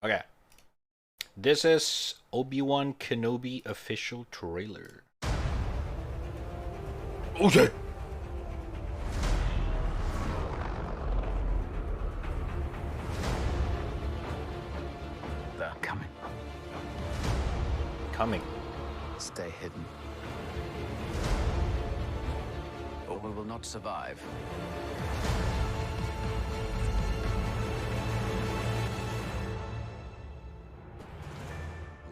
Okay. This is Obi-Wan Kenobi official trailer. Okay. They're coming. Coming. Stay hidden. Or we will not survive.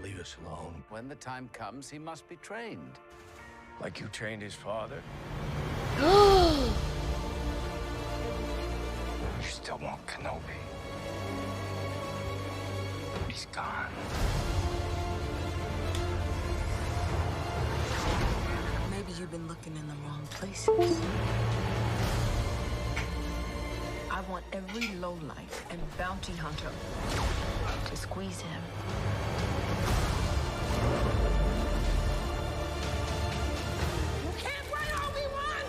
Leave us alone. When the time comes, he must be trained. Like you trained his father? Oh, You still want Kenobi. He's gone. maybe you've been looking in the wrong places. I want every lowlife and bounty hunter to squeeze him. You can't run, Obi-Wan!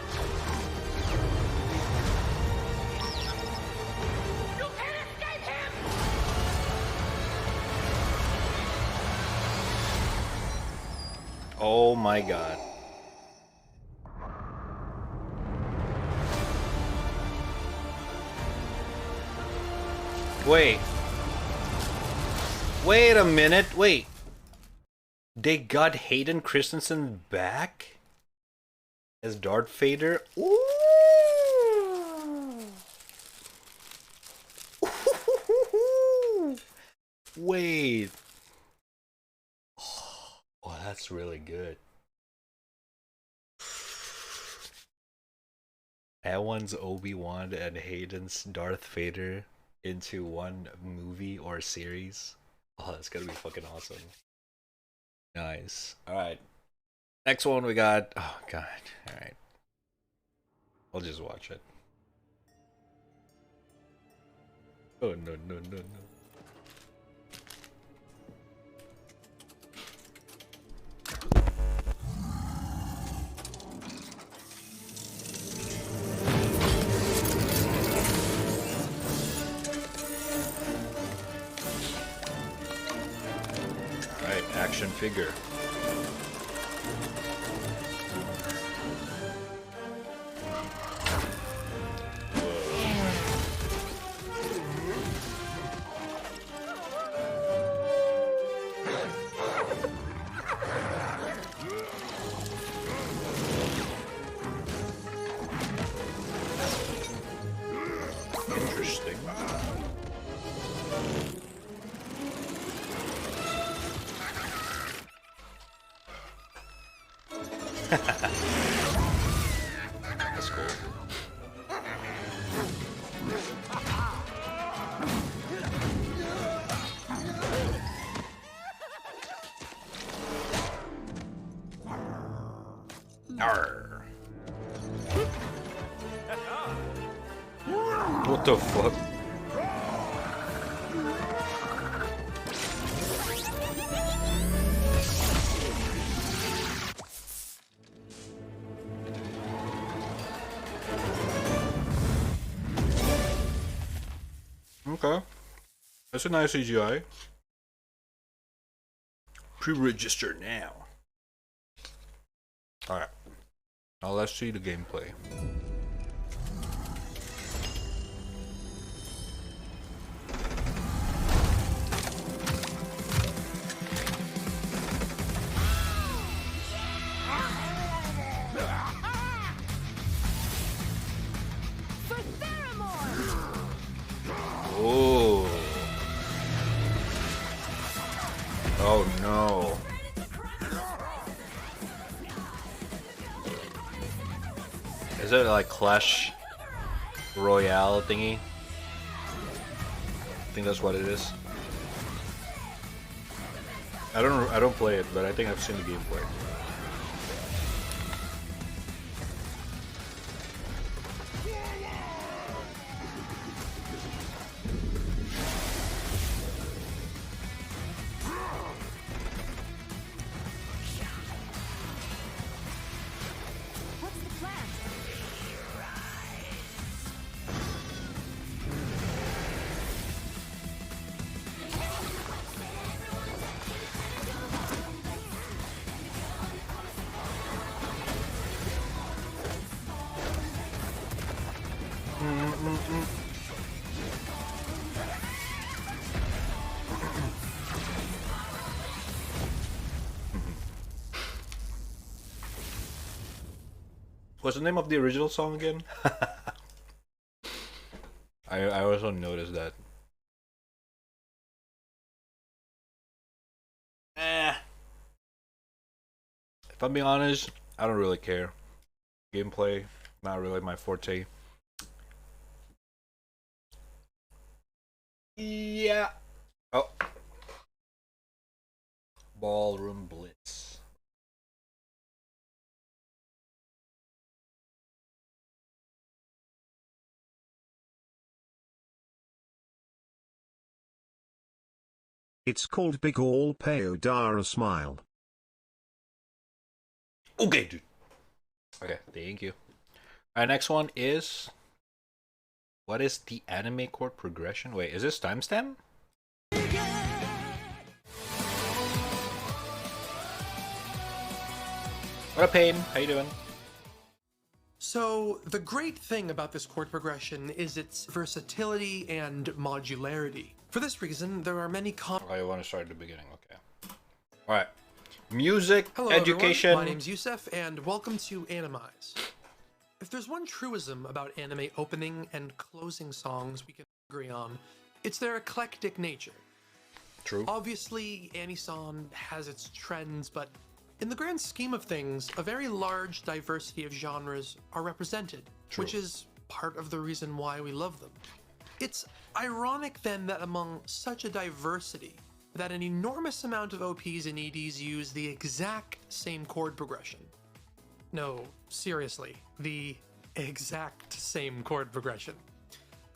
You can't escape him! Oh my god. Wait. Wait a minute. Wait. They got Hayden Christensen back as Darth Vader. Ooh. Wait. Oh, that's really good. That one's Obi-Wan and Hayden's Darth Vader into one movie or series. Oh, that's gonna be fucking awesome. Nice. Alright. Next one we got. Oh, God. Alright. I'll just watch it. Oh, no, no, no, no. Action figure. Interesting. That's cool. Arr. What the fuck? Okay. That's a nice CGI. Pre-register now. Alright. Now let's see the gameplay. Oh. Oh no. Is it like Clash Royale thingy? I think that's what it is. I don't play it, but I think I've seen the gameplay. What's the name of the original song again? I also noticed that. If I'm being honest, I don't really care. Gameplay, not really my forte. Yeah. Oh. Ballroom Blitz. It's called Big All Peo Dara Smile. Okay, dude. Okay, thank you. Our next one is... What is the anime chord progression? Wait, is this timestamp? What up, Pain? How you doing? So, the great thing about this chord progression is its versatility and modularity. For this reason, there are many Oh, I want to start at the beginning, okay. Alright. Music, Hello education... everyone, my name's Yusef, and welcome to Animize. If there's one truism about anime opening and closing songs we can agree on, it's their eclectic nature. True. Obviously, Anison has its trends, but in the grand scheme of things, a very large diversity of genres are represented, True. which is part of the reason why we love them. It's ironic then that among such a diversity, that an enormous amount of OPs and EDs use the exact same chord progression. No, seriously, the exact same chord progression.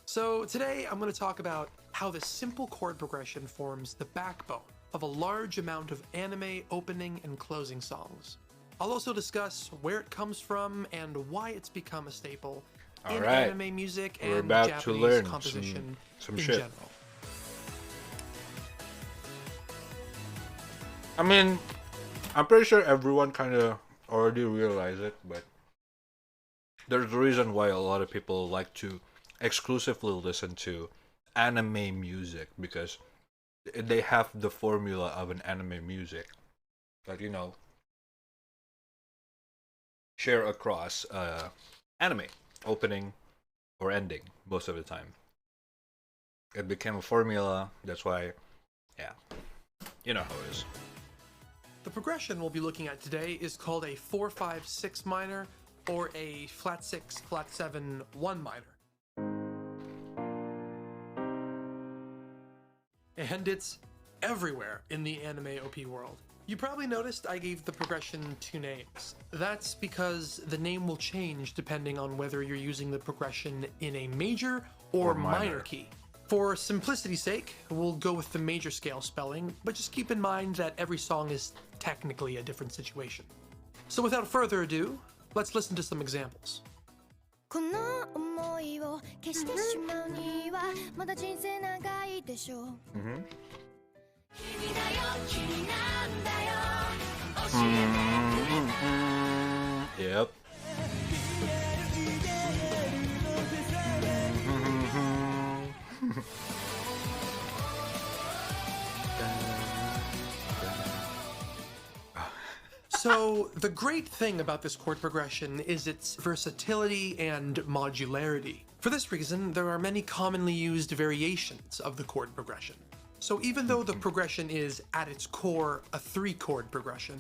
So today I'm going to talk about how this simple chord progression forms the backbone of a large amount of anime opening and closing songs. I'll also discuss where it comes from and why it's become a staple in Alright. anime music We're and about to Japanese learn composition some in shit. general. I mean, I'm pretty sure everyone kind of already realized it, but there's a reason why a lot of people like to exclusively listen to anime music, because they have the formula of an anime music that, you know, share across anime opening or ending most of the time. It became a formula, that's why, yeah, you know how it is. The progression we'll be looking at today is called a 4-5-6 minor or a flat 6 flat 7 1 minor. And it's everywhere in the anime OP world. You probably noticed I gave the progression two names. That's because the name will change depending on whether you're using the progression in a major or minor key. For simplicity's sake, we'll go with the major scale spelling, but just keep in mind that every song is technically a different situation. So without further ado, let's listen to some examples. この想いを消してしまうにはまだ人生長いでしょう。君だよ君なんだよ教えて Yep. So, the great thing about this chord progression is its versatility and modularity. For this reason, there are many commonly used variations of the chord progression. So even though the progression is, at its core, a 3-chord progression,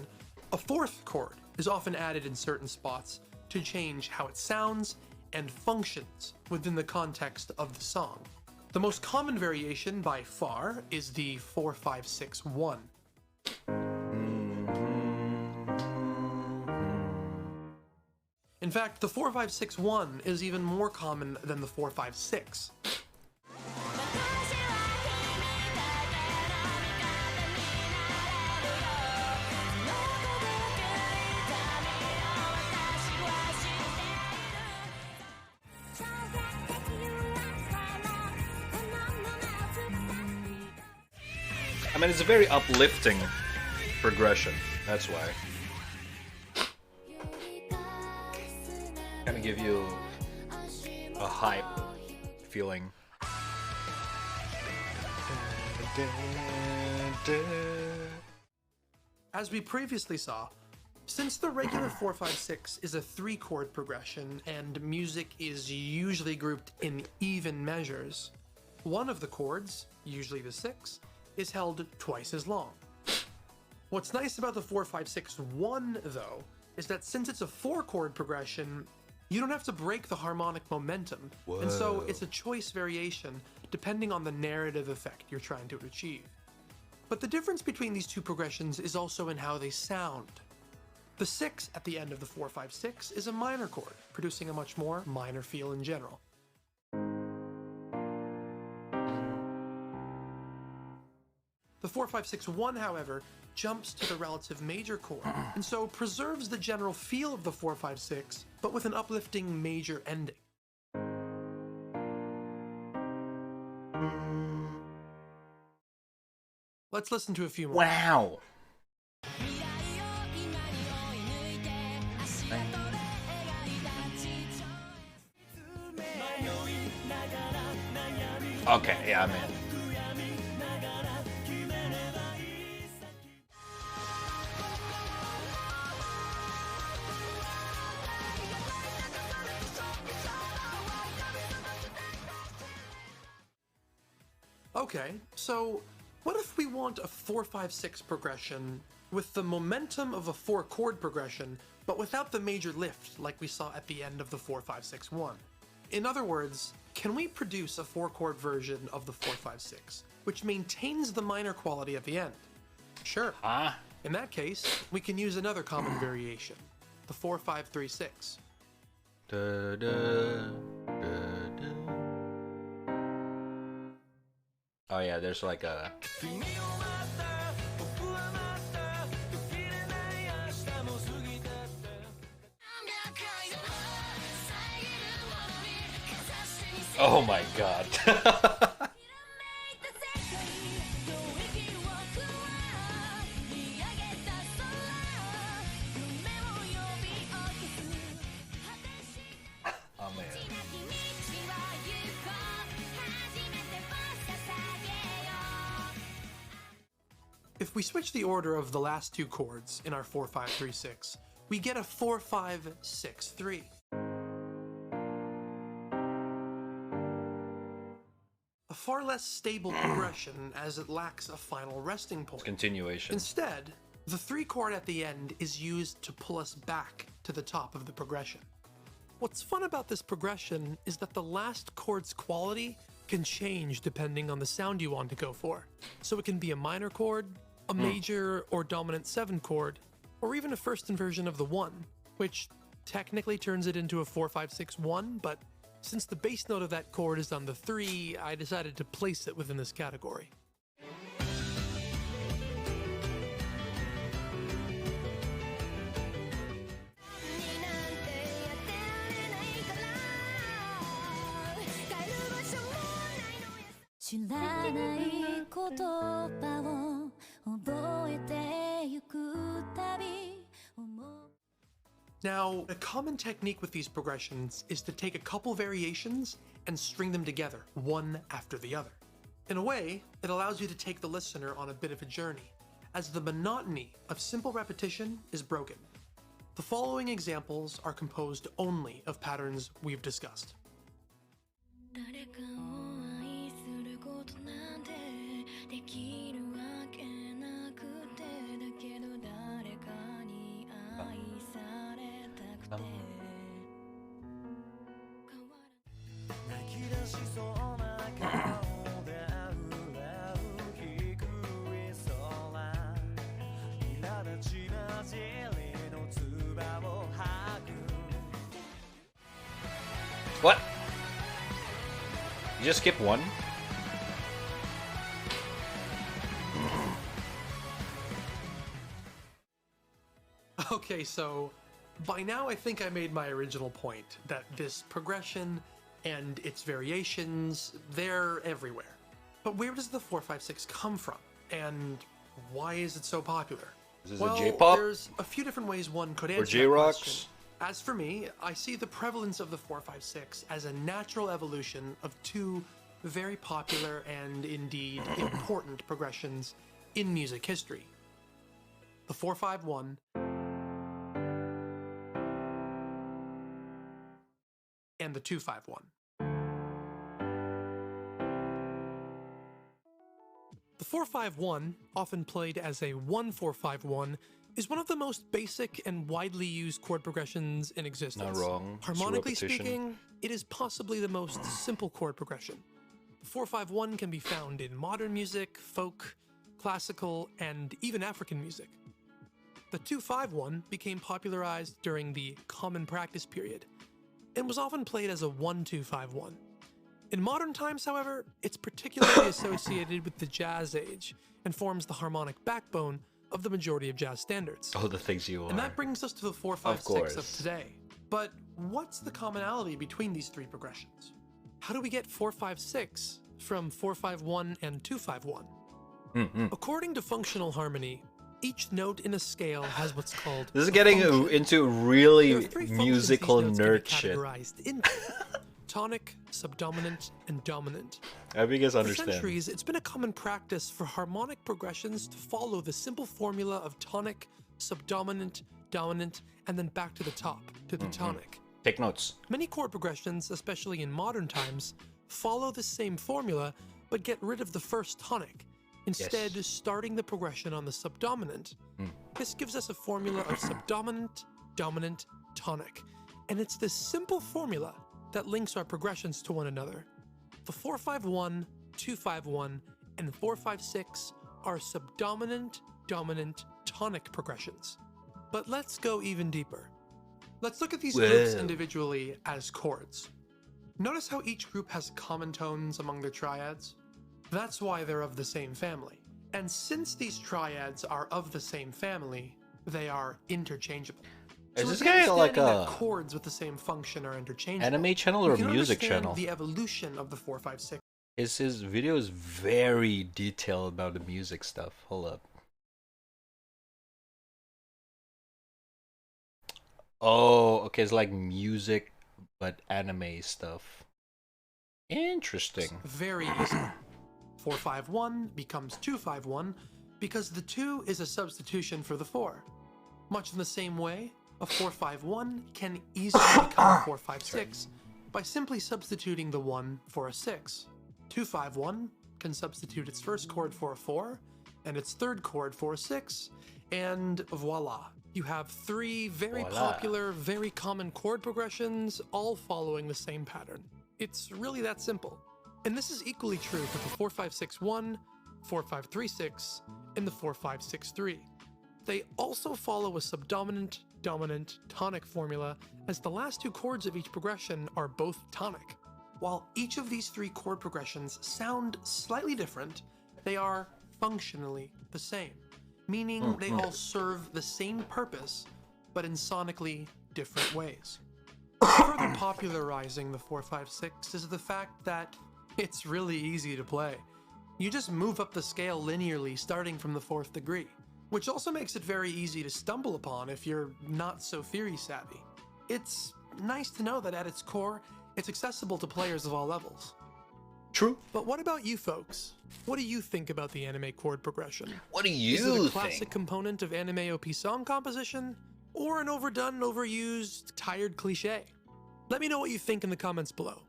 a 4th chord is often added in certain spots to change how it sounds and functions within the context of the song. The most common variation by far is the 4-5-6-1. In fact, the 4-5-6-1 is even more common than the 4-5-6. I mean, it's a very uplifting progression, that's why. Kind of give you a hype feeling. As we previously saw, Since the regular 4-5-6 is a 3-chord progression and music is usually grouped in even measures, one of the chords, usually the 6, is held twice as long. What's nice about the 4-5-6-1 though, is that since it's a 4-chord progression, you don't have to break the harmonic momentum, and so it's a choice variation depending on the narrative effect you're trying to achieve. But the difference between these two progressions is also in how they sound. The 6 at the end of the 4-5-6 is a minor chord, producing a much more minor feel in general. The 4-5-6-1, however, jumps to the relative major chord, and so preserves the general feel of the 4-5-6, but with an uplifting major ending. Let's listen to a few more. Wow. Okay, yeah, I'm in. Okay, so what if we want a 4-5-6 progression with the momentum of a 4-chord progression, but without the major lift like we saw at the end of the 4-5-6-1? In other words, can we produce a 4-chord version of the 4-5-6, which maintains the minor quality at the end? Sure. In that case, we can use another common variation, the 4-5-3-6. Da, da, da, da. Oh yeah, there's like a... Oh my god. Oh man. If we switch the order of the last two chords in our 4-5-3-6, we get a 4-5-6-3. A far less stable progression as it lacks a final resting point. Continuation. Instead, the 3-chord at the end is used to pull us back to the top of the progression. What's fun about this progression is that the last chord's quality can change depending on the sound you want to go for. So it can be a minor chord, a major or dominant 7 chord, or even a first inversion of the 1, which technically turns it into a 4-5-6-1, but since the bass note of that chord is on the 3, I decided to place it within this category. Now, a common technique with these progressions is to take a couple variations and string them together, one after the other. In a way, it allows you to take the listener on a bit of a journey, as the monotony of simple repetition is broken. The following examples are composed only of patterns we've discussed. What? You just skip one? Okay, so by now I think I made my original point that this progression and its variations, they're everywhere. But where does the 4-5-6 come from? And why is it so popular? Is this well, a J-pop? There's a few different ways one could Or answer that J-Rocks? question. As for me, I see the prevalence of the 4-5-6 as a natural evolution of two very popular and indeed important progressions in music history. The 4-5-1 and the 251. The 451, often played as a 1-4-5-1, is one of the most basic and widely used chord progressions in existence. Not wrong. It's a Harmonically repetition. speaking, it is possibly the most simple chord progression. The 4-5-1 can be found in modern music, folk, classical, and even African music. The 2-5-1 became popularized during the Common Practice period and was often played as a 1-2-5-1. In modern times, however, it's particularly associated with the Jazz Age and forms the harmonic backbone of the majority of jazz standards. Oh, the things you are. And that brings us to the 4-5-6 of today. But what's the commonality between these three progressions? How do we get 4-5-6 from 4-5-1 and 2-5-1? According to functional harmony, each note in a scale has what's called This is a getting function. into There are really three functions musical these notes can be nerd shit. categorized into: tonic, subdominant, and dominant. I hope you guys For understand. centuries, it's been a common practice for harmonic progressions to follow the simple formula of tonic, subdominant, dominant, and then back to the top, to the tonic. Take notes. Many chord progressions, especially in modern times, follow the same formula, but get rid of the first tonic, instead starting the progression on the subdominant. This gives us a formula of subdominant, dominant, tonic, and it's this simple formula that links our progressions to one another. The 4-5-1, 2-5-1, and 4-5-6 are subdominant, dominant, tonic progressions. But let's go even deeper. Let's look at these groups Whoa. individually as chords. Notice how each group has common tones among their triads? That's why they're of the same family. And since these triads are of the same family, they are interchangeable. Is So this with the guy like understanding that a chords with the same function are interchangeable, anime channel we or can music understand channel? the evolution of the 4-5-6. His video is very detailed about the music stuff. Hold up. Oh, okay, it's like music but anime stuff. Interesting. Very easy. 4-5-1 becomes 2-5-1 because the 2 is a substitution for the 4. Much in the same way, a 4-5-1 can easily become a 4-5-6 by simply substituting the 1 for a 6. 2-5-1 can substitute its first chord for a 4 and its third chord for a 6, and voila. You have three very Voila. popular, very common chord progressions, all following the same pattern. It's really that simple. And this is equally true for the 4-5-6-1, 4-5-3-6, and the 4-5-6-3. They also follow a subdominant, dominant, tonic formula, as the last two chords of each progression are both tonic. While each of these three chord progressions sound slightly different, they are functionally the same, meaning they all serve the same purpose, but in sonically different ways. Further popularizing the 4-5-6 is the fact that it's really easy to play. You just move up the scale linearly starting from the 4th degree, which also makes it very easy to stumble upon if you're not so theory savvy. It's nice to know that at its core, it's accessible to players of all levels. True. But what about you folks? What do you think about the anime chord progression? What do Is it you a classic think? component of anime OP song composition? Or an overdone, overused, tired cliche? Let me know what you think in the comments below.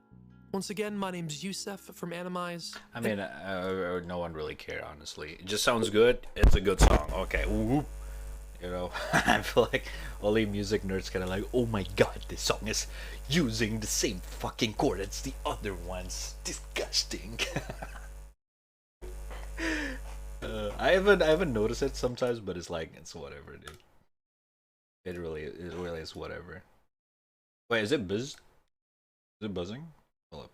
Once again, my name's Yusef from Animize. I mean, no one really cared, honestly. It just sounds good. It's a good song. Okay. Whoop. You know, I feel like only music nerds kind of like, oh my god, this song is using the same fucking chord as the other ones. Disgusting. I haven't noticed it sometimes, but it's like, it's whatever, dude. It really is whatever. Wait, is it buzzed? Is it buzzing? Hold up.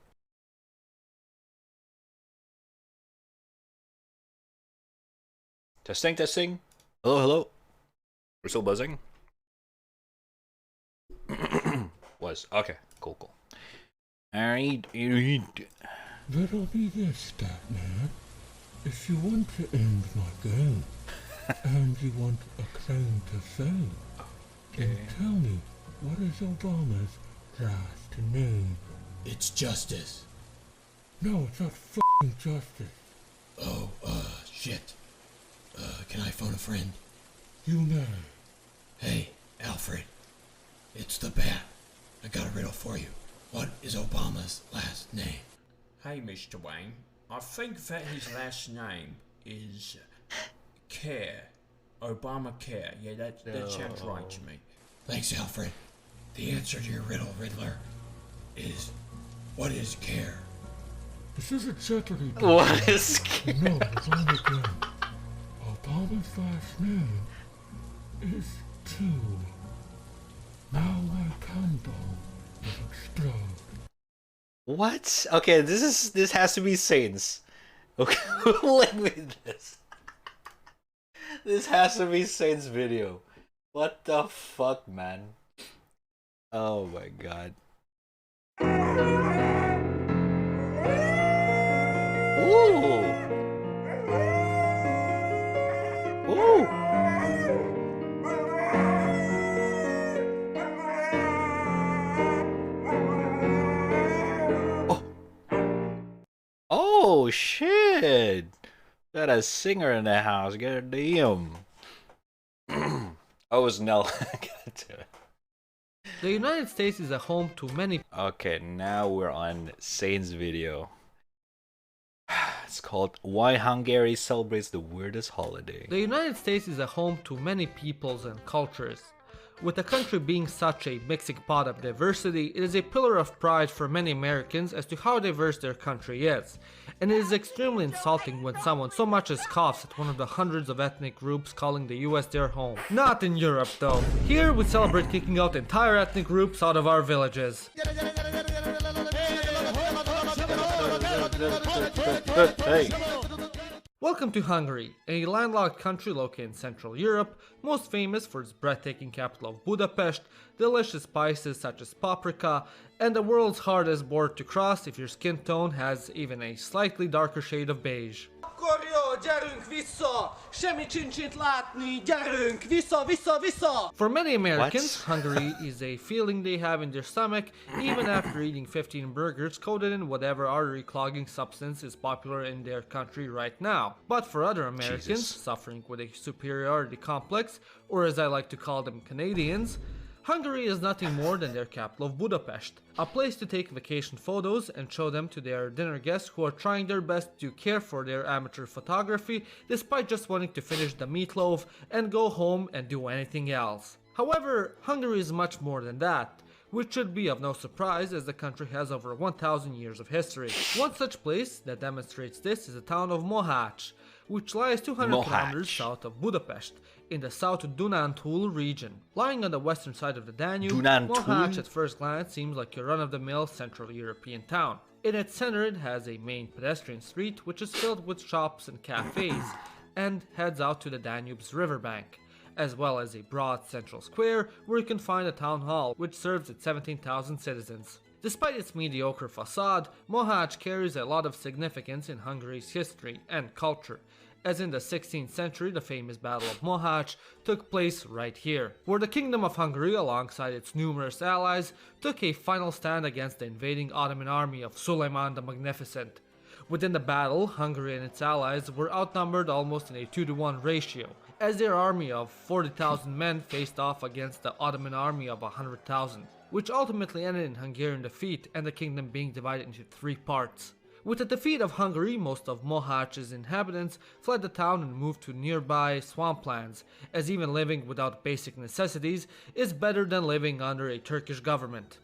Testing, testing. Hello, hello. We're still buzzing. Was okay. Cool, cool. Alright. That'll be this, Batman. If you want to end my game, and you want a claim to fame, then tell me, what is Obama's last name? It's Justice. No, it's not f***ing Justice. Oh, shit. Can I phone a friend? You may. Hey, Alfred. It's the Bat. I got a riddle for you. what is Obama's last name? Hey, Mr. Wayne, I think that his last name is Care. Obamacare. Yeah, that sounds right to me. Thanks, Alfred. The answer to your riddle, Riddler, is what is care? This is exactly What is No, wrong again. Obama's last name is Two. Now my combo will explode. What? Okay, this has to be Saints. Okay, who lent me this? This has to be Saints video. What the fuck, man? Oh my god. Ooh. Ooh. Oh. Oh shit. Got a singer in the house. Get a DM. Oh, it's Nell. The United States is a home to many. Okay, now we're on Saints video. It's called Why Hungary Celebrates the Weirdest Holiday. The United States is a home to many peoples and cultures. With the country being such a mixing pot of diversity, it is a pillar of pride for many Americans as to how diverse their country is. And it is extremely insulting when someone so much as scoffs at one of the hundreds of ethnic groups calling the US their home. Not in Europe though. Here we celebrate kicking out entire ethnic groups out of our villages. Hey. Welcome to Hungary, a landlocked country located in Central Europe, most famous for its breathtaking capital of Budapest, delicious spices such as paprika, and the world's hardest border to cross if your skin tone has even a slightly darker shade of beige. Akkor jó, gyerünk vissza! Semmi csincsint látni, gyerünk! Vissza, vissza, vissza! For many Americans, Hungary is a feeling they have in their stomach even after eating 15 burgers coated in whatever artery-clogging substance is popular in their country right now. But for other Americans suffering with a superiority complex, or as I like to call them, Canadians, Hungary is nothing more than their capital of Budapest, a place to take vacation photos and show them to their dinner guests who are trying their best to care for their amateur photography despite just wanting to finish the meatloaf and go home and do anything else. However, Hungary is much more than that, which should be of no surprise as the country has over 1,000 years of history. One such place that demonstrates this is the town of Mohács, which lies 200 kilometers south of Budapest, in the South Dunántúl region. Lying on the western side of the Danube, Mohács at first glance seems like a run-of-the-mill Central European town. In its center it has a main pedestrian street which is filled with shops and cafes, and heads out to the Danube's riverbank, as well as a broad central square where you can find a town hall which serves its 17,000 citizens. Despite its mediocre facade, Mohács carries a lot of significance in Hungary's history and culture, as in the 16th century the famous Battle of Mohács took place right here, where the Kingdom of Hungary alongside its numerous allies took a final stand against the invading Ottoman army of Suleiman the Magnificent. Within the battle, Hungary and its allies were outnumbered almost in a 2-to-1 ratio, as their army of 40,000 men faced off against the Ottoman army of 100,000, which ultimately ended in Hungarian defeat and the kingdom being divided into 3 parts. With the defeat of Hungary, most of Mohács's inhabitants fled the town and moved to nearby swamplands, as even living without basic necessities is better than living under a Turkish government.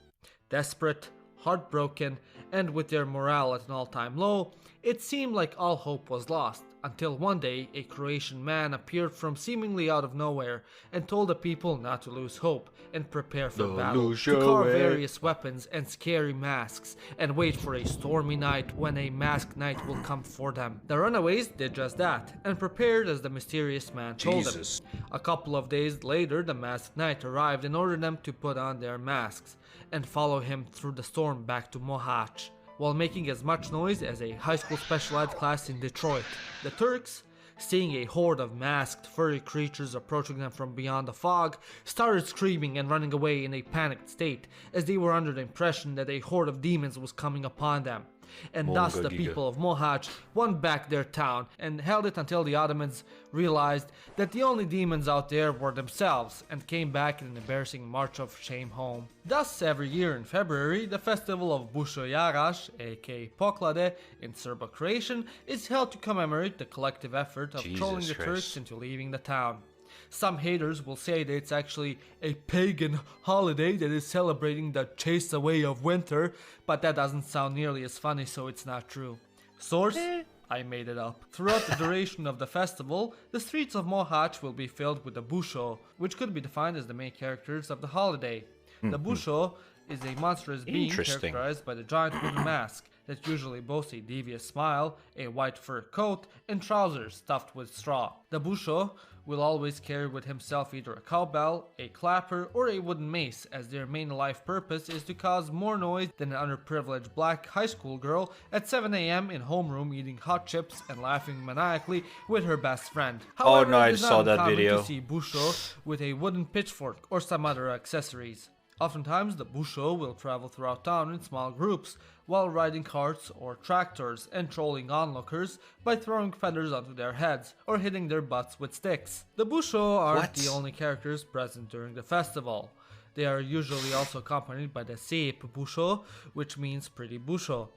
Desperate, heartbroken, and with their morale at an all-time low, it seemed like all hope was lost, until one day a Croatian man appeared from seemingly out of nowhere and told the people not to lose hope and prepare for battle, to carve various weapons and scary masks, and wait for a stormy night when a masked knight will come for them. The runaways did just that, and prepared as the mysterious man told them. A couple of days later, the masked knight arrived and ordered them to put on their masks, and follow him through the storm back to Mohács, while making as much noise as a high school special ed class in Detroit. The Turks, seeing a horde of masked, furry creatures approaching them from beyond the fog, started screaming and running away in a panicked state, as they were under the impression that a horde of demons was coming upon them. And thus Mongo the Giga. people of Mohacs won back their town and held it until the Ottomans realized that the only demons out there were themselves and came back in an embarrassing march of shame home. Thus, every year in February, the festival of Bušo-Jaraš, aka Poklade in Serbo-Croatian, is held to commemorate the collective effort of Jesus trolling the Christ. Turks into leaving the town. Some haters will say that it's actually a pagan holiday that is celebrating the chase away of winter, but that doesn't sound nearly as funny, so it's not true. Source? I made it up. Throughout the duration of the festival, the streets of Mohacs will be filled with the Bušo, which could be defined as the main characters of the holiday. The Bušo is a monstrous being Interesting. characterized by the giant wooden mask that usually boasts a devious smile, a white fur coat, and trousers stuffed with straw. The Bušo will always carry with himself either a cowbell, a clapper, or a wooden mace, as their main life purpose is to cause more noise than an underprivileged black high school girl at 7 a.m. in homeroom eating hot chips and laughing maniacally with her best friend. However, no, I it is saw not that uncommon video. to see Bušo with a wooden pitchfork or some other accessories. Oftentimes, the Bušo will travel throughout town in small groups, while riding carts or tractors and trolling onlookers by throwing feathers onto their heads or hitting their butts with sticks. The Bušo aren't What? the only characters present during the festival. They are usually also accompanied by the Sejp Bušo, which means pretty Bušo,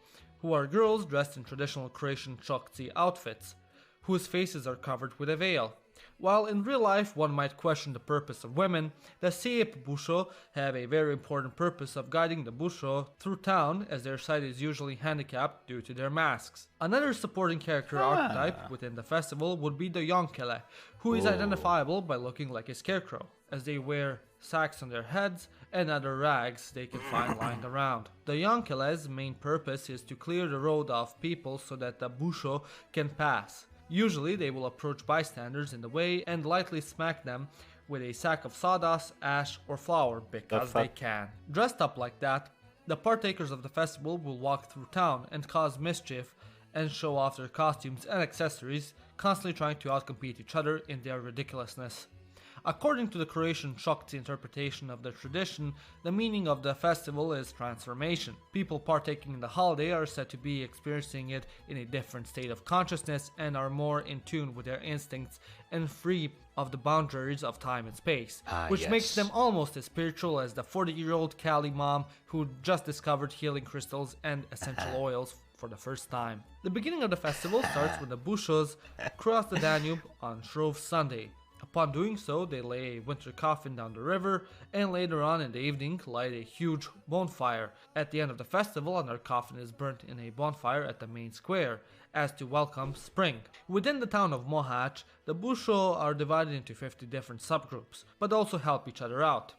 who are girls dressed in traditional Croatian Chokci outfits, whose faces are covered with a veil. While in real life one might question the purpose of women, the Sejp Bušo have a very important purpose of guiding the Bušo through town, as their sight is usually handicapped due to their masks. Another supporting character archetype within the festival would be the Yonkele, who is identifiable by looking like a scarecrow, as they wear sacks on their heads and other rags they can find lying around. The Yonkele's main purpose is to clear the road off people so that the Bušo can pass. Usually they will approach bystanders in the way and lightly smack them with a sack of sawdust, ash, or flour because they can. Dressed up like that, the partakers of the festival will walk through town and cause mischief and show off their costumes and accessories, constantly trying to outcompete each other in their ridiculousness. According to the Croatian Chokci interpretation of the tradition, the meaning of the festival is transformation. People partaking in the holiday are said to be experiencing it in a different state of consciousness and are more in tune with their instincts and free of the boundaries of time and space, which makes them almost as spiritual as the 40-year-old Cali mom who just discovered healing crystals and essential oils for the first time. The beginning of the festival starts when the Bušos cross the Danube on Shrove Sunday. Upon doing so, they lay a winter coffin down the river, and later on in the evening light a huge bonfire. At the end of the festival, another coffin is burnt in a bonfire at the main square, as to welcome spring. Within the town of Mohacs, the Bušo are divided into 50 different subgroups, but also help each other out.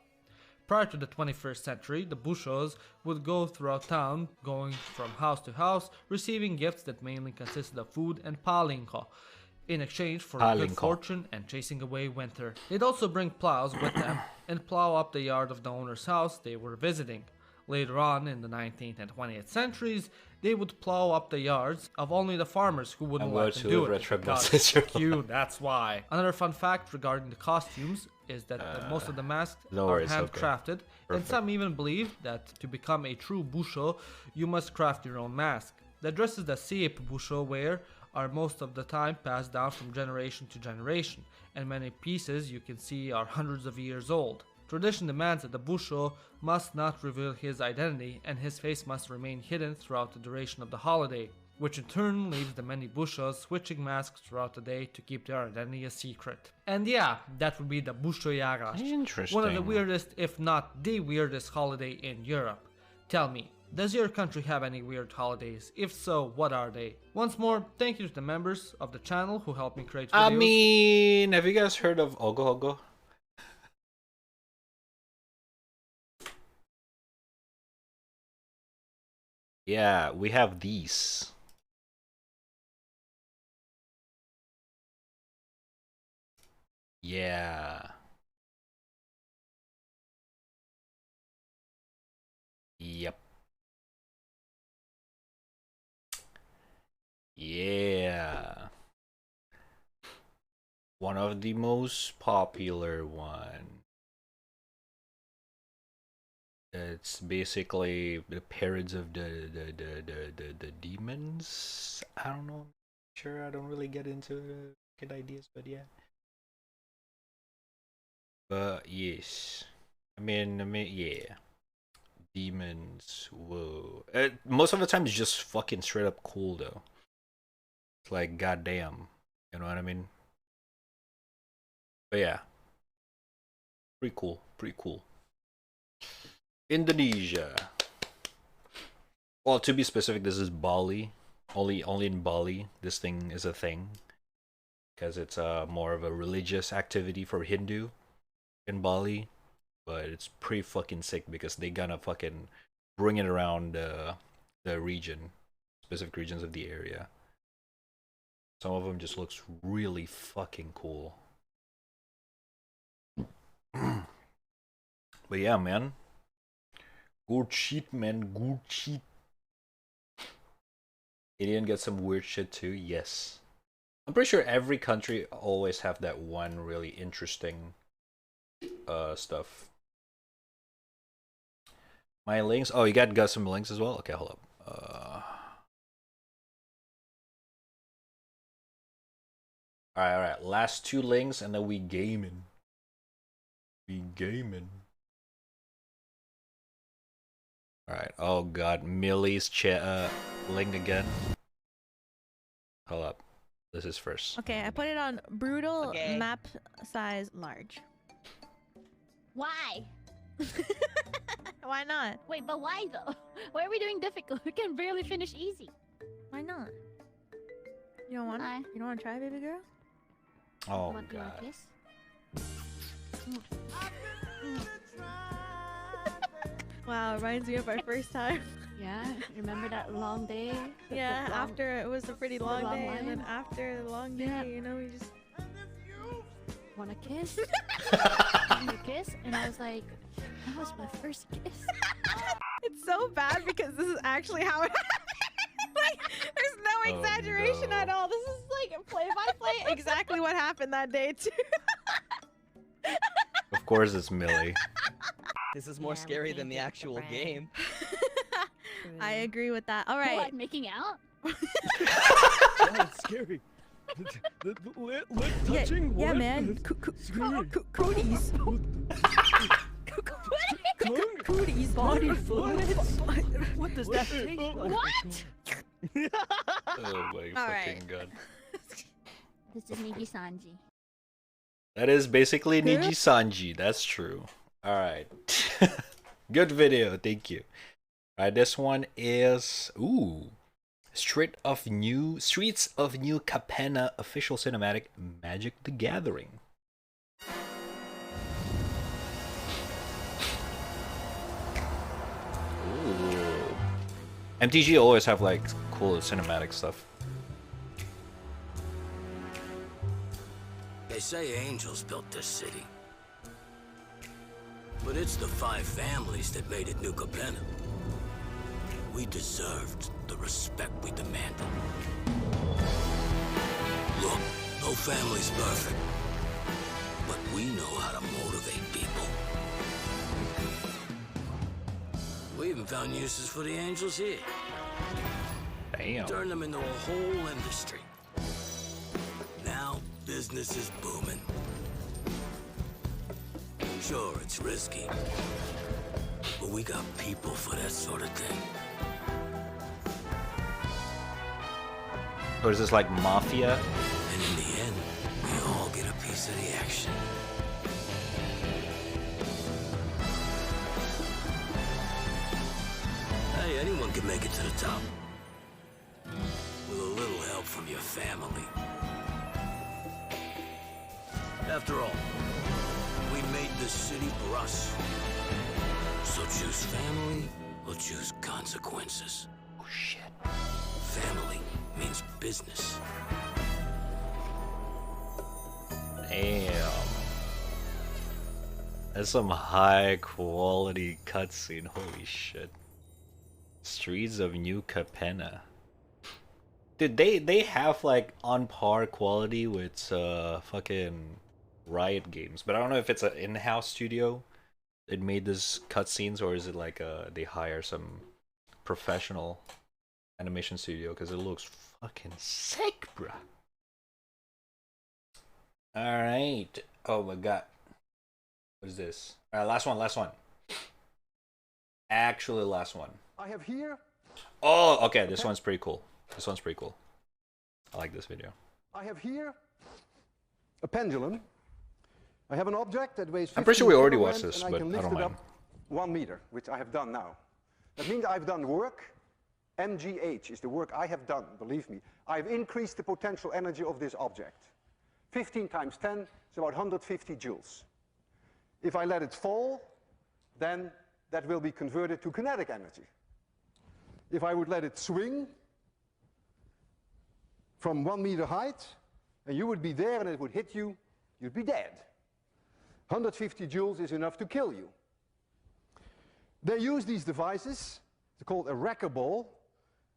Prior to the 21st century, the Bušos would go throughout town, going from house to house, receiving gifts that mainly consisted of food and palinko, in exchange for good fortune and chasing away winter. They'd also bring plows with them and plow up the yard of the owner's house they were visiting. Later on, in the 19th and 20th centuries, they would plow up the yards of only the farmers who wouldn't let them do it. Because cute, that's why. Another fun fact regarding the costumes is that most of the masks are handcrafted, and some even believe that to become a true Bušo, you must craft your own mask. The dresses that Sejp Bušo wear are most of the time passed down from generation to generation, and many pieces you can see are hundreds of years old. Tradition demands that the Bušo must not reveal his identity, and his face must remain hidden throughout the duration of the holiday, which in turn leaves the many Bušos switching masks throughout the day to keep their identity a secret. And yeah, that would be the Bušo-Jaraš, Interesting. one of the weirdest, if not the weirdest holiday in Europe. Tell me, does your country have any weird holidays? If so, what are they? Once more, thank you to the members of the channel who helped me create videos. I mean, have you guys heard of Ogo Ogo? Yeah, we have these. Yeah. Yep. Yeah. One of the most popular one. It's basically the parents of the demons. I don't know. Sure, I don't really get into the good ideas, but yeah. But yes, I mean, yeah. Demons. Whoa. Most of the time, it's just fucking straight up cool though. It's like goddamn. You know what I mean? But yeah, pretty cool. Pretty cool. Indonesia. Well, to be specific, this is Bali. Only in Bali, this thing is a thing, because it's more of a religious activity for Hindu in Bali. But it's pretty fucking sick because they gonna fucking bring it around the region, specific regions of the area. Some of them just looks really fucking cool. But yeah, man. Good shit, man. Good shit. Indian gets some weird shit too. Yes. I'm pretty sure every country always have that one really interesting stuff. My links. Oh, you got some links as well? Okay, hold up. Alright. Last 2 links and then we gaming. Alright. Oh god, Millie's link again. Hold up. This is first. Okay, I put it on brutal map size large. Why? Why not? Wait, but why though? Why are we doing difficult? We can barely finish easy. Why not? You don't want to? You don't want to try, baby girl? Oh Want god. a kiss? Wow, reminds me of our first time. Yeah, remember that long day? Yeah, after it was a pretty long day, and then line? after the long day, you know, we just... Want a kiss? Want a kiss? And I was like, that was my first kiss. It's so bad because this is actually how it happened. Like, there's no exaggeration at all. This is like play by play exactly what happened that day too. Of course it's Millie. This is more scary than the actual game. I agree with that. All right. What, making out? Yeah, it's scary. Lip touching? Yeah, What? man. Scary. Cooties. Cooties. Body fluids. What does that taste like? What? Oh my fucking god. This is Niji Sanji. That is basically Niji Sanji. That's true. Alright. Good video. Thank you. Alright, this one is... Ooh. Streets of New Capenna official cinematic Magic the Gathering. Ooh. MTG always have like cool cinematic stuff. They say angels built this city. But it's the 5 families that made it New Capenna. We deserved the respect we demanded. Look, no family's perfect. But we know how to motivate people. We even found uses for the angels here. Damn. Turn them into a whole industry. Now, business is booming. Sure, it's risky, but we got people for that sort of thing. Or is this like Mafia? And in the end, we all get a piece of the action. Hey, anyone can make it to the top. With a little help from your family. After all, we made this city for us. So choose family or choose consequences. Oh shit. Family means business. Damn. That's some high quality cutscene. Holy shit. Streets of New Capenna. Dude, they have like on par quality with fucking Riot Games, but I don't know if it's an in-house studio it made this cutscenes, or is it like they hire some professional animation studio? Because it looks fucking sick, bruh. All right. Oh my god. What is this? All right, last one. Actually, last one. I have here. Oh, okay. This one's pretty cool. I like this video. I have here a pendulum. I have an object that weighs 15 I'm pretty sure we already kilograms, watched this, and but I can I lift don't it mind. up 1 meter, which I have done now. That means I've done work. MGH is the work I have done, believe me. I've increased the potential energy of this object. 15 times 10 is about 150 joules. If I let it fall, then that will be converted to kinetic energy. If I would let it swing from 1 meter height, and you would be there and it would hit you, you'd be dead. 150 joules is enough to kill you. They use these devices, they're called a wrecker ball.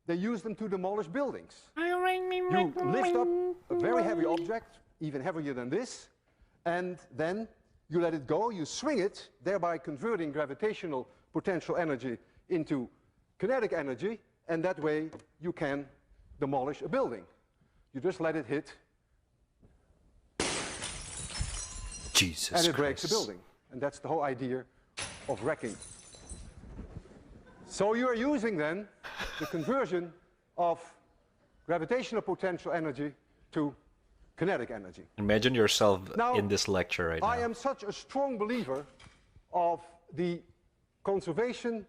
They use them to demolish buildings. You lift up a very heavy object, even heavier than this, and then you let it go, you swing it, thereby converting gravitational potential energy into kinetic energy, and that way you can demolish a building. You just let it hit, Jesus and it Christ. breaks the building. And that's the whole idea of wrecking. So you are using then the conversion of gravitational potential energy to kinetic energy. Imagine yourself Now, in this lecture right I now. am such a strong believer of the conservation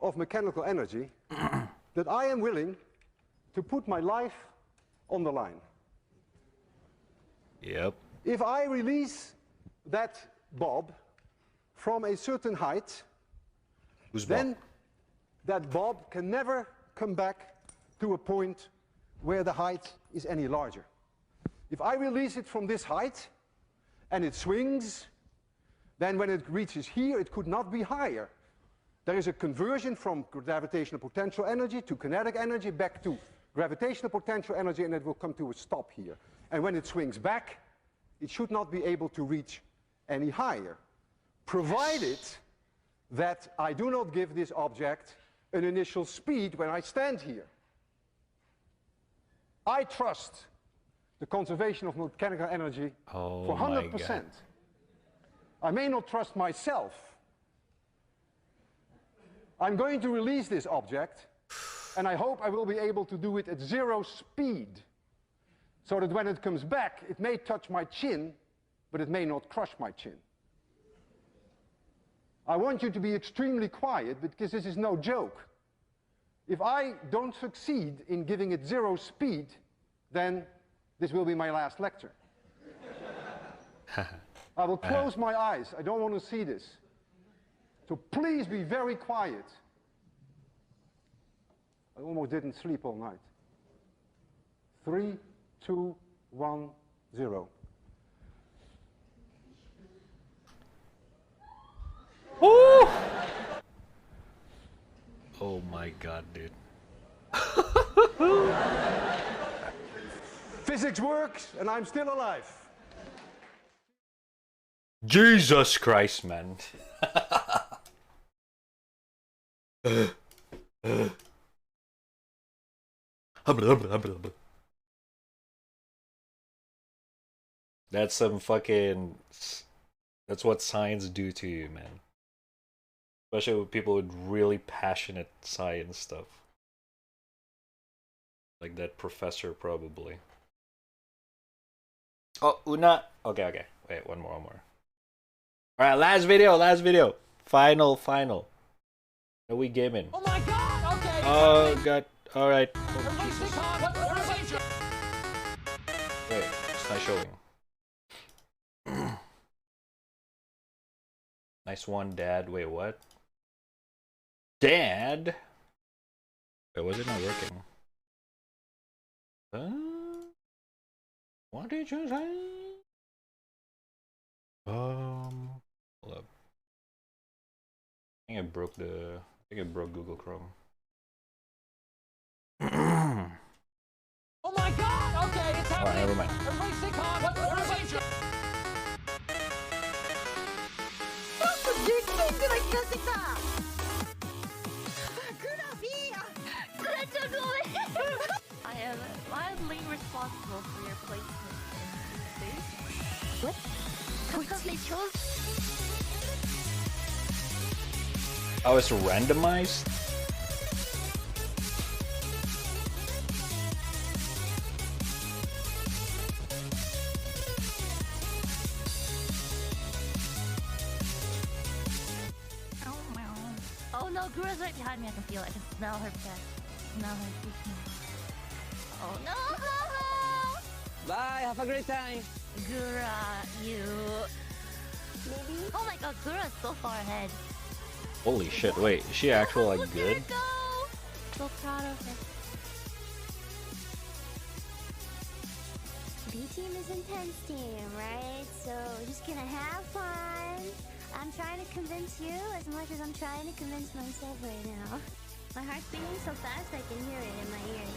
of mechanical energy that I am willing to put my life on the line. Yep. If I release that bob from a certain height, then that bob can never come back to a point where the height is any larger. If I release it from this height and it swings, then when it reaches here, it could not be higher. There is a conversion from gravitational potential energy to kinetic energy back to gravitational potential energy, and it will come to a stop here. And when it swings back, it should not be able to reach any higher, provided that I do not give this object an initial speed when I stand here. I trust the conservation of mechanical energy for 100%. I may not trust myself. I'm going to release this object, and I hope I will be able to do it at 0 speed, so that when it comes back, it may touch my chin, but it may not crush my chin. I want you to be extremely quiet, because this is no joke. If I don't succeed in giving it 0 speed, then this will be my last lecture. I will close my eyes. I don't want to see this. So please be very quiet. I almost didn't sleep all night. 3, 2, 1, 0. Woo! Oh my god, dude. Physics works, and I'm still alive. Jesus Christ, man. That's some fucking... That's what science do to you, man. Especially with people with really passionate science stuff. Like that professor, probably. Oh, Una. Okay. Wait, one more. Alright, last video. Final. Are we gaming? Oh my god! Okay. Oh god. Alright. Everybody stay calm. Wait, it's not showing. Nice one, Dad. Wait, what? Dad? Wait, was it not working? What did you say? Hold up. I think I broke Google Chrome. Oh my god! Okay, it's happening. Alright, never mind. Everybody stay calm. Everybody... I am mildly responsible for your placement in space. What? Because they chose. Oh, it's randomized? Oh no, Gura's right behind me. I can feel it. I can smell her breath. Smell her breath. Oh no! Bye, have a great time. Gura, you. Maybe? Oh my god, Gura's so far ahead. Holy shit, wait, is she actually like good? So proud of her. B team is intense team, right? So we're just gonna have fun. I'm trying to convince you as much as I'm trying to convince myself right now. My heart's beating so fast I can hear it in my ears.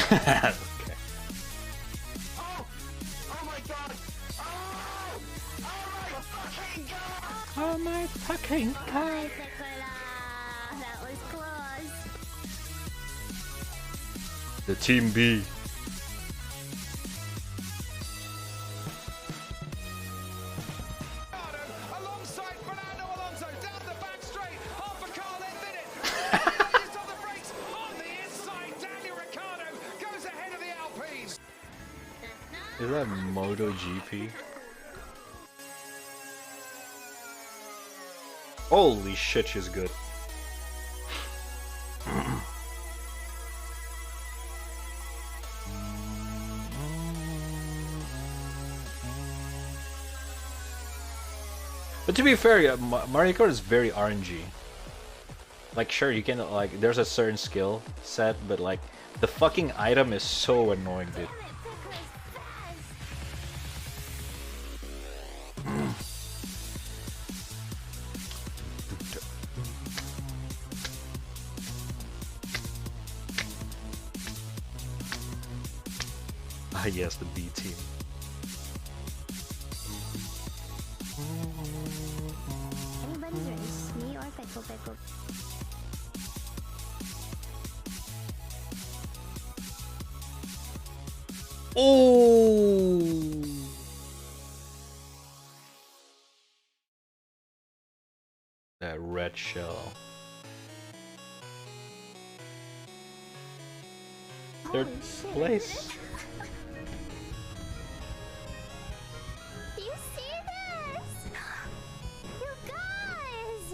Okay. Oh my fucking god! That was close. The Team B. Alongside Fernando Alonso, down the back straight, half a car length in it. Just on the brakes, on the inside, Daniel Ricciardo goes ahead of the Alpines. Is that MotoGP? Holy shit, she's good. But to be fair, yeah, Mario Kart is very RNG. Like, sure, you can, like, there's a certain skill set, but, like, the fucking item is so annoying, dude. Ah, yes, the B team. Anybody's race, me or Peko Peko. Oh! That red shell. Third place. Do you see this? You guys!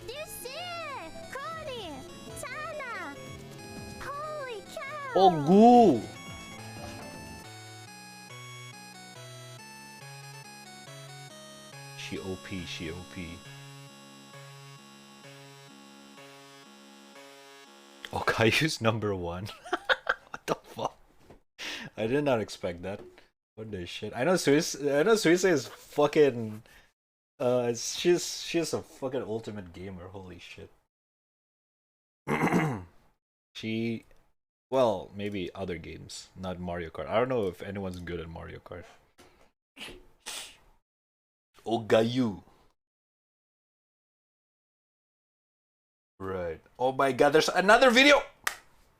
Do you see it? Cody! Tana! Holy cow! Oh, goo! She OP, she OP. Oh, Caillou's #1. What the fuck? I did not expect that. What the shit? I know Suisse is fucking she's a fucking ultimate gamer, holy shit. She, well, maybe other games, not Mario Kart. I don't know if anyone's good at Mario Kart. Oh, Caillou. Right. Oh my god, there's another video!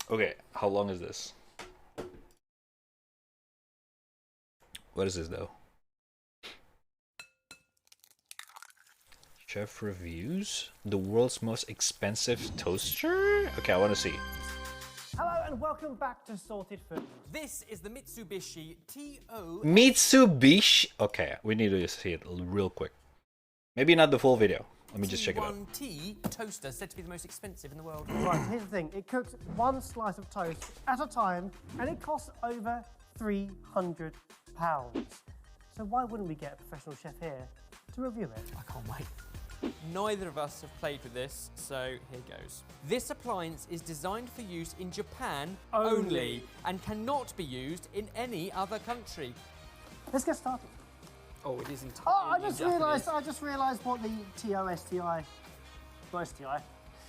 Okay, how long is this? What is this though? Chef reviews? The world's most expensive toaster? Okay, I want to see. Hello and welcome back to Sorted Food. This is the Mitsubishi TO. Mitsubishi? Okay, we need to see it real quick. Maybe not the full video. Let me just check it out. T1T toaster said to be the most expensive in the world. Right, here's the thing. It cooks one slice of toast at a time and it costs over £300. So why wouldn't we get a professional chef here to review it? I can't wait. Neither of us have played with this, so here goes. This appliance is designed for use in Japan only and cannot be used in any other country. Let's get started. Oh, it is entirely I just realised what the TOSTI,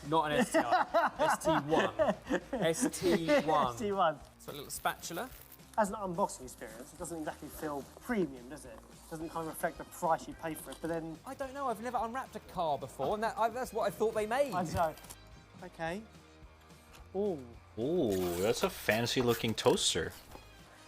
Not an STI. ST1. ST1. ST1. So a little spatula. As an unboxing experience, it doesn't exactly feel premium, does it? It doesn't kind of reflect the price you pay for it, but then... I don't know, I've never unwrapped a car before, and that's what I thought they made. I know. Okay. Ooh. Ooh, that's a fancy looking toaster.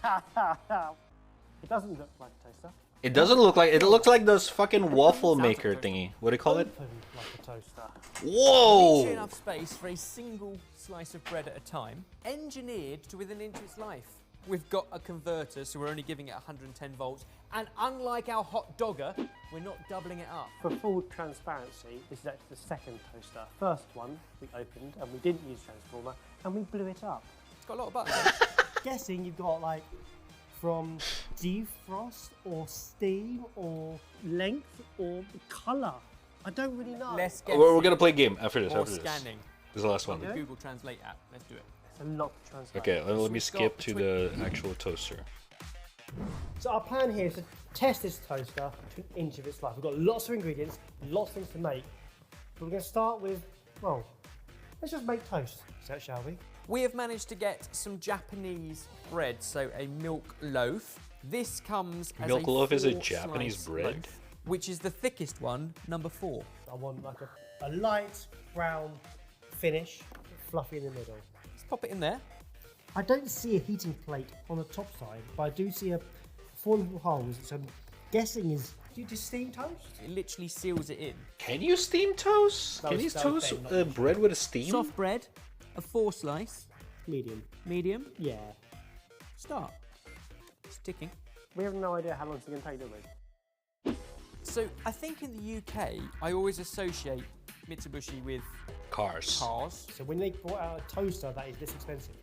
It doesn't look like a toaster. It doesn't look like, it looks like those fucking waffle maker thingy. What do you call it? Like a toaster. Whoa! Leaves you enough space for a single slice of bread at a time, engineered to within an inch of its life. We've got a converter, so we're only giving it 110 volts, and unlike our hot dogger, we're not doubling it up. For full transparency, this is actually the second toaster. First one we opened, and we didn't use transformer, and we blew it up. It's got a lot of buttons. Guessing you've got like from defrost or steam or length or colour. I don't really know. Less We're gonna play a game after this. Or After scanning. This is the last one. The Google Translate app. Let's do it. It's a lot to translate. Okay, let me skip to the actual toaster. So our plan here is to test this toaster to an inch of its life. We've got lots of ingredients, lots of things to make. But we're going to start with, well, let's just make toast, so shall we? We have managed to get some Japanese bread, so a milk loaf. This comes as Milk a loaf is a 4-slice Japanese bread? loaf, which is the thickest one, number 4. I want like a light brown finish, fluffy in the middle. Let's pop it in there. I don't see a heating plate on the top side, but I do see 4 little holes, so I'm guessing is, do you just steam toast? It literally seals it in. Can you steam toast? That Can was you so toast big, bread with a steam? Soft bread, a 4-slice. Medium. Medium. Yeah. Start. It's ticking. We have no idea how long it's going to take, do we? So I think in the UK, I always associate Mitsubishi with cars. So when they brought out a toaster that is this expensive,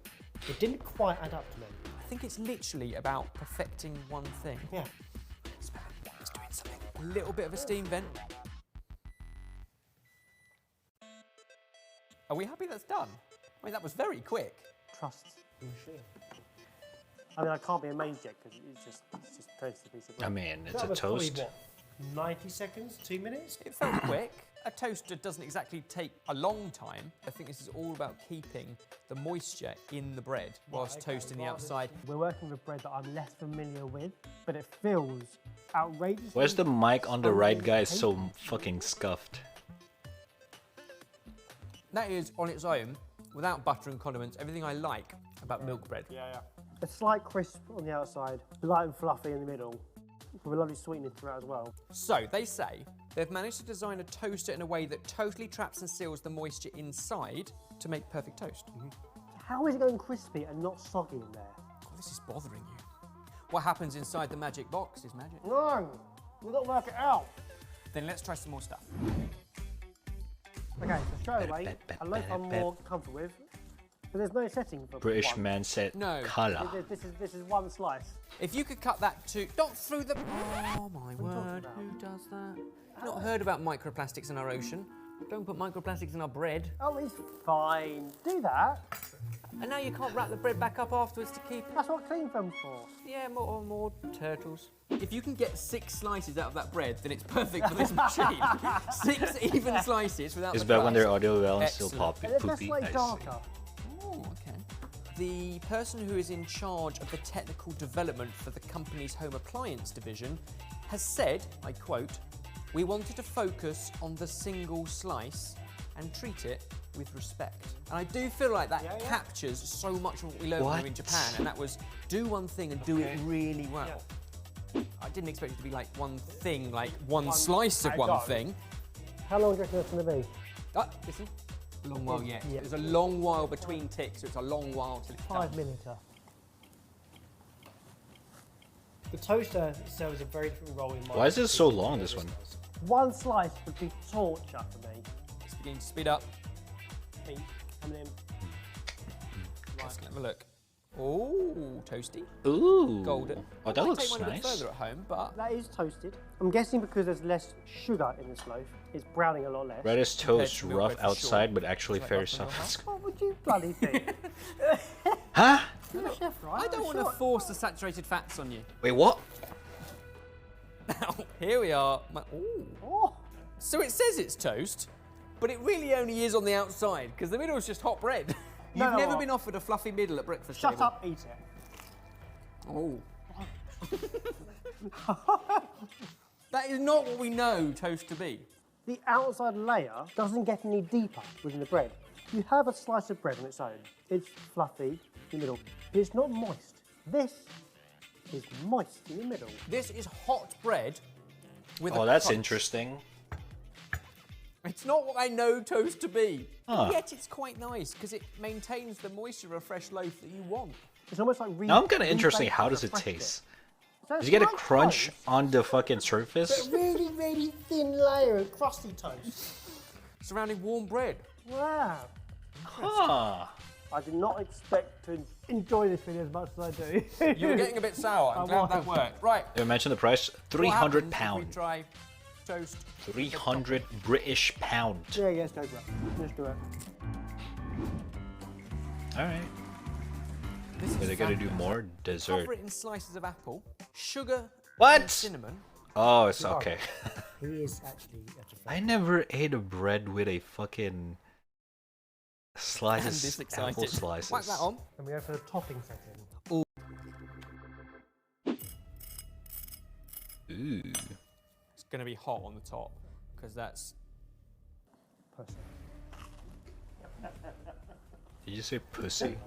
it didn't quite add up to me. I think it's literally about perfecting one thing. Yeah. It's doing something. A little bit of a steam vent. Are we happy that's done? I mean, that was very quick. Trust the machine. I mean, I can't be amazed yet because it's just toast a piece of bread. I mean, it's That a was probably, toast. what, 90 seconds? 2 minutes? It felt quick. A toaster doesn't exactly take a long time. I think this is all about keeping the moisture in the bread whilst toasting the outside. We're working with bread that I'm less familiar with, but it feels outrageously... Why is the mic on the right guy so fucking scuffed? That is, on its own, without butter and condiments, everything I like about milk bread. Yeah. A slight crisp on the outside, light and fluffy in the middle, with a lovely sweetness throughout as well. So, they say they've managed to design a toaster in a way that totally traps and seals the moisture inside to make perfect toast. How is it going crispy and not soggy in there? God, this is bothering you. What happens inside the magic box is magic. No, we've got to work it out. Then let's try some more stuff. Okay, so straight away, a loaf I'm more comfortable with, but there's no setting for British one. man said No. colour. This is one slice. If you could cut that to... Not through the... Oh my word, who does that? I've not heard about microplastics in our ocean. Don't put microplastics in our bread. Oh, it's fine. Do that. And now you can't wrap the bread back up afterwards to keep it. That's what clean film's for. Yeah, more turtles. If you can get 6 slices out of that bread, then it's perfect for this machine. 6 even slices without It's the better when crust. they're audio well and still Excellent. poppy. Let's Poopy. like I see. darker. Oh, okay. The person who is in charge of the technical development for the company's home appliance division has said, I quote, "We wanted to focus on the single slice and treat it with respect." And I do feel like that captures so much of what we learned when we were in Japan, and that was do one thing and do it really well. I didn't expect it to be like one thing, like one slice of one thing. How long do you reckon that's going to be? Listen. A long while yet. There's a long while between ticks, so it's a long while till it's 5 done. minutes. The toaster serves a very different role in my... Why is this so long, this one? One slice would be torture for me. It's beginning to speed up. Heat coming in. Let's have a look. Oh, toasty. Ooh. Golden. Oh, that I might looks take one a bit nice. further at home, but That is toasted. I'm guessing because there's less sugar in this loaf, it's browning a lot less. Bread is Compared toast, to milk rough bread for outside, sure. but actually Like very rough in your soft. What would you bloody think? Huh? You're a chef, right? I don't want to force the saturated fats on you. Wait, what? Now, here we are. Ooh. Oh. So it says it's toast, But it really only is on the outside, because the middle is just hot bread. You've never been offered a fluffy middle at breakfast table. Shut up, eat it. Oh. That is not what we know toast to be. The outside layer doesn't get any deeper within the bread. You have a slice of bread on its own. It's fluffy in the middle. It's not moist. This is moist in the middle. This is hot bread with Oh, a that's crunch. interesting. It's not what I know toast to be. Huh. Yet it's quite nice because it maintains the moisture of a fresh loaf that you want. It's almost like Now I'm kind of interested. How does it taste? Does you get a crunch on the fucking surface? But really, really thin layer of crusty toast. Surrounding warm bread. Wow. Huh. I did not expect to enjoy this video as much as I do. You were getting a bit sour. I'm glad that worked. Right. Did I mention the price? What happens if £300. we try toast. 300 British pound. Yeah, let's go for it. Let's do it. All right. This But is they gotta do fabulous. more dessert. Cover it in slices of apple, sugar, What? and cinnamon. Oh, it's okay. He is actually I never ate a bread with a fucking I'm slices, this excited. apple slices. Whack that on. And we go for the topping setting. Ooh. Ooh. It's going to be hot on the top because that's. Did you say pussy?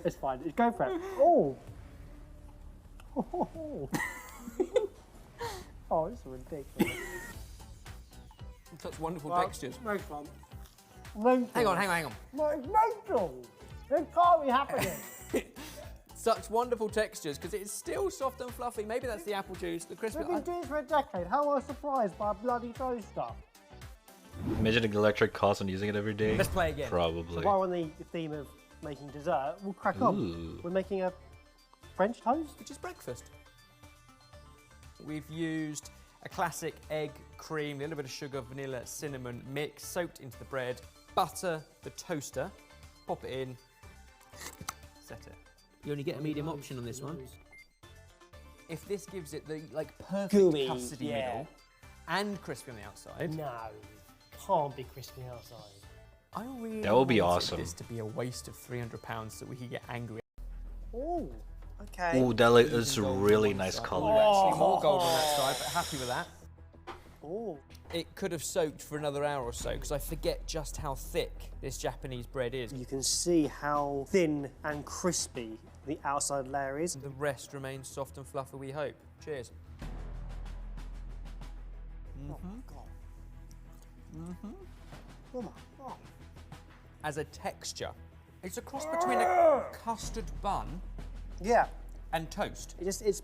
It's fine. Go for it. Oh. Oh, it's ridiculous. Such wonderful Well, textures. Next one. Mental. Hang on. No, it's mental. It can't be happening. Such wonderful textures because it's still soft and fluffy. Maybe that's the apple juice, the crispy. We've been doing this for a decade. How am I surprised by a bloody toaster? Imagine the electric cost on using it every day. Let's play again. Probably. So while we're on the theme of making dessert, we'll crack on. Ooh. We're making a French toast. Which is breakfast. We've used a classic egg, cream, a little bit of sugar, vanilla, cinnamon mix, soaked into the bread, butter the toaster, pop it in, set it. You only get a medium option on this one. If this gives it the perfect Gooey, custody yeah. middle and crispy on the outside. No, can't be crispy outside. I really That would be wanted awesome. this to be a waste of £300 so we could get angry. Oh, okay. Ooh, that is a really nice color. Actually more gold on that side, but happy with that. Oh. It could have soaked for another hour or so because I forget just how thick this Japanese bread is. You can see how thin and crispy the outside layer is. The rest remains soft and fluffy, we hope. Cheers. Oh my God. As a texture, it's a cross between a custard bun Yeah. and toast. It's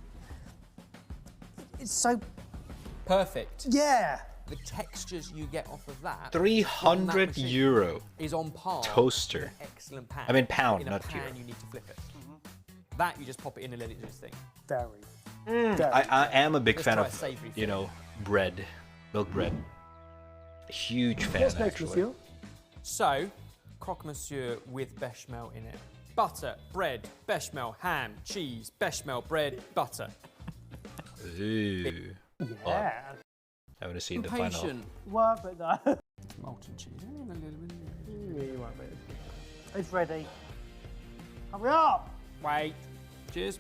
so Perfect. yeah. The textures you get off of that. 300 machine euro is on par. toaster. With an excellent pan. I mean pound, in a not pan, euro. you need to flip it. That you just pop it in and let it do its thing. Very. I am a big Let's fan try a of, savoury you know, bread, milk bread. Huge fan, What's next, actually. monsieur? So, croque monsieur with bechamel in it. Butter, bread, bechamel, ham, cheese, bechamel, bread, butter. Ooh. Yeah. I want to see the final. Impatient. Worth it though. Molten cheese. You won't be. It's ready. Hurry up! Wait. Cheers.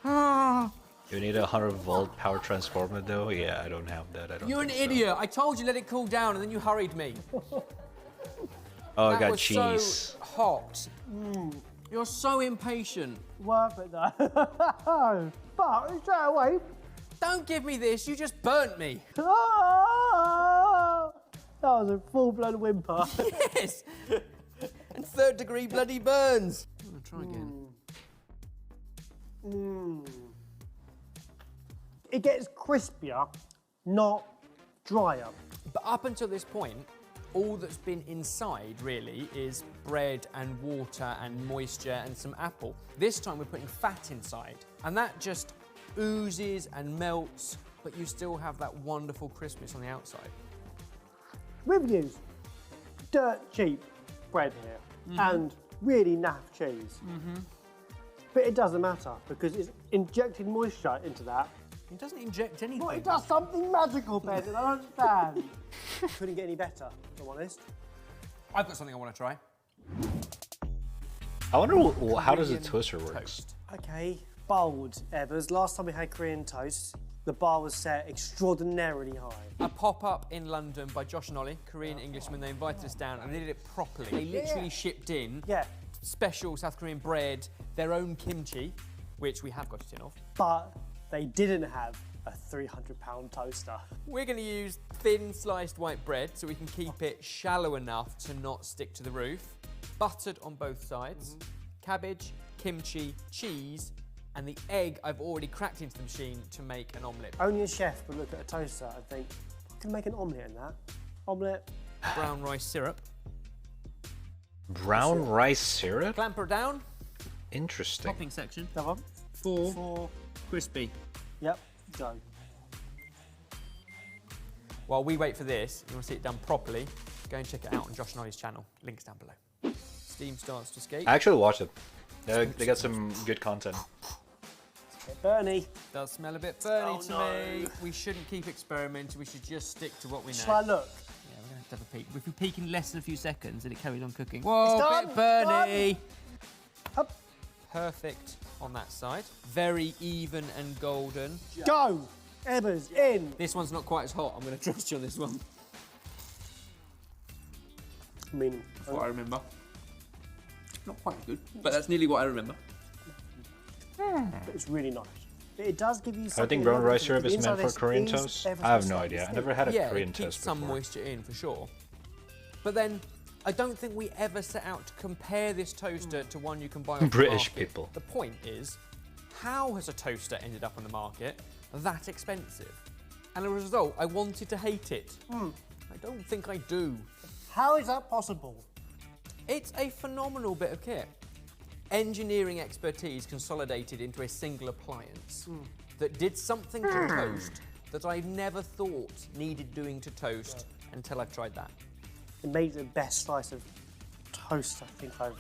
You need a 100-volt power transformer, though. Yeah, I don't have that. I don't. You're an think so. idiot. I told you let it cool down and then you hurried me. Oh, I That got was cheese. so hot. You're so impatient. Worth it though. But straight away. Don't give me this. You just burnt me. Ah! That was a full-blown whimper. Yes. And third-degree bloody burns. I'm gonna try again. It gets crispier, not drier. But up until this point, all that's been inside really is bread and water and moisture and some apple. This time we're putting fat inside, and that just oozes and melts, but you still have that wonderful crispness on the outside. We've used dirt cheap bread here and really naff cheese. But it doesn't matter because it's injected moisture into that It doesn't inject anything. Well, it does something magical, Ben, and I don't understand. Couldn't get any better, if I'm honest. I've got something I want to try. I wonder how does a toaster work? Okay, bold, Evers. Last time we had Korean toast, the bar was set extraordinarily high. A pop-up in London by Josh and Ollie, Korean Englishmen. They invited us down and they did it properly. They literally shipped in special South Korean bread, their own kimchi, which we have got a tin of. But they didn't have a £300 toaster. We're going to use thin sliced white bread so we can keep it shallow enough to not stick to the roof. Buttered on both sides. Cabbage, kimchi, cheese, and the egg I've already cracked into the machine to make an omelette. Only a chef would look at a toaster and think, I can make an omelette in that. Omelette. Brown rice syrup. Brown rice syrup? Clamper down. Interesting. Topping section. That one. For crispy. Yep, go. While we wait for this, you want to see it done properly, go and check it out on Josh and Ollie's channel. Links down below. Steam starts to escape. I actually watched it. They got some good content. Bernie. Does smell a bit burny to me. We shouldn't keep experimenting. We should just stick to what we know. Shall I look? Yeah, we're going to have a peek. If we peek in less than a few seconds and it carries on cooking. Whoa, It's bit done, burny. Up. Perfect on that side. Very even and golden. Go! Evers, in! This one's not quite as hot. I'm going to trust you on this one. I mean, That's what I remember. Not quite as good, but that's nearly what I remember. but it's really nice. It does give you I something. think brown rice syrup the is meant inside for Korean is toast. ever I have so no slightly idea. I thin. never had a Yeah, Korean it keeps toast some before. moisture in for sure. But then, I don't think we ever set out to compare this toaster to one you can buy off the British market. people. The point is, how has a toaster ended up on the market that expensive? And as a result, I wanted to hate it. I don't think I do. How is that possible? It's a phenomenal bit of kit. Engineering expertise consolidated into a single appliance that did something to toast that I never thought needed doing to toast until I tried that. It made the best slice of toast I think I've...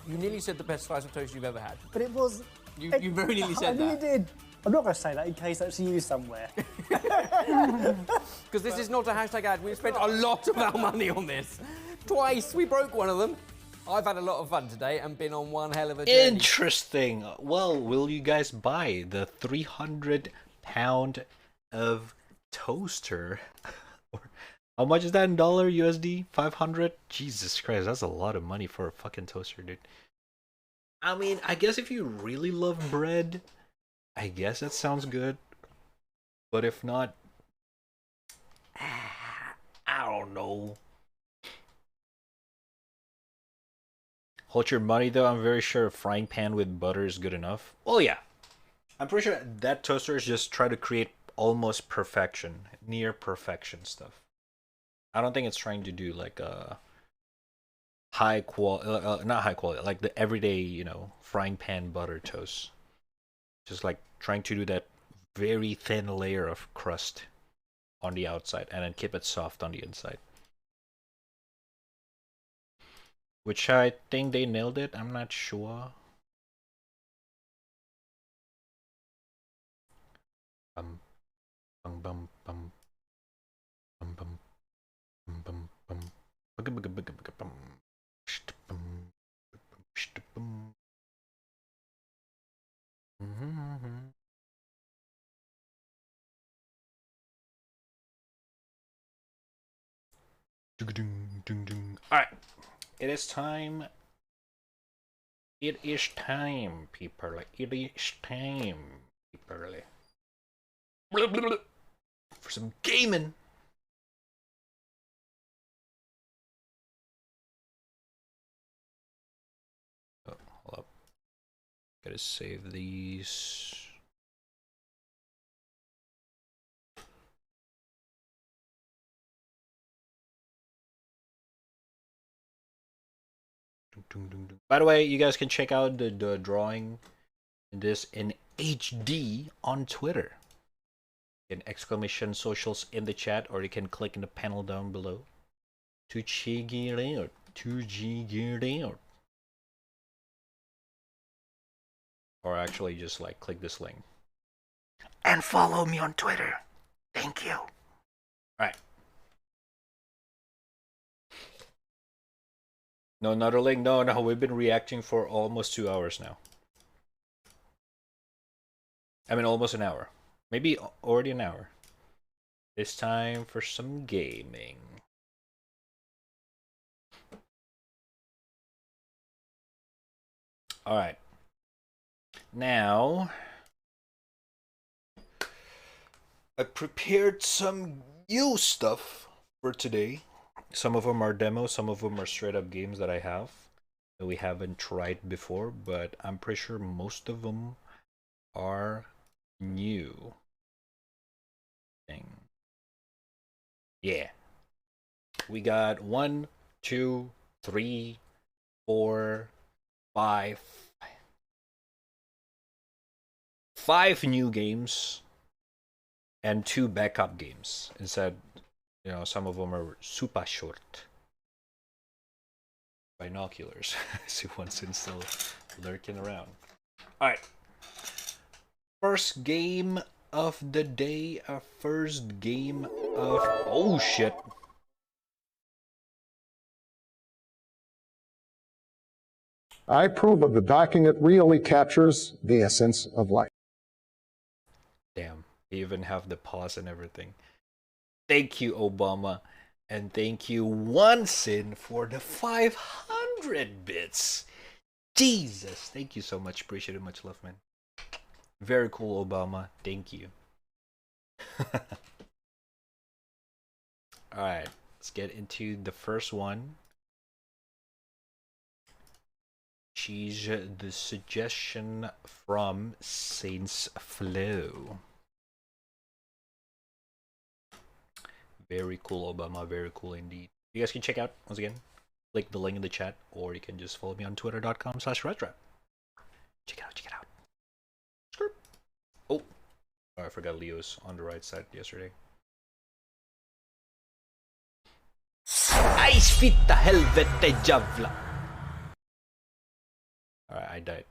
You nearly said the best slice of toast you've ever had. But it was... You very nearly said I that. nearly did. I'm not going to say that in case that's used somewhere. Because this is not a hashtag ad. We've spent a lot of our money on this. Twice we broke one of them. I've had a lot of fun today and been on one hell of a journey. Interesting. Well, will you guys buy the 300 pound of toaster? How much is that in dollar USD? 500? Jesus Christ, that's a lot of money for a fucking toaster, dude. I mean, I guess if you really love bread, I guess that sounds good. But if not, I don't know. Hold your money though, I'm very sure a frying pan with butter is good enough. Well, yeah. I'm pretty sure that toaster is just trying to create almost perfection, near perfection stuff. I don't think it's trying to do like a high quality, not high quality, like the everyday, you know, frying pan butter toast. Just like trying to do that very thin layer of crust on the outside and then keep it soft on the inside. Which I think they nailed it, I'm not sure. Bum bum bum bum bum bum bum bum bum bugga bugga bugga bugga bum shtbum shtbum. Alright. It is time. It is time, people. It is time, people. Blah, blah, blah. For some gaming. Oh, hold up. Gotta save these. By the way, you guys can check out the drawing in this in HD on Twitter. In exclamation socials in the chat, or you can click in the panel down below to check it out. Or actually just like click this link. and follow me on Twitter. Thank you. All right. No, another link. No, we've been reacting for almost 2 hours now. I mean, almost an hour. Maybe already an hour. It's time for some gaming. All right. Now, I prepared some new stuff for today. Some of them are demos, some of them are straight up games that I have that we haven't tried before, but I'm pretty sure most of them are new. Yeah. We got 1, 2, 3, 4, 5. 5 new games and 2 backup games. Instead, you know, some of them are super short. Binoculars. I see Winston still lurking around. Alright. First game of the day. First game of... Oh, shit. I approve of the docking. It really captures the essence of life. Damn. They even have the pause and everything. Thank you, Obama. And thank you, Onsin, for the 500 bits. Jesus. Thank you so much. Appreciate it. Much love, man. Very cool, Obama. Thank you. Alright. Let's get into the first one. She's the suggestion from Saints Flow. Very cool, Obama. Very cool indeed. You guys can check out, once again, click the link in the chat, or you can just follow me on twitter.com/retrap. Check it out, check it out. Oh, I forgot Leo's on the right side yesterday. Ice fit the helvete javla. Alright, I died.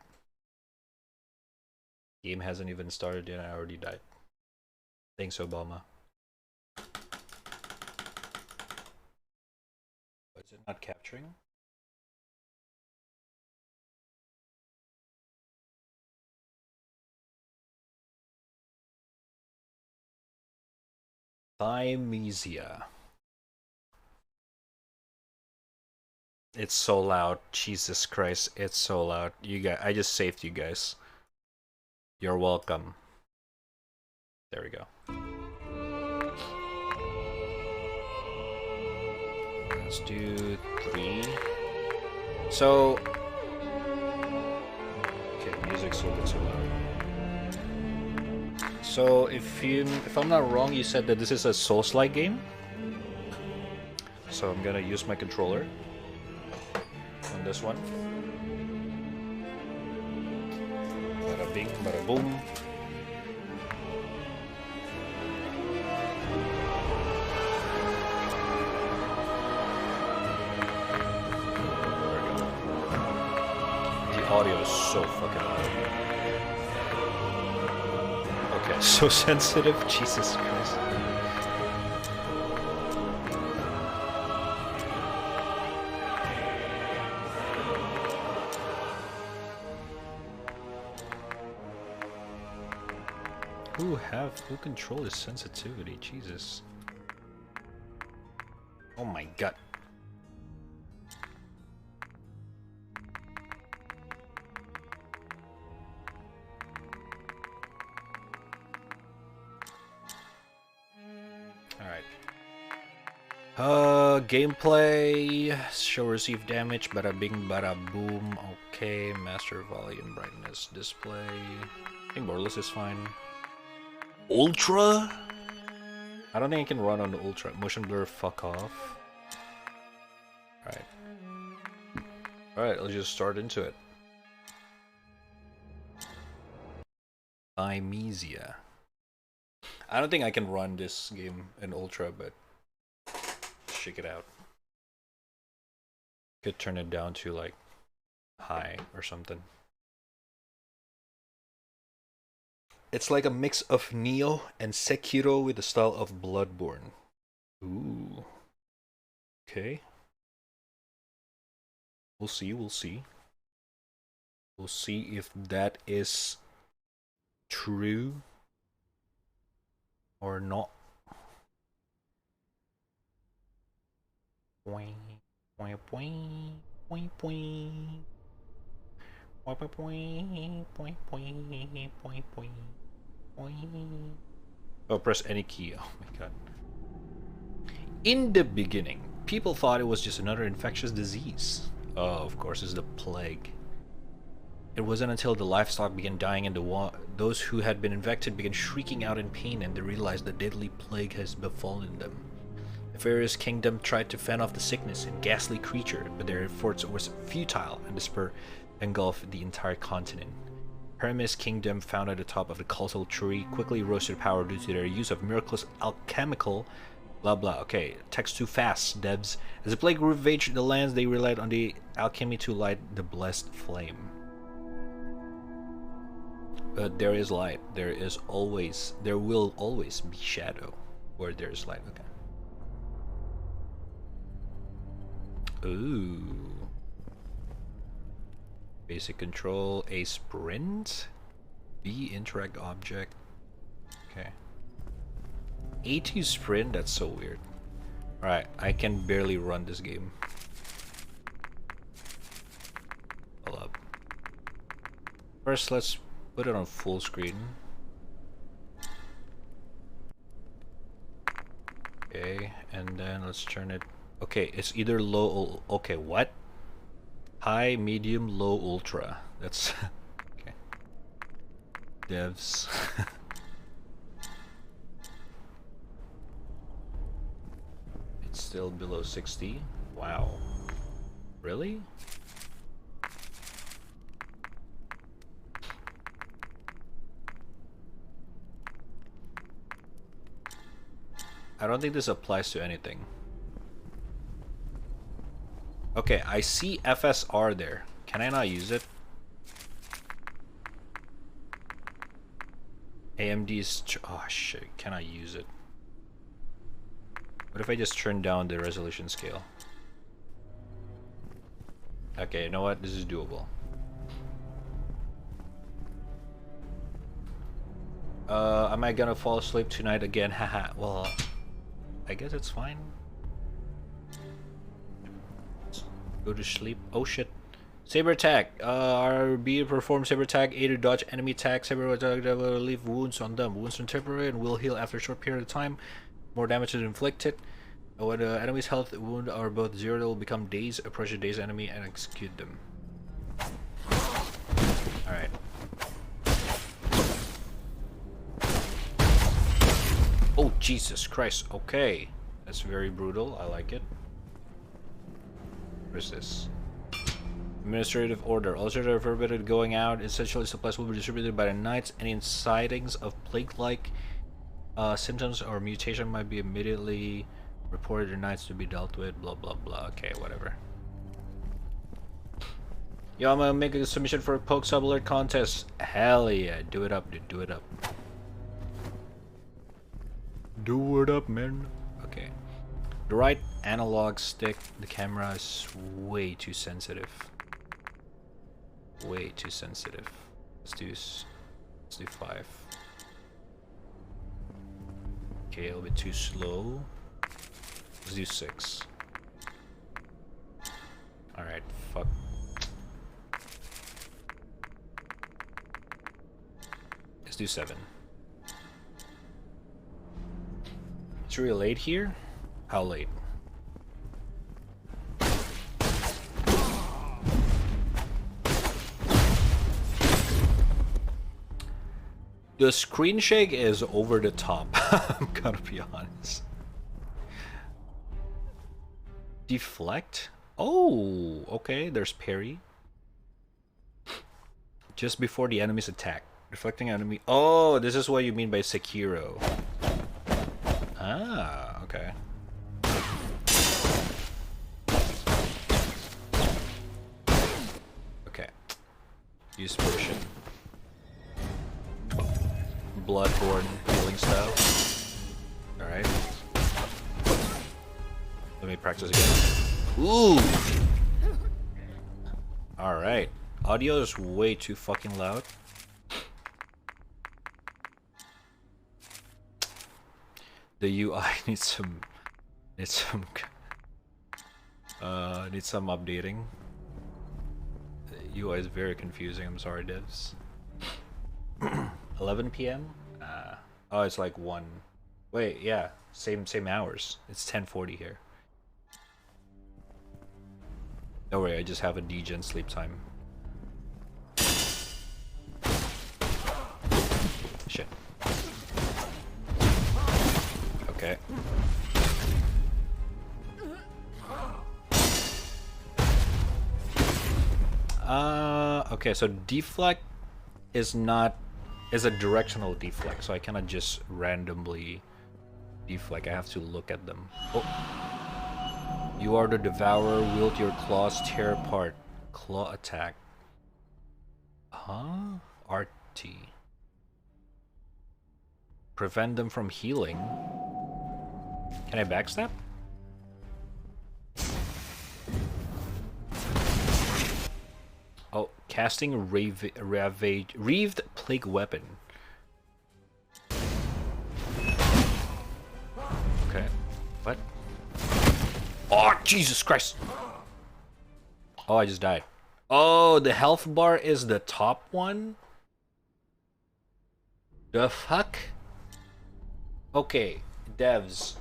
Game hasn't even started yet, I already died. Thanks, Obama. Is it not capturing? Thymesia. It's so loud. Jesus Christ, it's so loud. You guys, I just saved you guys. You're welcome. There we go. Let's do 3. So, okay, music's a little bit too loud. So, if I'm not wrong, you said that this is a Souls-like game. So I'm gonna use my controller on this one. Bada bing, bada boom. The audio is so fucking loud. Okay, so sensitive. Jesus Christ. Who controls sensitivity? Jesus. Oh my god. Alright. Gameplay. Show receive damage. Bada bing, bada boom. Okay. Master volume, brightness, display. I think borderless is fine. Ultra? I don't think I can run on the Ultra. Motion blur, fuck off. Alright. Alright, let's just start into it. Thymesia. I don't think I can run this game in Ultra, but check it out. Could turn it down to like high or something. It's like a mix of Neo and Sekiro with the style of Bloodborne. Ooh. Okay. We'll see, we'll see. We'll see if that is true or not. Boing, boing, boing, boing, boing. Boing, boing, boing, boing, boing, boing, boing. Oh, press any key. Oh my god. In the beginning, people thought it was just another infectious disease. Oh, of course, it's the plague. It wasn't until the livestock began dying and those who had been infected began shrieking out in pain and they realized the deadly plague has befallen them. The various kingdom tried to fend off the sickness and ghastly creature, but their efforts were futile and despair engulfed the entire continent. Hermes' kingdom, found at the top of the colossal tree, quickly rose to power due to their use of miraculous alchemical blah blah. Okay, text too fast, devs. As the plague ravaged the lands, they relied on the alchemy to light the blessed flame. But there is light. There will always be shadow where there is light. Okay. Ooh. Basic control, A sprint, B interact object. Okay. A to sprint, that's so weird. Alright, I can barely run this game. Hold up. First, let's put it on full screen. Okay, and then let's turn it. Okay, it's either low or. Okay, what? High, medium, low, ultra. That's. Okay. Devs. It's still below 60. Wow. Really? I don't think this applies to anything. Okay, I see FSR there. Can I not use it? AMD's... Oh shit, can I use it? What if I just turn down the resolution scale? Okay, you know what? This is doable. Am I gonna fall asleep tonight again? Haha, well... I guess it's fine. Go to sleep. Oh shit. Saber attack. RB perform saber attack. A to dodge enemy attack. Saber attack will leave wounds on them. Wounds are temporary and will heal after a short period of time. More damage is inflicted. When the enemy's health and wound are both zero, they will become dazed. Approach the dazed enemy and execute them. Alright. Oh, Jesus Christ. Okay. That's very brutal. I like it. What is this? Administrative order. All orders are forbidden going out. Essentially, supplies will be distributed by the knights. Any sightings of plague-like symptoms or mutation might be immediately reported to knights to be dealt with. Blah, blah, blah. Okay, whatever. Yo, I'm gonna make a submission for a Poke Sub Alert contest. Hell yeah. Do it up, dude. Do it up. Do it up, man. Okay. The right analog stick, the camera is way too sensitive. Way too sensitive. Let's do 5. Okay, a little bit too slow. Let's do 6. Alright, fuck. Let's do 7. It's really late here? How late? The screen shake is over the top. I'm gonna be honest. Deflect? Oh, okay, there's parry. Just before the enemy's attack. Deflecting enemy. Oh, this is what you mean by Sekiro. Ah, okay. Okay. Use potion. Bloodborne healing style. Alright. Let me practice again. Ooh! Alright. Audio is way too fucking loud. The UI needs some updating. The UI is very confusing. I'm sorry, devs. 11 p.m. Oh, it's like 1. Wait, yeah, same hours. It's 10:40 here. Don't worry, I just have a degen sleep time. Shit. Okay. Okay, so deflect is a directional deflect, so I cannot just randomly deflect. I have to look at them. Oh. You are the devourer, wield your claws, tear apart. Claw attack. Huh? RT. Prevent them from healing. Can I backstab? Oh, casting Reaved Plague Weapon. Okay. What? Oh, Jesus Christ! Oh, I just died. Oh, the health bar is the top one? The fuck? Okay, devs.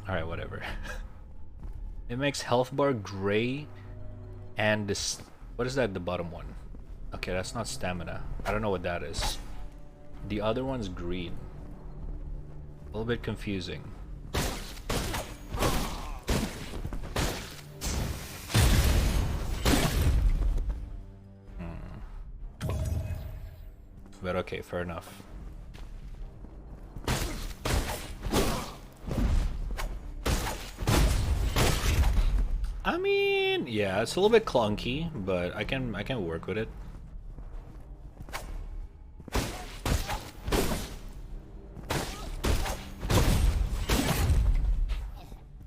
Alright, whatever. It makes health bar gray and this. What is that, the bottom one? Okay, that's not stamina. I don't know what that is. The other one's green. A little bit confusing. But okay, fair enough. I mean, yeah, it's a little bit clunky, but I can work with it.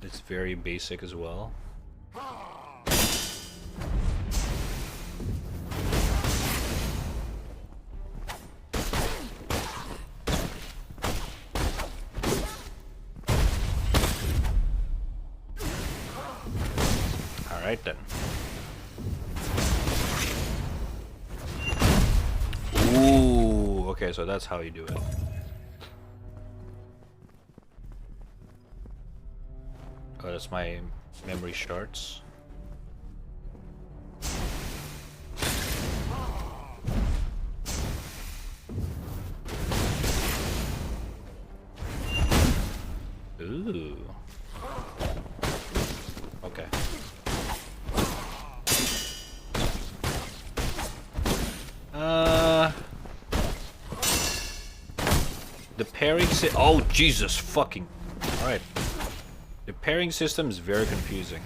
It's very basic as well. Alright then. Ooh, okay, so that's how you do it. Oh, that's my memory shards. Ooh. Okay. The pairing oh, Jesus fucking. Alright. The pairing system is very confusing.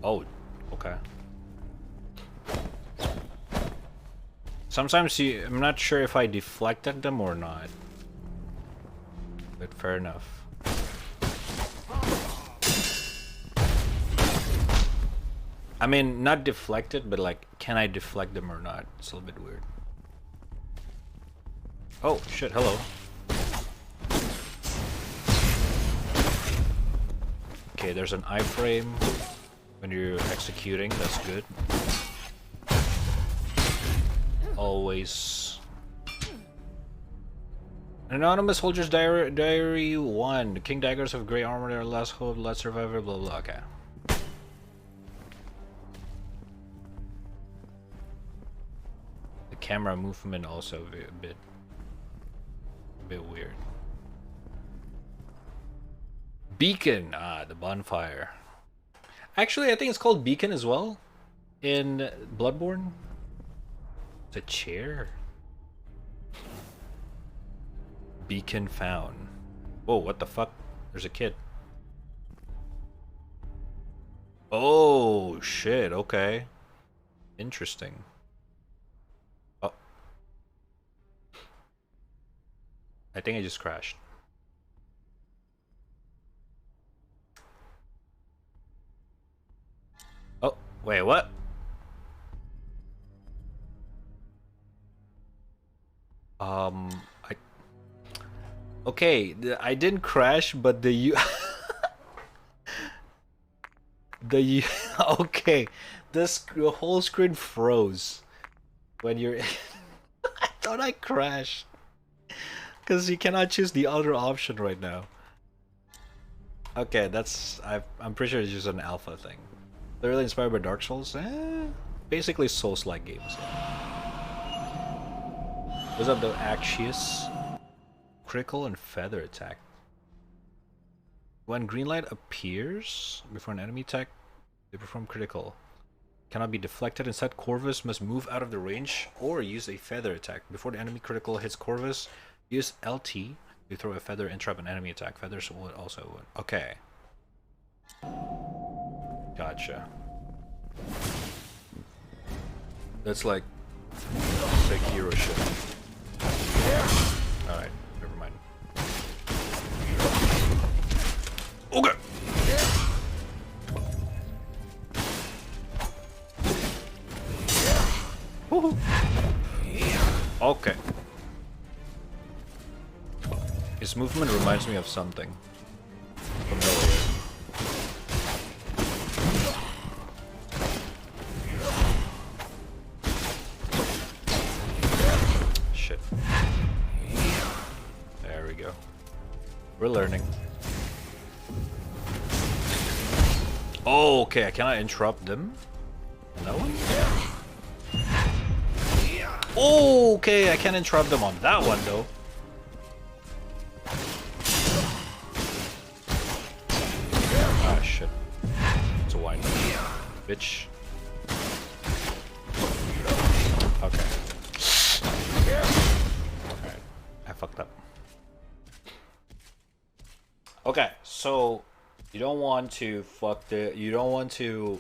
Oh, okay. Sometimes I'm not sure if I deflected them or not. But fair enough. I mean, not deflected, but like, can I deflect them or not? It's a little bit weird. Oh, shit, hello. Okay, there's an iframe when you're executing, that's good. Always. Anonymous Soldier's Diary 1. The King Daggers of Grey Armor, their last hope, last survivor, blah blah, okay. The camera movement also a bit weird. Beacon, the bonfire. Actually, I think it's called Beacon as well in Bloodborne. It's a chair. Beacon found. Whoa, what the fuck? There's a kid. Oh shit, okay. Interesting. Oh. I think I just crashed. Oh, wait, what? Okay, I didn't crash, but the okay, the whole screen froze when you're. I thought I crashed because you cannot choose the other option right now. Okay, I'm pretty sure it's just an alpha thing. They're really inspired by Dark Souls. Basically Souls-like games. What's up, though, Axius? Critical and feather attack. When green light appears before an enemy attack, they perform critical. Cannot be deflected. Instead, Corvus must move out of the range or use a feather attack. Before the enemy critical hits Corvus, use LT to throw a feather and trap an enemy attack. Feathers would also would. Okay. Gotcha. That's like Sekiro shit. Alright, never mind. Okay. Okay. His movement reminds me of something familiar. Shit. There we go. We're learning. Oh, okay, I cannot interrupt them. On that one? Oh, okay, I can't interrupt them on that one though. Ah, shit. It's a wind. Bitch. Okay. Alright. I fucked up. Okay, so you don't want to fuck the. You don't want to.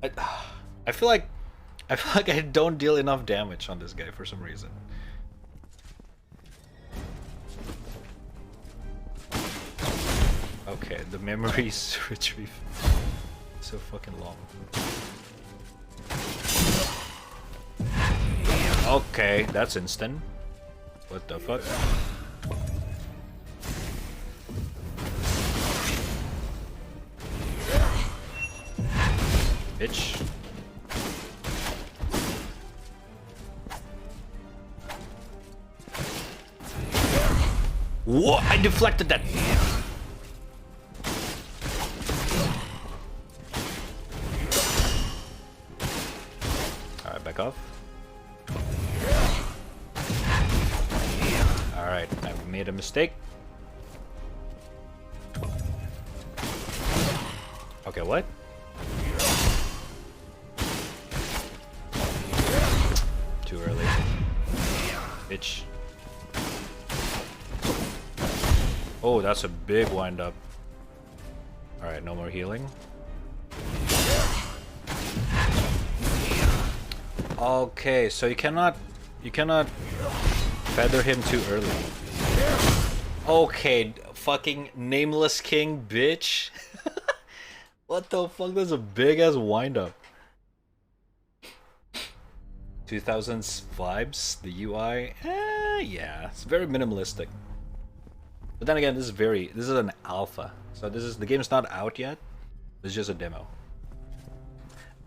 I feel like I don't deal enough damage on this guy for some reason. Okay, the memories retrieve so fucking long. Okay, that's instant. What the fuck? Bitch. What? I deflected that. Alright, back off. Alright, I've made a mistake. Okay, what? Too early. Bitch. Oh, that's a big wind up. Alright, no more healing. Okay, so you cannot feather him too early. Okay, fucking nameless king, bitch. What the fuck? That's a big ass wind up. 2000s vibes, the UI, yeah, it's very minimalistic. But then again, this is an alpha, so the game's not out yet. It's just a demo,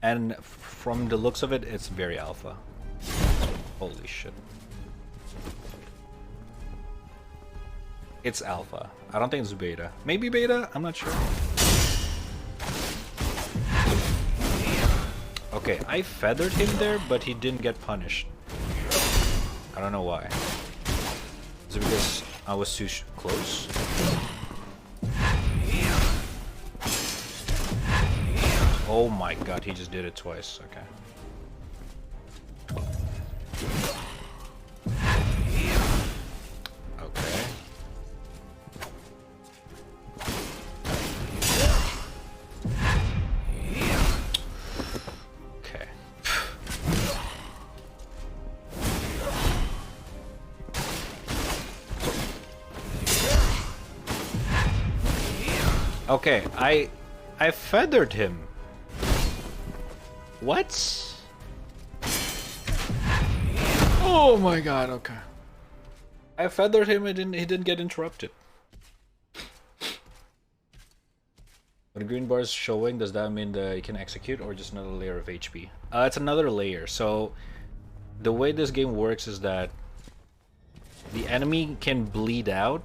and from the looks of it, it's very alpha. Holy shit! It's alpha. I don't think it's beta. Maybe beta. I'm not sure. Okay, I feathered him there, but he didn't get punished. I don't know why. Is it because I was too close? Oh my god, he just did it twice. Okay. Okay. Okay. Okay, I feathered him. What? Oh my god, okay. I feathered him and he didn't get interrupted. When the green bar is showing, does that mean that you can execute or just another layer of HP? It's another layer. So the way this game works is that the enemy can bleed out,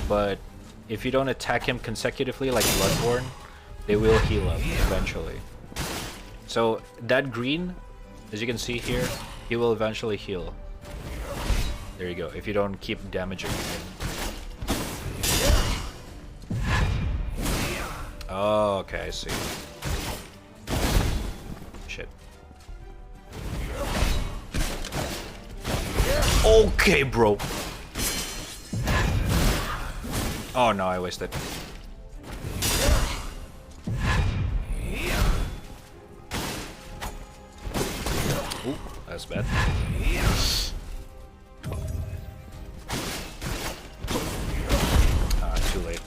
but if you don't attack him consecutively like Bloodborne, they will heal up eventually. So that green, as you can see here, he will eventually heal. There you go, if you don't keep damaging him. Oh, okay, I see. Shit. Okay, bro. Oh no, I wasted. Ooh, that's bad. Too late.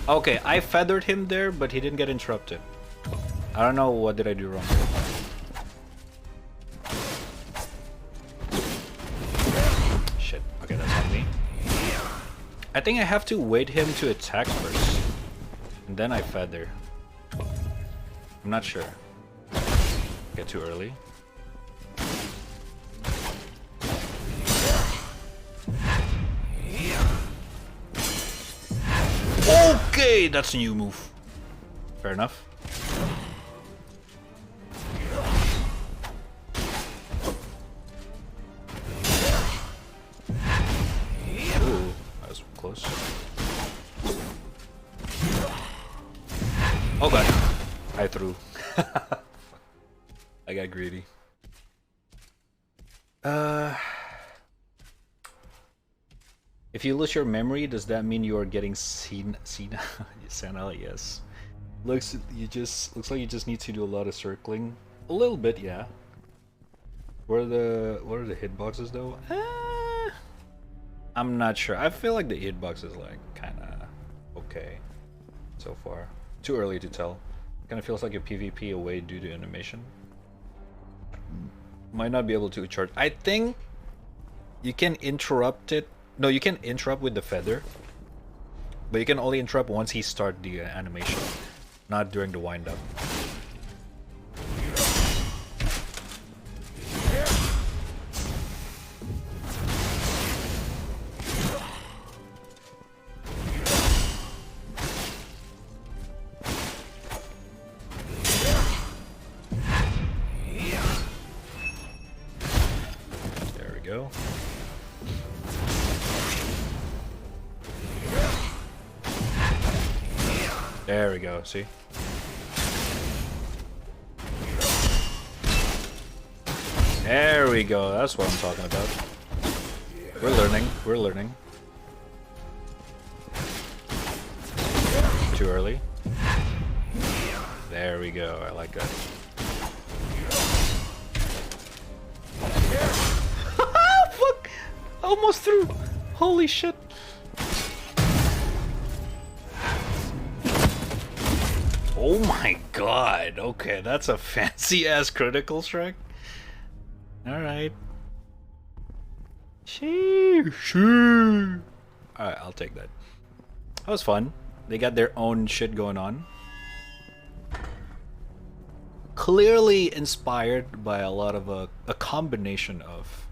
Okay, I feathered him there, but he didn't get interrupted. I don't know, what did I do wrong? Shit, okay, that's on me. I think I have to wait him to attack first, and then I feather. I'm not sure. Get too early. Okay, that's a new move. Fair enough. Ooh, that was close. Oh god, I threw. I got greedy. If you lose your memory, does that mean you are getting senile? Yes. Looks like you just need to do a lot of circling. A little bit, yeah. What are the hitboxes though? I'm not sure. I feel like the hitbox is like kinda okay so far. Too early to tell. Kinda feels like a PvP away due to animation. Might not be able to charge. I think you can interrupt it. No, you can interrupt with the feather, but you can only interrupt once he starts the animation, not during the wind up. There we go. There we go, see? There we go, that's what I'm talking about. We're learning. Too early. There we go, I like that. Fuck! Almost through! Holy shit! Oh my god, okay, that's a fancy ass critical strike. Alright. Alright, I'll take that. That was fun. They got their own shit going on. Clearly inspired by a lot of a combination of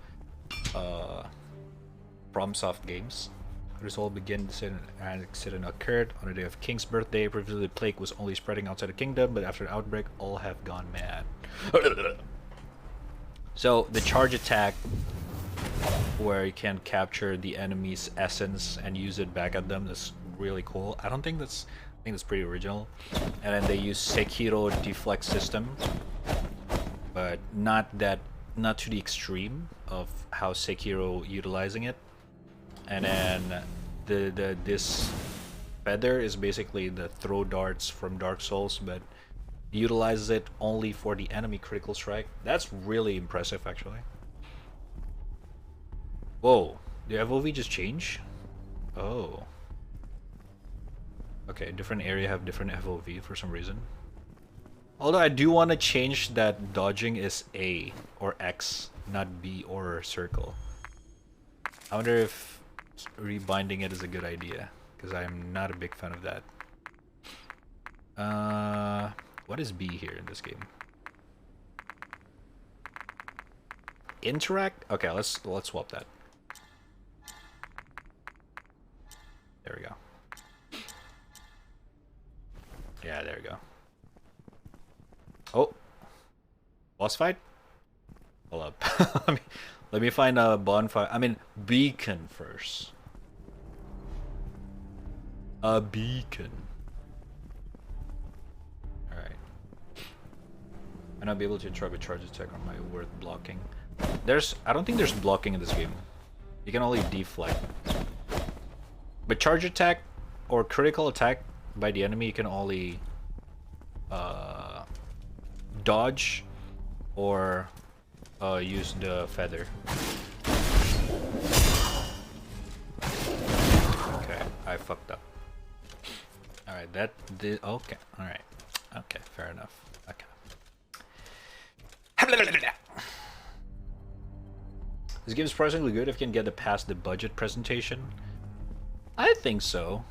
FromSoft games. This all began when an accident occurred on the day of King's birthday. Previously, the plague was only spreading outside the kingdom, but after the outbreak, all have gone mad. So the charge attack, where you can capture the enemy's essence and use it back at them, is really cool. I think that's pretty original. And then they use Sekiro deflect system, but not to the extreme of how Sekiro utilizing it. And then this feather is basically the throw darts from Dark Souls, but utilizes it only for the enemy critical strike. That's really impressive, actually. Whoa, the FOV just change? Oh. Okay, different area have different FOV for some reason. Although I do want to change that dodging is A or X, not B or circle. I wonder if rebinding it is a good idea, because I'm not a big fan of that. What is B here in this game? Interact? Okay, let's swap that. There we go. Yeah, there we go. Oh, boss fight? Hold up. let me find a bonfire. I mean, beacon first. A beacon. All right. Might not be able to try with charge attack on my worth blocking. I don't think there's blocking in this game. You can only deflect. But charge attack or critical attack by the enemy, you can only dodge or use the feather. Okay, I fucked up. Alright, that did. Okay, alright. Okay, fair enough. Okay. This game is surprisingly good if you can get it past the budget presentation. I think so.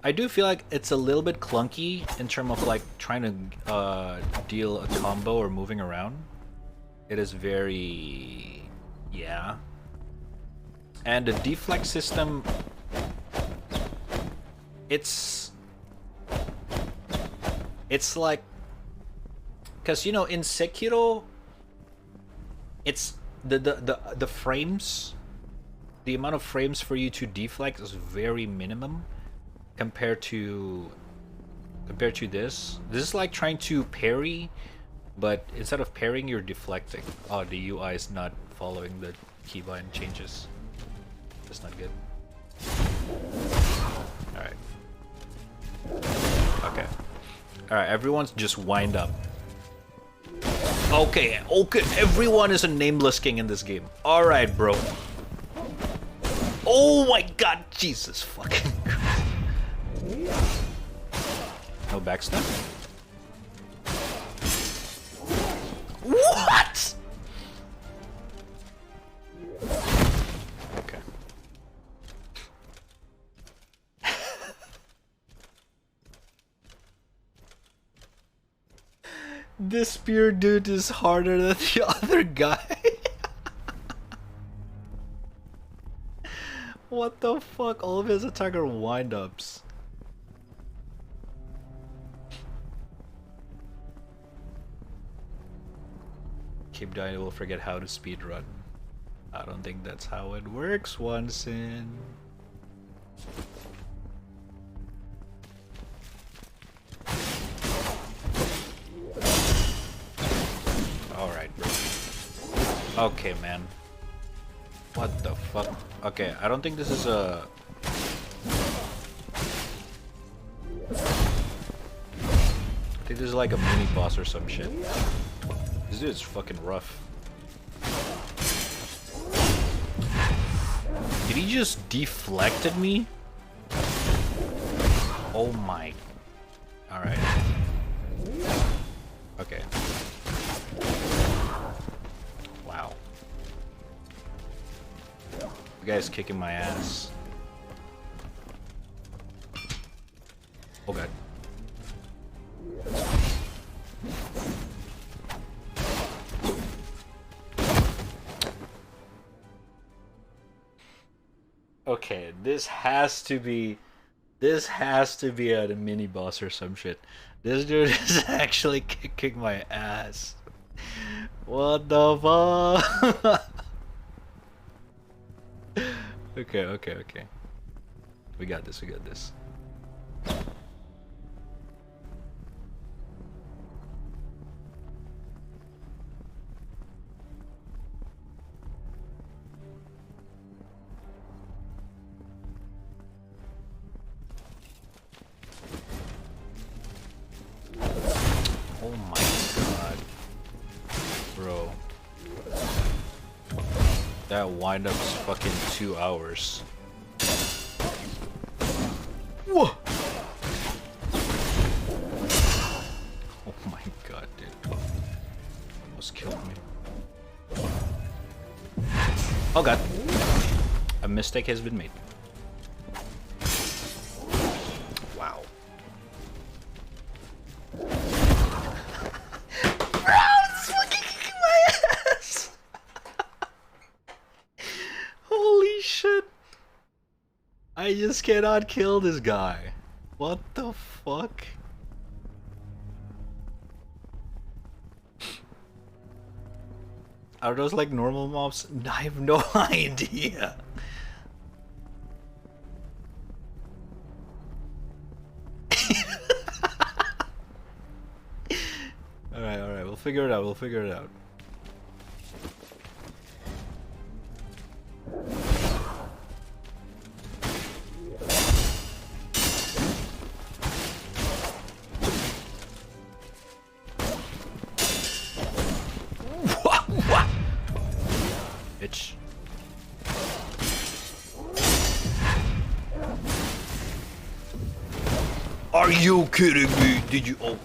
I do feel like it's a little bit clunky in terms of like trying to deal a combo or moving around. It is very, yeah. And the deflect system, it's like, because you know in Sekiro, it's the frames, the amount of frames for you to deflect is very minimum. Compared to this is like trying to parry, but instead of parrying you're deflecting. Oh, the UI is not following the keybind changes. That's not good. Alright. Okay. Alright, everyone's just wind up. Okay, everyone is a nameless king in this game. Alright, bro. Oh my god, Jesus fucking Christ. No backstab? What? Okay. This spear dude is harder than the other guy. What the fuck? All of his attack are wind-ups. Keep dying, we'll forget how to speedrun. I don't think that's how it works, once in. Alright, bro. Okay, man. What the fuck? Okay, I don't think this is a... I think this is like a mini boss or some shit. This dude's fucking rough. Did he just deflected me? Oh my. Alright. Okay. Wow. The guy's kicking my ass. Oh god. Okay, this has to be a mini boss or some shit. This dude is actually kicking my ass. What the fuck? Okay. We got this. Oh my god. Bro. That wind-up's fucking 2 hours. Whoa! Oh my god, dude. Almost killed me. Oh god. A mistake has been made. Wow. Bro, it's fucking kicking my ass! Holy shit. I just cannot kill this guy. What the fuck? Are those like normal mobs? I have no idea. Alright, we'll figure it out, Bitch. Are you kidding me? Did you? Oh.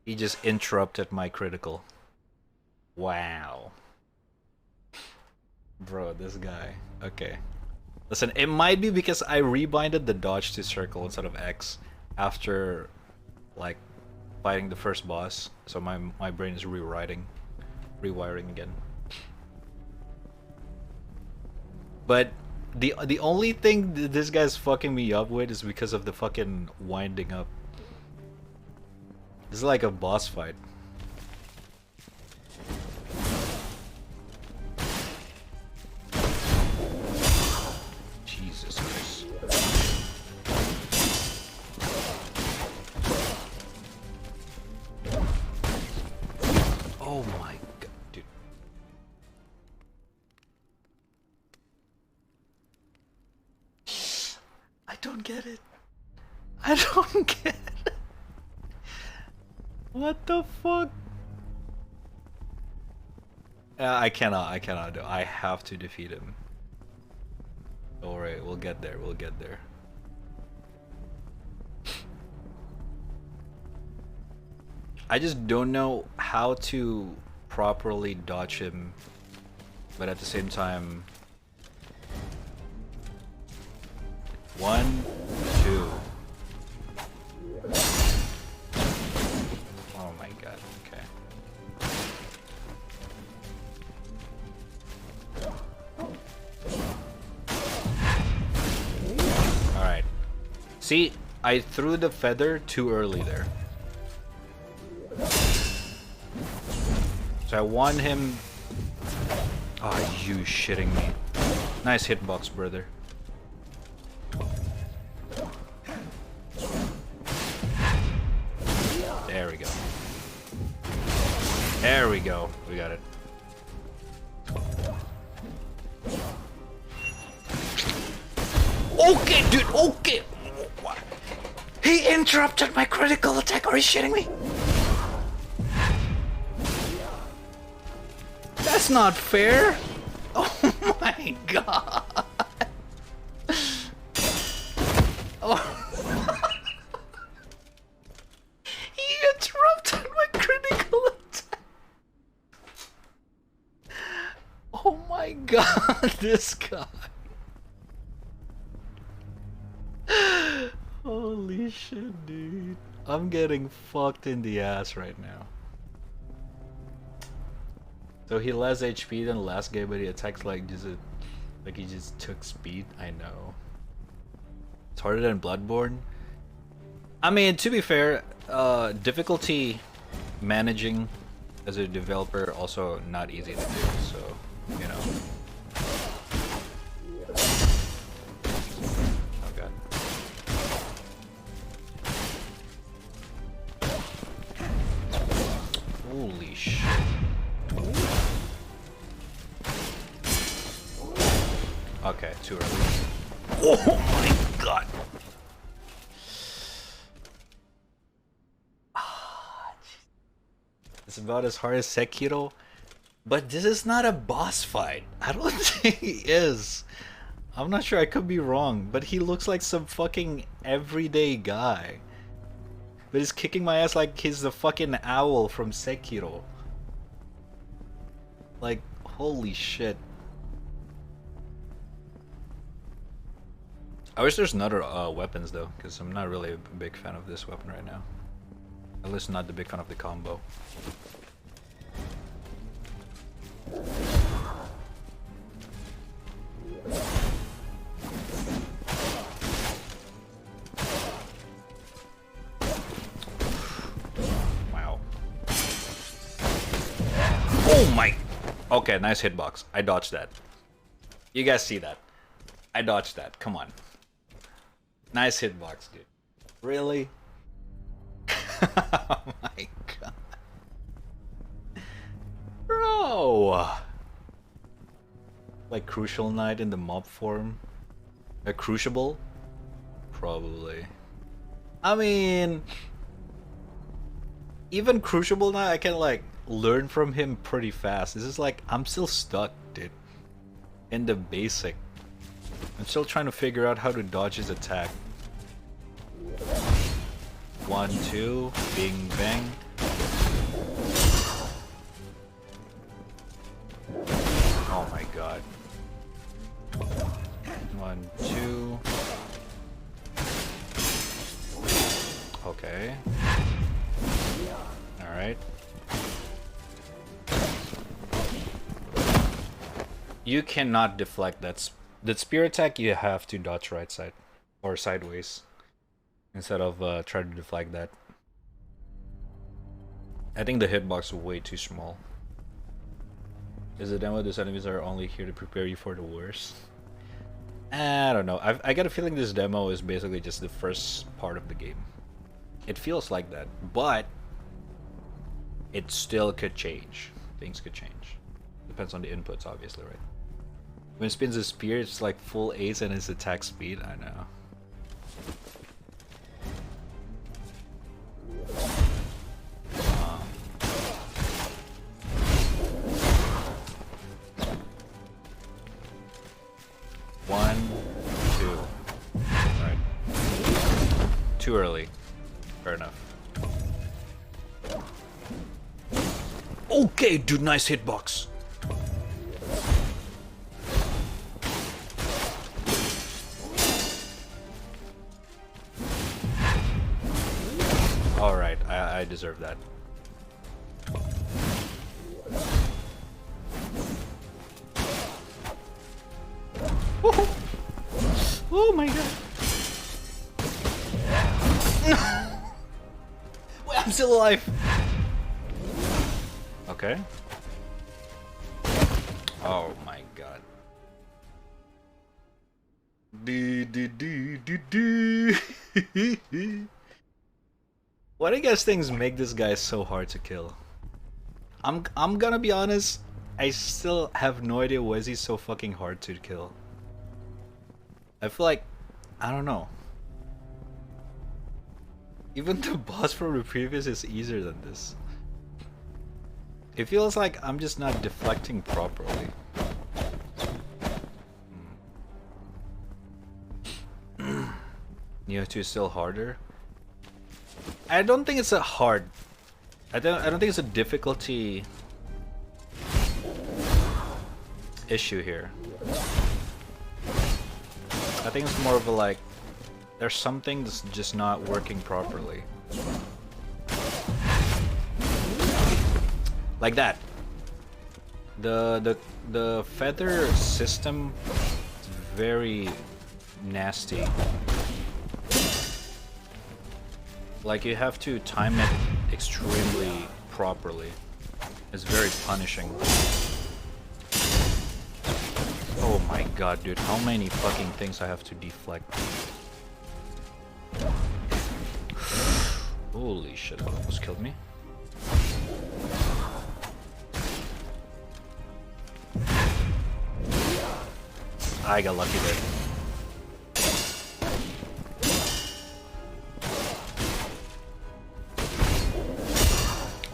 He just interrupted my critical. Wow. Bro, this guy. Okay. Listen, it might be because I rebinded the dodge to circle instead of X after, like, fighting the first boss. So my brain is rewiring again. But the only thing this guy's fucking me up with is because of the fucking winding up. This is like a boss fight. Jesus Christ. Oh my god, dude. I don't get it. I don't get it. What the fuck? I cannot do. I have to defeat him. Alright, we'll get there. I just don't know how to properly dodge him, but at the same time, 1, 2. Oh my god, okay. Alright. See, I threw the feather too early there. So I won him. Oh, you shitting me. Nice hitbox, brother. There we go. There we go. We got it. Okay, dude. Okay. What? He interrupted my critical attack. Are you shitting me? That's not fair. Oh my god. Oh. He interrupted my critical attack. Oh my god, this guy. Holy shit, dude. I'm getting fucked in the ass right now. So he less HP than the last game, but he attacks like he just took speed. I know. It's harder than Bloodborne. I mean, to be fair, difficulty managing as a developer also not easy to do. So you know. Oh god. Holy shit. Okay, too early. Oh my god. It's about as hard as Sekiro. But this is not a boss fight. I don't think he is. I'm not sure, I could be wrong, but he looks like some fucking everyday guy. But he's kicking my ass like he's the fucking owl from Sekiro. Like, holy shit. I wish there's another weapons though, because I'm not really a big fan of this weapon right now. At least not the big fan of the combo. Wow. Oh my! Okay, nice hitbox. I dodged that. You guys see that? I dodged that. Come on. Nice hitbox, dude. Really? Oh my god. Bro! Like Crucial Knight in the mob form? A Crucible? Probably. I mean... Even Crucible Knight, I can like learn from him pretty fast. This is like, I'm still stuck, dude. In the basic. I'm still trying to figure out how to dodge his attack. 1, 2, bing bang. Oh my god. 1, 2. Okay. Alright. You cannot deflect that. That spear attack, you have to dodge right side. Or sideways. Instead of try to deflect that. I think the hitbox is way too small. Is the demo these enemies are only here to prepare you for the worst? I don't know. I got a feeling this demo is basically just the first part of the game. It feels like that, but it still could change. Things could change. Depends on the inputs, obviously, right? When it spins a spear, it's like full ace and his attack speed. I know. One, two. Alright. Too early. Fair enough. Okay, dude, nice hitbox. Alright, I deserve that. Oh my god. No. Wait, I'm still alive. Okay. Oh my god. What do you guys think make this guy so hard to kill? I'm gonna be honest, I still have no idea why is he so fucking hard to kill. I feel like, I don't know. Even the boss from the previous is easier than this. It feels like I'm just not deflecting properly. Nioh 2 is still harder. I don't think it's a hard. I don't think it's a difficulty issue here. I think it's more of a like, there's something that's just not working properly. Like that. The feather system is very nasty. Like you have to time it extremely properly. It's very punishing. Oh my god, dude, how many fucking things I have to deflect. Holy shit, that almost killed me. I got lucky there.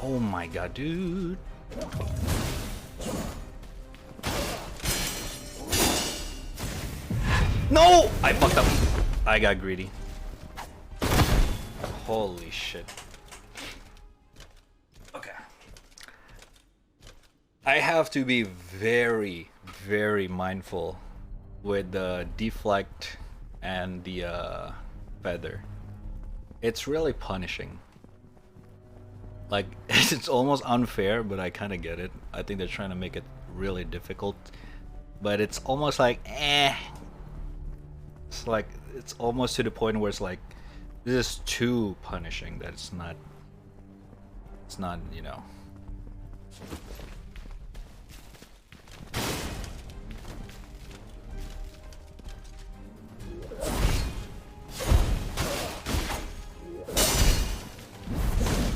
Oh my god, dude. No! I fucked up. I got greedy. Holy shit. Okay. I have to be very, very mindful with the deflect and the feather. It's really punishing. Like, it's almost unfair, but I kind of get it. I think they're trying to make it really difficult. But it's almost like, eh. It's like, it's almost to the point where it's like, this is too punishing that it's not, you know.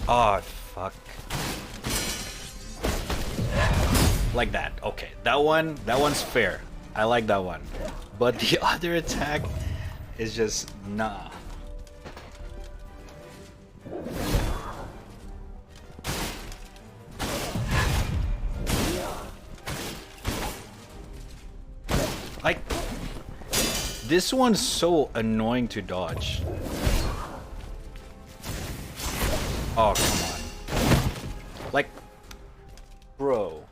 Oh, fuck. Like that. Okay, that one's fair. I like that one. But the other attack is just nah. Like, this one's so annoying to dodge. Oh, come on. Like, bro.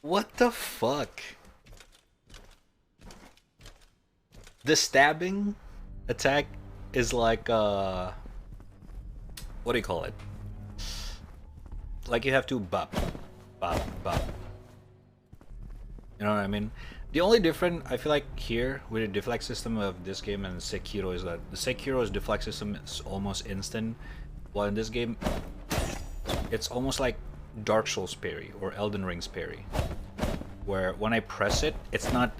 What the fuck? The stabbing attack is like, what do you call it? Like you have to bop, bop, bop. You know what I mean? The only difference I feel like here with the deflect system of this game and Sekiro is that the Sekiro's deflect system is almost instant, while in this game it's almost like Dark Souls parry or Elden Ring's parry, where when I press it, it's not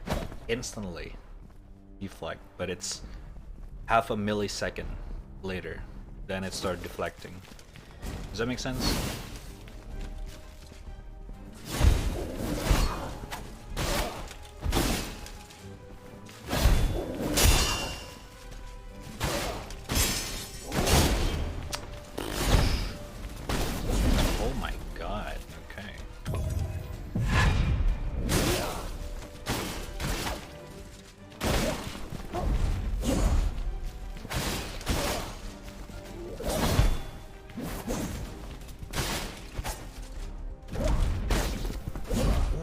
instantly deflect, but it's half a millisecond later, then it started deflecting. Does that make sense? Oh my god, okay.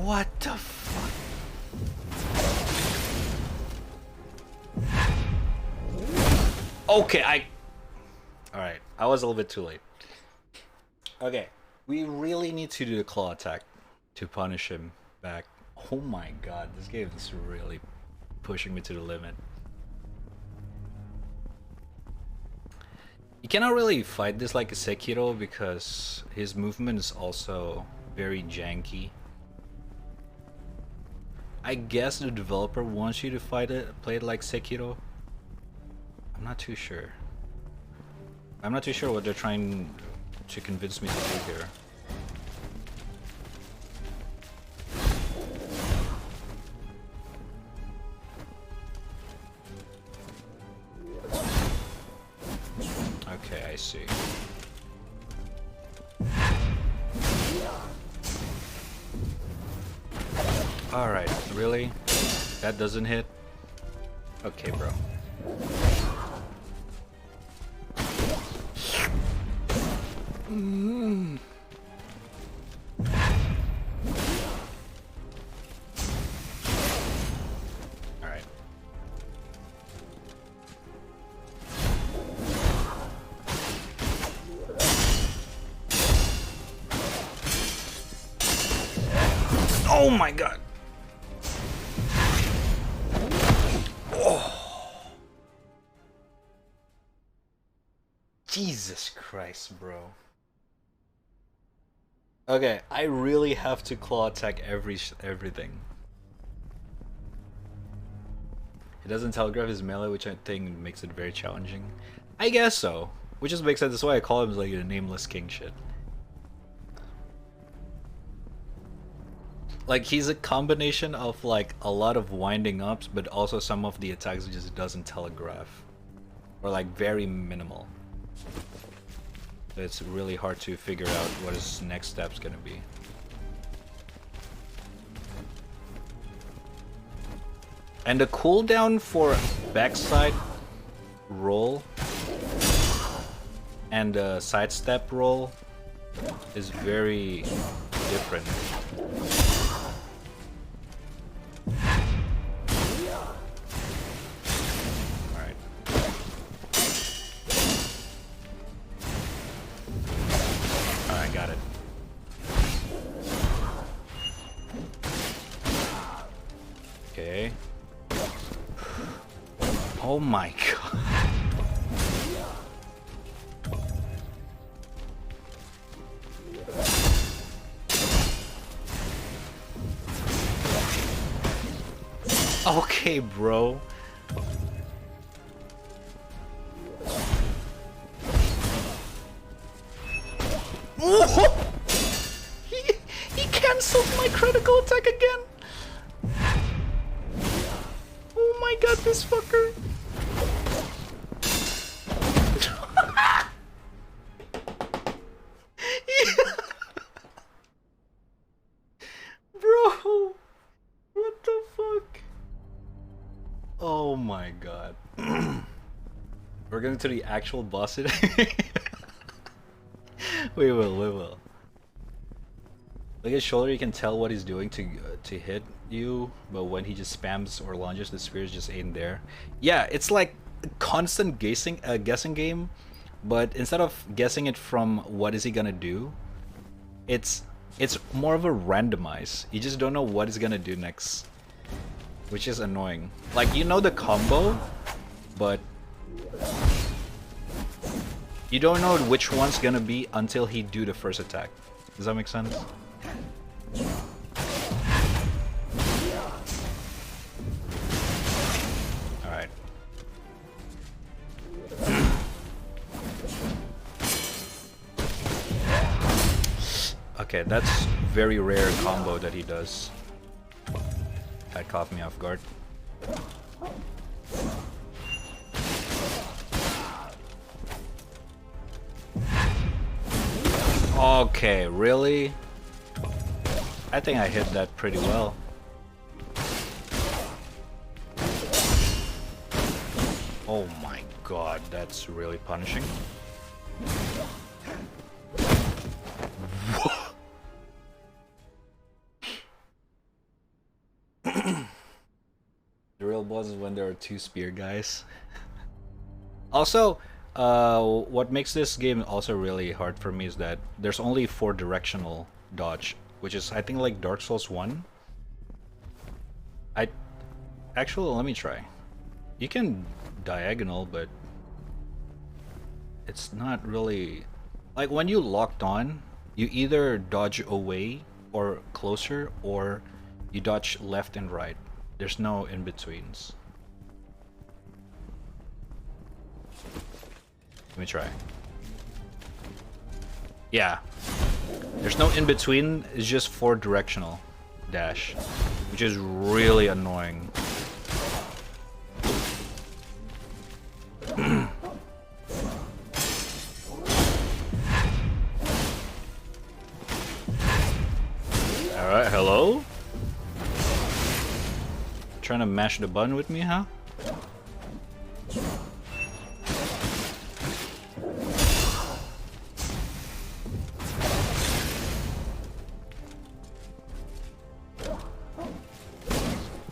What the fuck? Okay, Alright, I was a little bit too late. Okay, we really need to do the claw attack to punish him back. Oh my god, this game is really pushing me to the limit. You cannot really fight this like a Sekiro because his movement is also very janky. I guess the developer wants you to play it like Sekiro. I'm not too sure. I'm not too sure what they're trying to convince me to do here. Okay, I see. Alright, really? That doesn't hit? Okay, bro. Alright. Oh my god! Oh. Jesus Christ, bro. Okay, I really have to claw attack everything. He doesn't telegraph his melee, which I think makes it very challenging. I guess so. Which just makes sense. That's why I call him like a nameless king shit. Like, he's a combination of like a lot of winding ups, but also some of the attacks just doesn't telegraph. Or like very minimal. It's really hard to figure out what his next step's gonna be. And the cooldown for backside roll and the sidestep roll is very different. Alright. Alright, got it. Okay. Oh my god. Okay, bro. Oh! He cancelled my critical attack again. Oh my god, this fucker. Bro, what the fuck? Oh my god. We're going to the actual boss today. We will. Look at his shoulder, you can tell what he's doing to hit you, but when he just spams or launches, the spears just ain't there. Yeah, it's like a constant guessing game, but instead of guessing it from what is he gonna do, it's more of a randomize. You just don't know what he's gonna do next, which is annoying. Like, you know the combo, but you don't know which one's gonna be until he do the first attack. Does that make sense? Alright. Okay, that's very rare combo that he does. That caught me off guard. Okay, really? I think I hit that pretty well. Oh my god, that's really punishing. The real boss is when there are two spear guys. Also, what makes this game also really hard for me is that there's only 4 directional dodge, which is I think like Dark Souls 1. Actually, let me try. You can diagonal, but it's not really like when you locked on, you either dodge away or closer, or you dodge left and right. There's no in-betweens. Let me try. Yeah. There's no in-between, it's just 4 directional dash, which is really annoying. Alright, hello? Trying to mash the button with me, huh?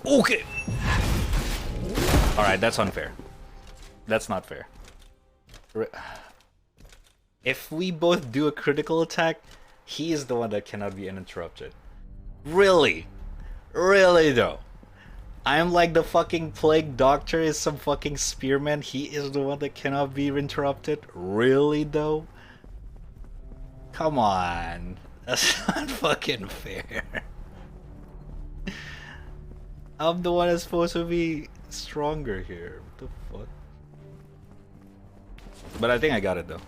Okay. Alright, that's unfair. That's not fair. If we both do a critical attack, he is the one that cannot be uninterrupted. Really? Really though? I'm like the fucking plague doctor is some fucking spearman. He is the one that cannot be interrupted? Really though? Come on. That's not fucking fair. I'm the one that's supposed to be stronger here. What the fuck? But I think I got it though.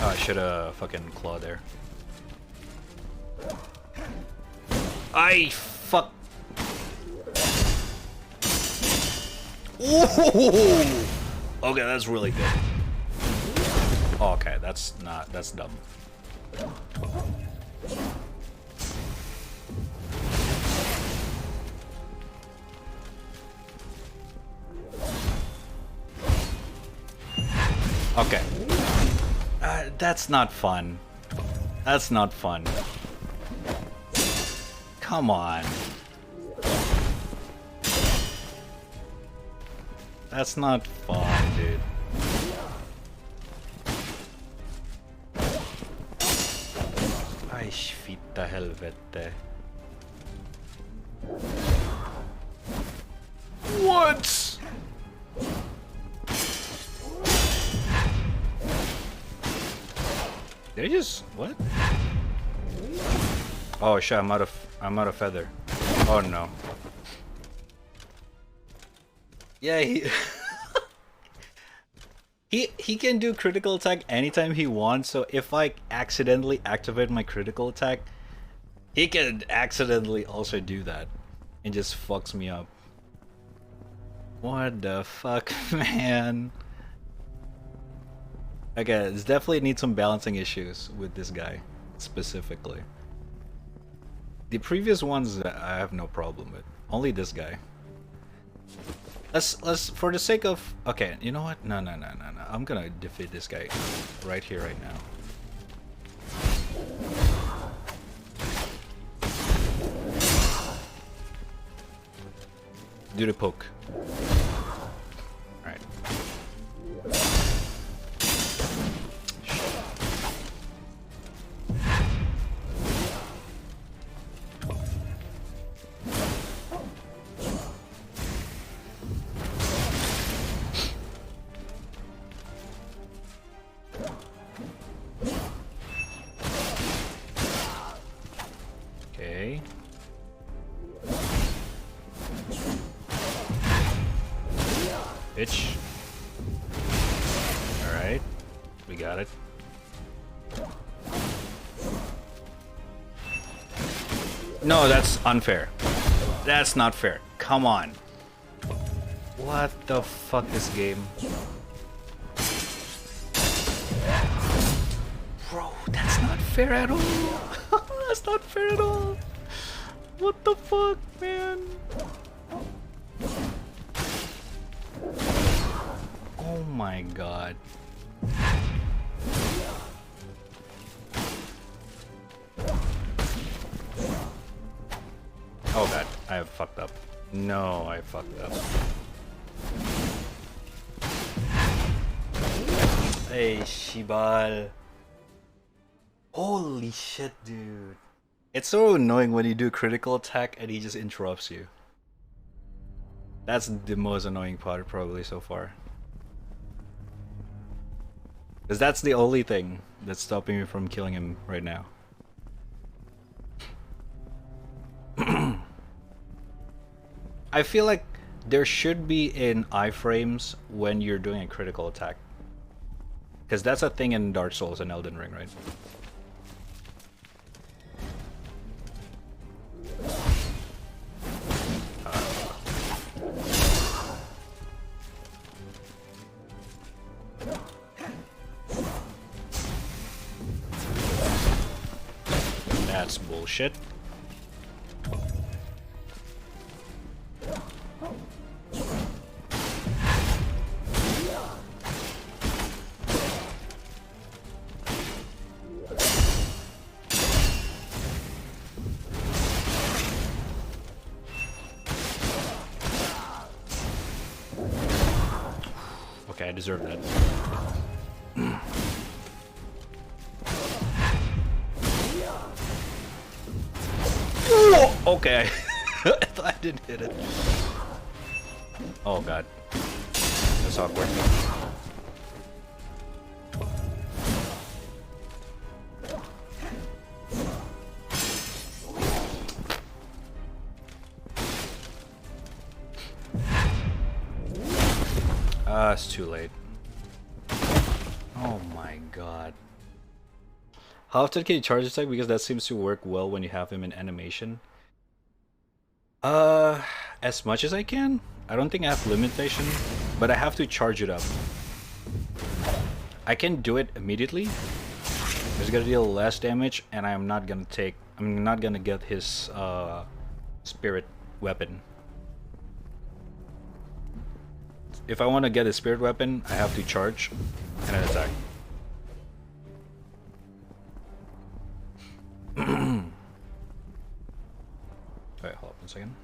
Oh, I should have fucking clawed there. I fuck. Ooh! Okay, that's really good. Okay, that's dumb. Okay. That's not fun. That's not fun. Come on. That's not fun, dude. Ay, fitta helvete. What? Did I just what? Oh shit! I'm out of feather. Oh no. Yeah, he can do critical attack anytime he wants. So if I accidentally activate my critical attack, he can accidentally also do that, and just fucks me up. What the fuck, man? Okay, it's definitely needs some balancing issues with this guy, specifically. The previous ones I have no problem with. Only this guy. Let's for the sake of okay, you know what? No. I'm gonna defeat this guy right here, right now. Do the poke. Alright. Okay. Bitch. Alright. We got it. No, that's unfair. That's not fair. Come on. What the fuck, this game? Bro, that's not fair at all. That's not fair at all. What the fuck, man? Oh my god. Oh god, I have fucked up. No, I fucked up. Hey, Shibal. Holy shit, dude. It's so annoying when you do critical attack and he just interrupts you. That's the most annoying part probably so far. Because that's the only thing that's stopping me from killing him right now. I feel like there should be in iframes when you're doing a critical attack. Because that's a thing in Dark Souls and Elden Ring, right? That's bullshit. Okay, I deserve that. Okay. I thought I didn't hit it. Oh god. That's awkward. It's too late. Oh my god. How often can you charge attack? Because that seems to work well when you have him in animation. As much as I can. I don't think I have limitation, but I have to charge it up. I can do it immediately. It's gonna deal less damage, and I'm not gonna get his spirit weapon. If I want to get a spirit weapon, I have to charge and then attack. Alright, hold up 1 second.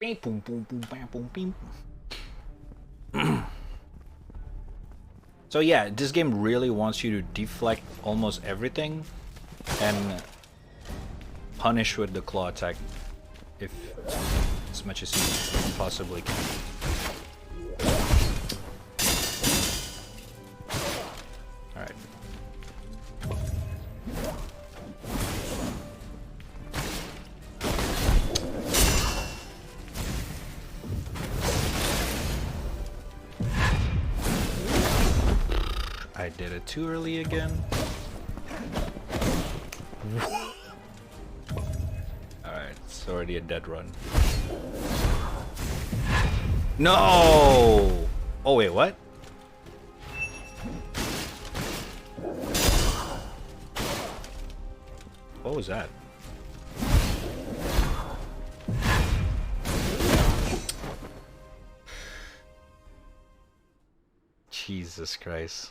Boom, boom, boom, bam, boom, beam. So yeah, this game really wants you to deflect almost everything and punish with the claw attack if as much as you possibly can. Alright. I did it too early again. Alright, it's already a dead run. No! Oh wait, what? What was that? Jesus Christ.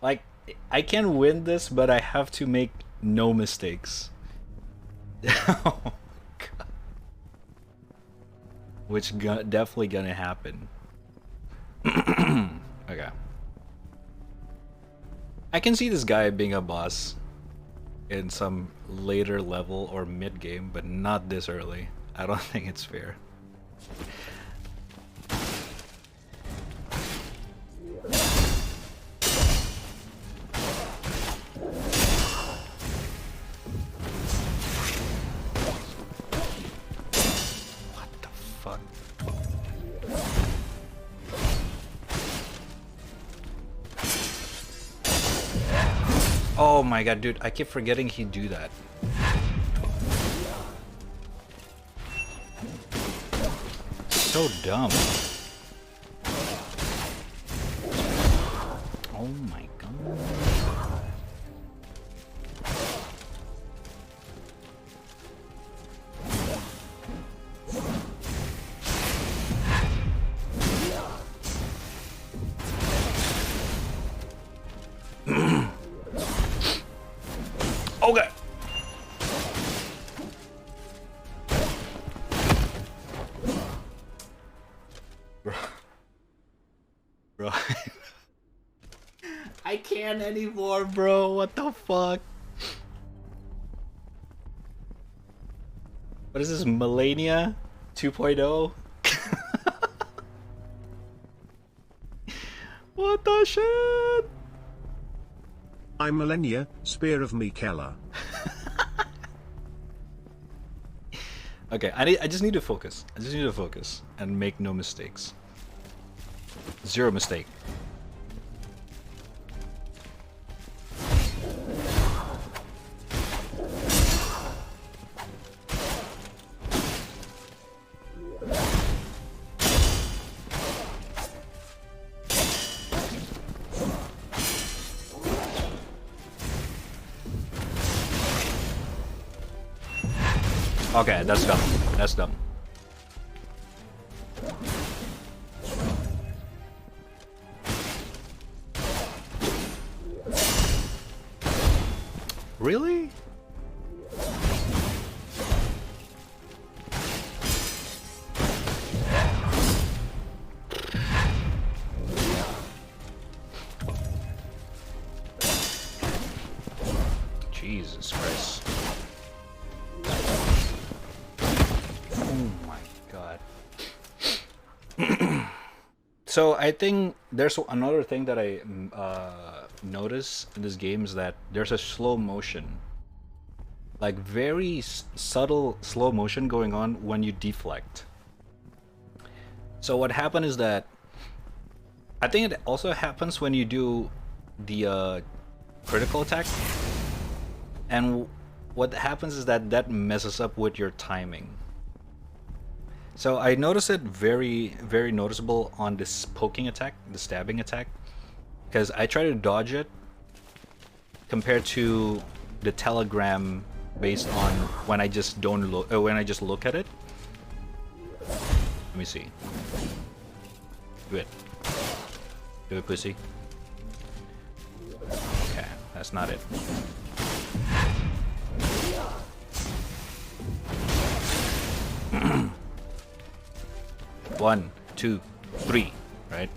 Like, I can win this, but I have to make no mistakes. Oh, God. Which definitely gonna happen. Okay. I can see this guy being a boss in some later level or mid game, but not this early. I don't think it's fair. Oh my god, dude, I keep forgetting he'd do that. So dumb. Oh my god. Okay. Bro. I can't anymore, bro. What the fuck? What is this, Millennia 2.0? What the shit? I'm Millennia, Spear of Mikela. Okay, I just need to focus. I just need to focus and make no mistakes. Zero mistake. Okay, that's dumb. That's dumb. Really? Jesus Christ. Oh my god. So I think there's another thing that I notice in this game is that there's a slow motion, like very subtle slow motion going on when you deflect. So what happened is that I think it also happens when you do the critical attack. And what happens is that messes up with your timing. So I noticed it very, very noticeable on this poking attack, the stabbing attack, because I try to dodge it compared to the telegram based on when I just don't look, when I just look at it. Let me see. Do it. Do it, pussy. Okay, that's not it. One, two, three, right?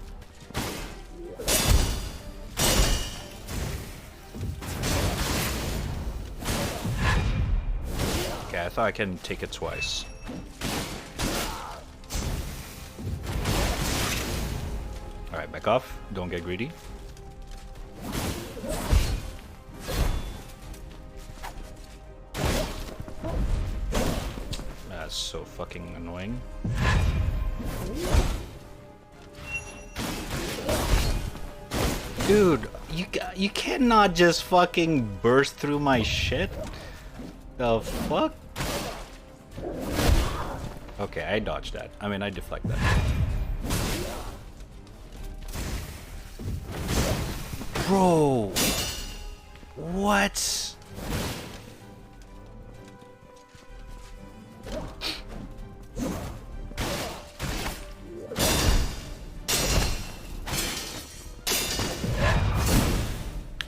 Okay, I thought I can take it twice. Alright, back off. Don't get greedy. That's so fucking annoying. Dude, you cannot just fucking burst through my shit. The fuck? Okay, I dodged that. I mean, I deflect that. Bro, what?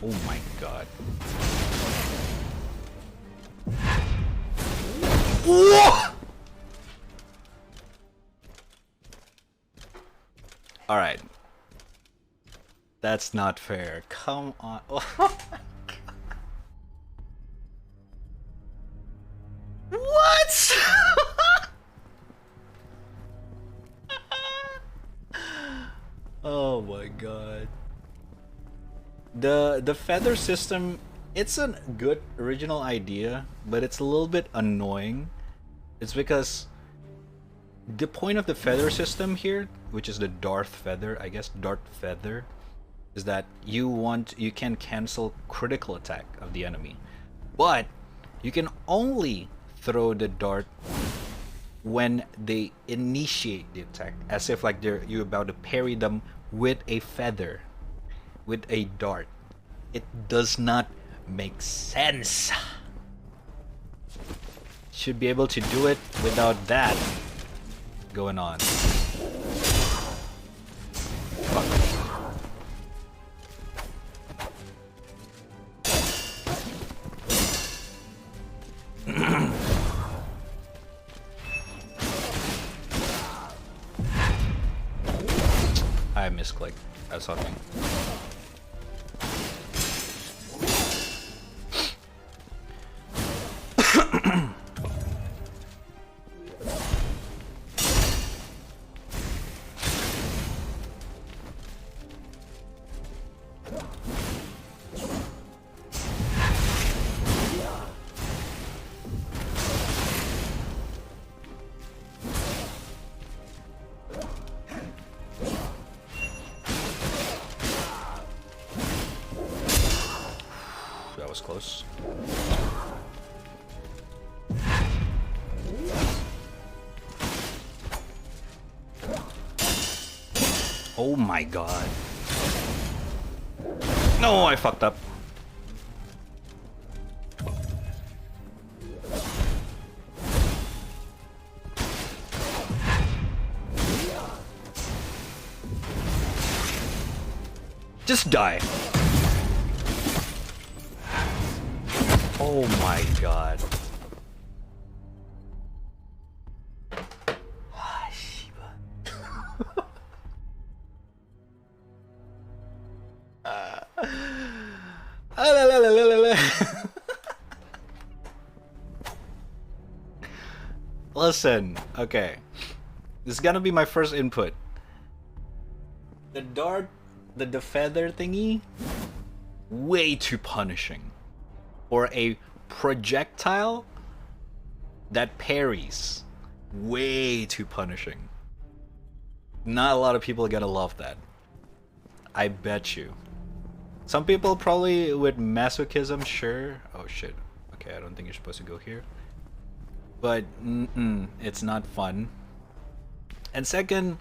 Oh my god. Whoa! All right. That's not fair. Come on. Oh my god. What? Oh my god. The feather system, it's a good original idea, but it's a little bit annoying. It's because the point of the feather system here, which is the Darth Feather, I guess Darth Feather, is that you can cancel critical attack of the enemy, but you can only throw the dart when they initiate the attack, as if like you're about to parry them with a feather, with a dart. It does not make sense. Should be able to do it without that going on. Fuck. I misclicked. That's something. That was close. Oh my god. No, I fucked up. Just die. Oh my god. Ah, Shiba. Listen, okay. This is gonna be my first input. The dart, the feather thingy, way too punishing. Or a projectile that parries, way too punishing. Not a lot of people are gonna love that. I bet you. Some people probably with masochism, sure. Oh shit. Okay, I don't think you're supposed to go here. But it's not fun. And second,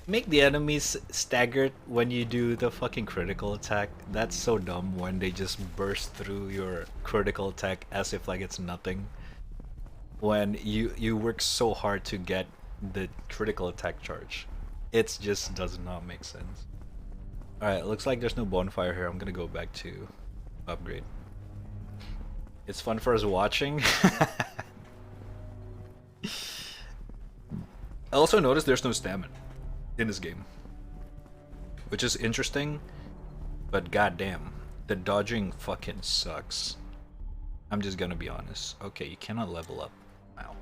make the enemies staggered when you do the fucking critical attack. That's so dumb when they just burst through your critical attack as if like it's nothing. When you work so hard to get the critical attack charge. It just does not make sense. Alright, looks like there's no bonfire here. I'm gonna go back to upgrade. It's fun for us watching. I also noticed there's no stamina in this game, which is interesting, but goddamn, the dodging fucking sucks. I'm just gonna be honest. Okay, you cannot level up. Wow.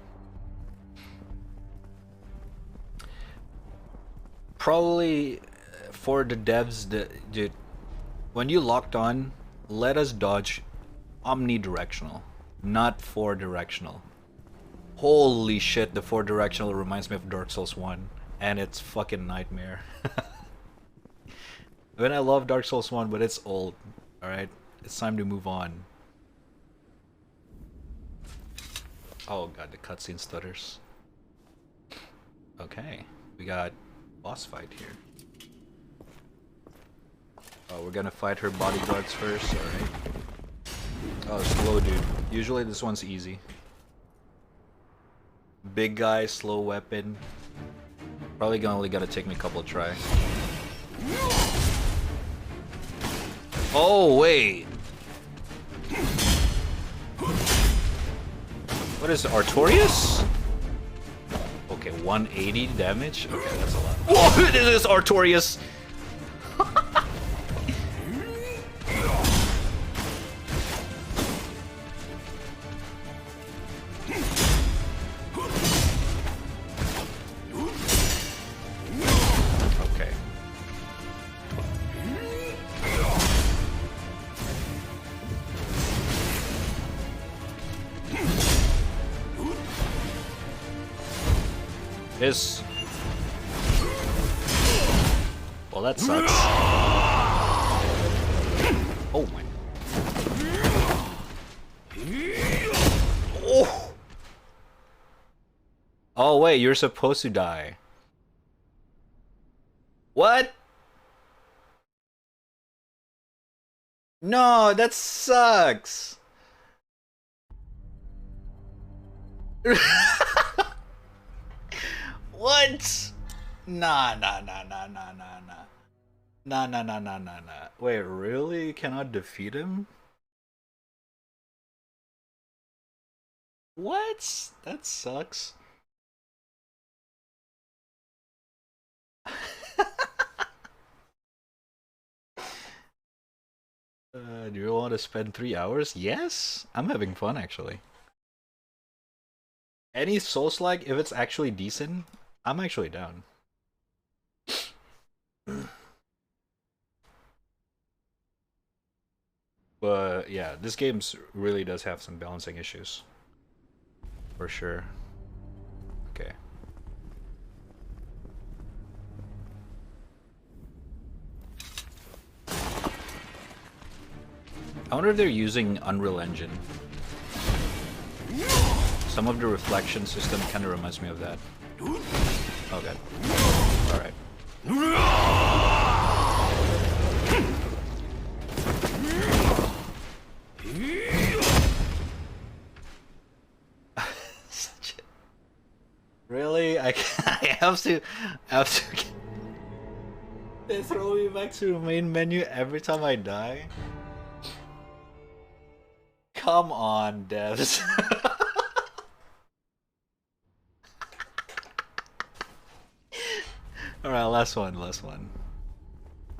Probably for the devs, dude, when you locked on, let us dodge omnidirectional, not 4-directional. Holy shit, the 4-directional reminds me of Dark Souls 1, and it's fucking nightmare. I mean, I love Dark Souls 1, but it's old, alright? It's time to move on. Oh god, the cutscene stutters. Okay, we got boss fight here. Oh, we're gonna fight her bodyguards first, alright. Oh, slow dude. Usually this one's easy. Big guy, slow weapon. Probably only gonna take me a couple of tries. Oh, wait. What is it, Artorias? Okay, 180 damage? Okay, that's a lot. Whoa, it is Artorias! Okay. This. Well, that sucks. Oh my. Oh. Oh wait, you're supposed to die. What? No, that sucks. What? Nah. Wait, really? You cannot defeat him? What? That sucks. Do you want to spend 3 hours? Yes? I'm having fun, actually. Any Souls-like, if it's actually decent, I'm actually down. But yeah, this game really does have some balancing issues. For sure. Okay. I wonder if they're using Unreal Engine. Some of the reflection system kind of reminds me of that. Oh god. Alright. Really? I have to They throw me back to the main menu every time I die? Come on, devs. Alright, last one.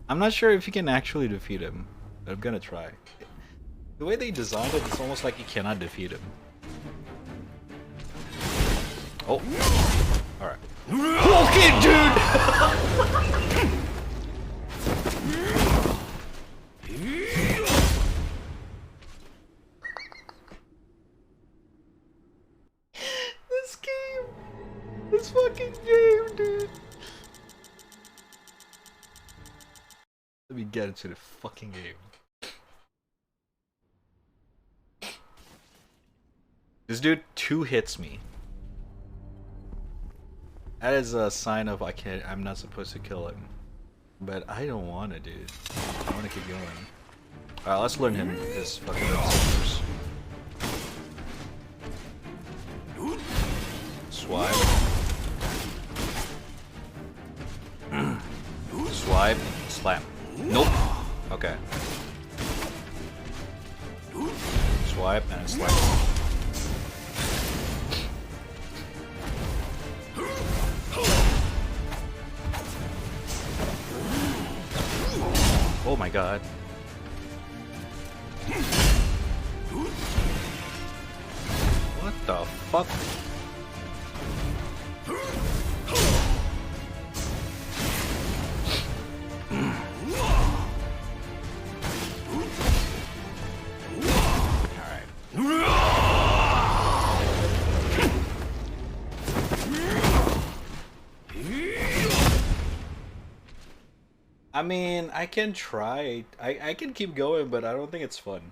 I'm not sure if you can actually defeat him, but I'm gonna try. The way they designed it, it's almost like you cannot defeat him. Oh. Alright. Okay, dude! This fucking game, dude. Let me get into the fucking game. This dude 2 hits me. That is a sign of I'm not supposed to kill him. But I don't want to, dude. I want to keep going. Alright, let's learn him his fucking first. Swipe. Swipe. Slam. Nope. Okay. Swipe and slam. Oh my god. What the fuck? I mean, I can try. I can keep going, but I don't think it's fun.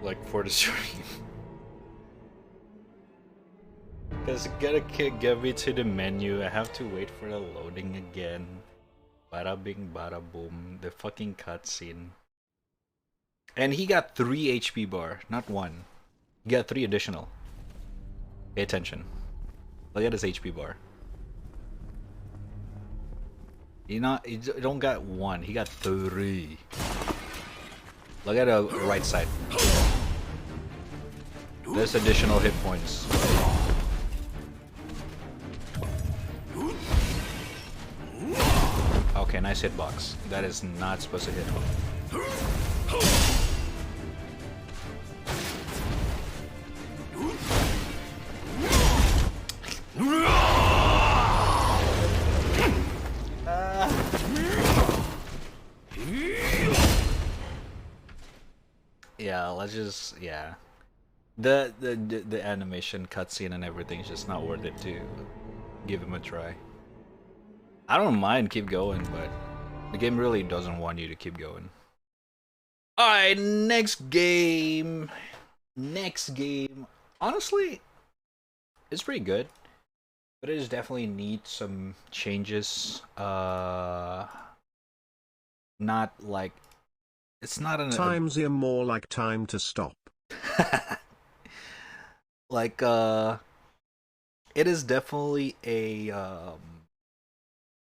Like, for the stream. Because it's gonna get me to the menu. I have to wait for the loading again. Bada bing, bada boom. The fucking cutscene. And he got 3 HP bar, not 1. He got 3 additional. Pay attention. Look at his HP bar. He don't got 1, he got 3. Look at the right side. There's additional hit points. Okay, nice hitbox. That is not supposed to hit. Yeah, let's just the animation cutscene and everything is just not worth it to give him a try. I don't mind keep going, but the game really doesn't want you to keep going. Alright, next game. Honestly, it's pretty good, but it just definitely needs some changes. Not like it's not an Times are more like time to stop. Like it is definitely a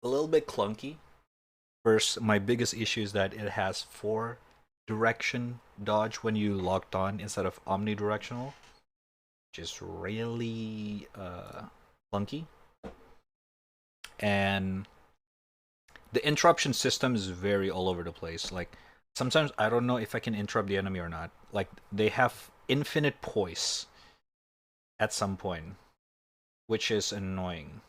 little bit clunky. First, my biggest issue is that it has 4 direction dodge when you locked on instead of omnidirectional, which is really clunky. And the interruption system is very all over the place. Like sometimes I don't know if I can interrupt the enemy or not. Like they have infinite poise at some point, which is annoying.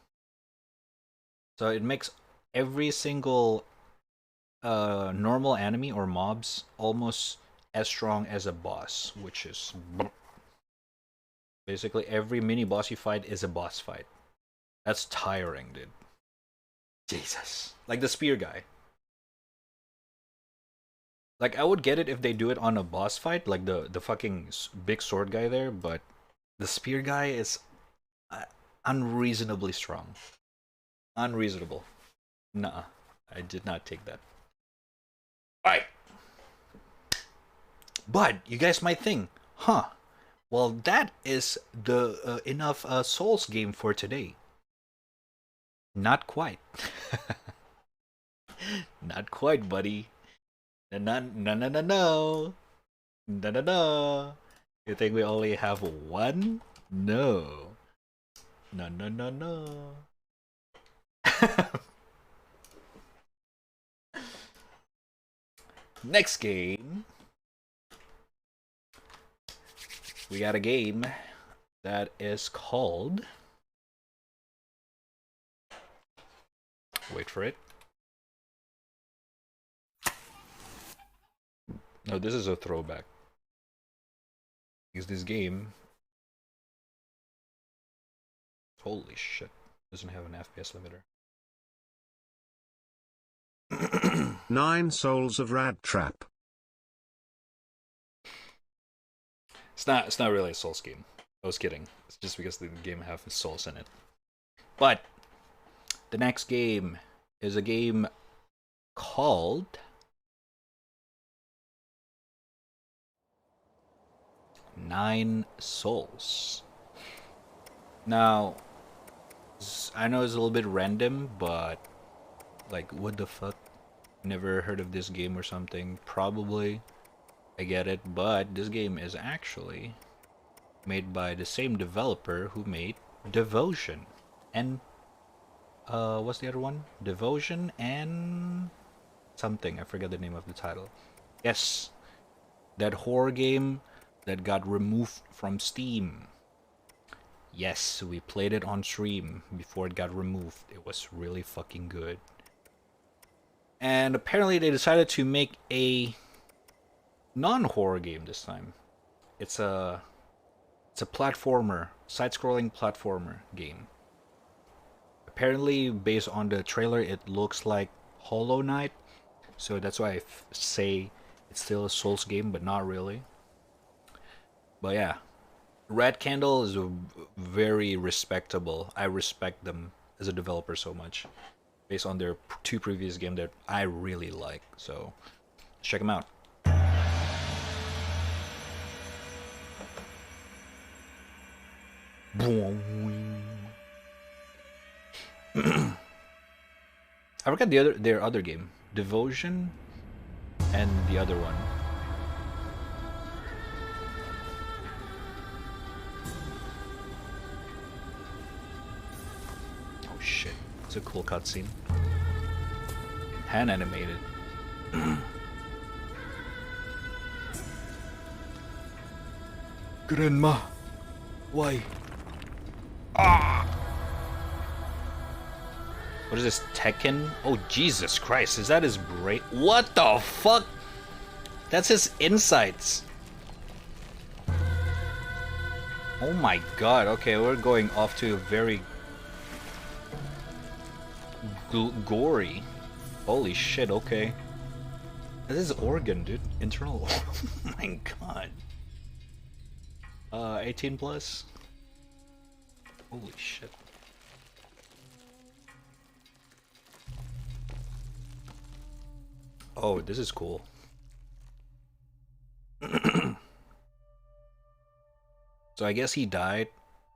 So it makes every single normal enemy or mobs almost as strong as a boss, which is basically every mini boss you fight is a boss fight. That's tiring, dude. Jesus. Like the spear guy. Like I would get it if they do it on a boss fight, like the fucking big sword guy there, but the spear guy is unreasonably strong. Unreasonable. Nuh-uh. I did not take that. Alright. But you guys might think, huh, well that is the enough Souls game for today. Not quite. Not quite, buddy. No. You think we only have 1? No. No. Next game. We got a game that is called... Wait for it. No, this is a throwback. Because this game... Holy shit. Doesn't have an FPS limiter. 9 Souls of Rad Trap. It's not really a Souls game. I was kidding. It's just because the game has Souls in it. But the next game is a game called Nine Souls. Now, I know it's a little bit random, but like, what the fuck? Never heard of this game or something? Probably. I get it, but this game is actually made by the same developer who made Devotion and what's the other one? Devotion and something. I forget the name of the title. Yes, that horror game that got removed from Steam. Yes, we played it on stream before it got removed. It was really fucking good. And apparently they decided to make a non-horror game this time. It's a platformer, side-scrolling platformer game. Apparently, based on the trailer, it looks like Hollow Knight, so that's why I say it's still a Souls game, but not really. But yeah, Red Candle is very respectable. I respect them as a developer so much, based on their two previous games that I really like. So check them out. I forgot their other game, Devotion, and the other one. Oh shit! It's a cool cutscene. Hand animated. Grandma, why? Ah! What is this, Tekken? Oh, Jesus Christ, is that his brain? What the fuck? That's his insides. Oh my god, okay, we're going off to a very gory. Holy shit, okay. This is organ, dude. Internal. Oh my god. 18 plus? Holy shit. Oh, this is cool. So I guess he died,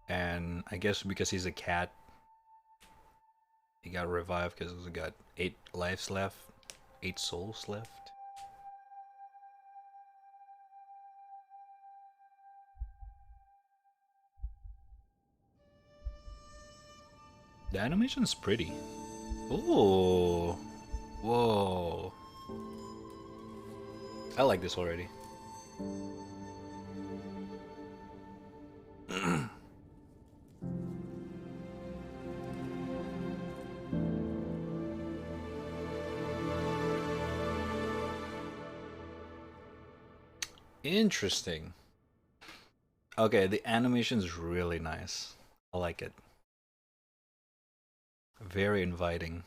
and I guess because he's a cat, he got revived because he's got 8 lives left, 8 souls left. The animation's pretty. Oh, whoa. I like this already. Interesting. Okay, the animation's really nice. I like it. Very inviting.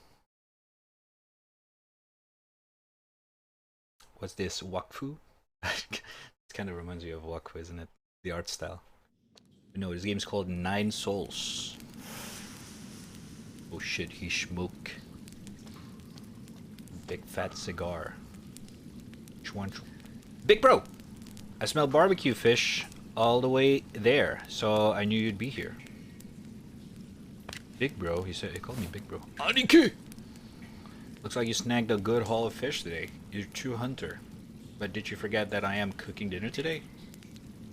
What's this? Wakfu? It kind of reminds me of Wakfu, isn't it? The art style. No, this game's called Nine Souls. Oh shit, he smoke. Big fat cigar. Big bro! I smell barbecue fish all the way there, so I knew you'd be here. Big bro, he called me big bro. Aniki! Looks like you snagged a good haul of fish today. You're a true hunter. But did you forget that I am cooking dinner today?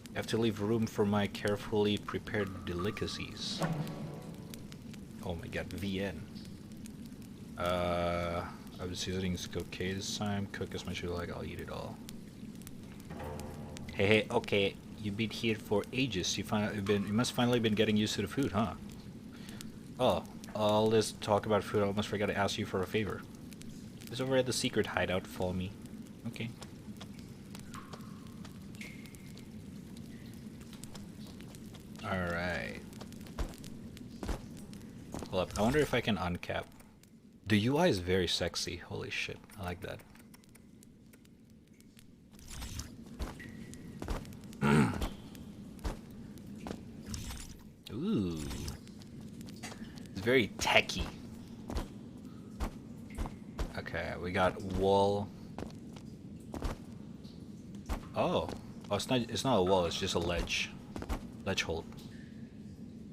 You have to leave room for my carefully prepared delicacies. Oh my god, VN. I was seasoning is okay this time. Cook as much as you like, I'll eat it all. Hey, okay. You've been here for ages. You must finally been getting used to the food, huh? Oh, all this talk about food, I almost forgot to ask you for a favor. It's over at the secret hideout, follow me. Okay. Alright. Hold up, I wonder if I can uncap. The UI is very sexy, holy shit, I like that. It's very techy. Okay, we got wall. Oh, it's not a wall. It's just a ledge hold,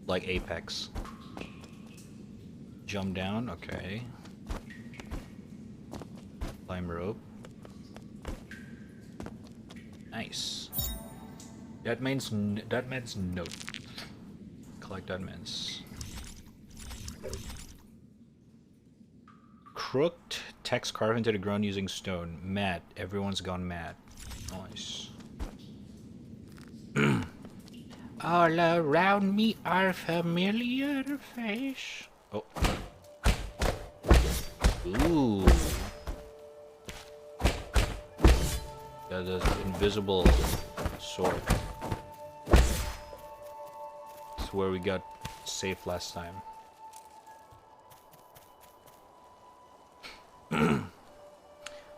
like Apex. Jump down. Okay. Climb rope. Nice. That means note. Collect that means. Crooked text carved into the ground using stone. Mad. Everyone's gone mad. Nice. All around me are familiar face. Oh. Ooh. Yeah, the invisible sword. It's where we got safe last time.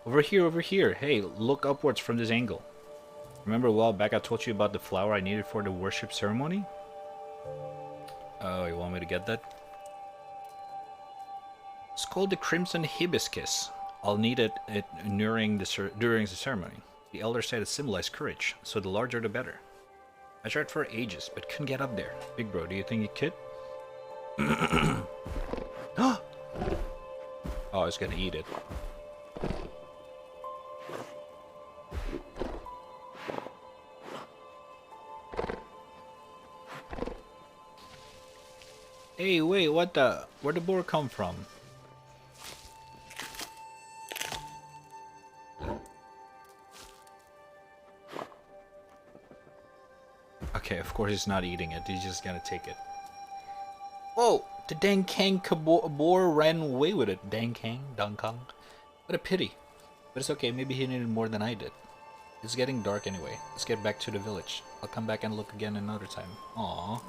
Over here, over here. Hey, look upwards from this angle. Remember a while back I told you about the flower I needed for the worship ceremony? Oh, you want me to get that? It's called the Crimson Hibiscus. I'll need it during the ceremony. The elder said it symbolized courage, so the larger the better. I tried for ages, but couldn't get up there. Big bro, do you think you could? Oh, I was gonna eat it. Hey, wait, what the? Where'd the boar come from? Okay, of course he's not eating it. He's just gonna take it. Whoa! The dang Kang boar ran away with it. Dang Kang, Dang Kang. What a pity. But it's okay, maybe he needed more than I did. It's getting dark anyway. Let's get back to the village. I'll come back and look again another time. Aww.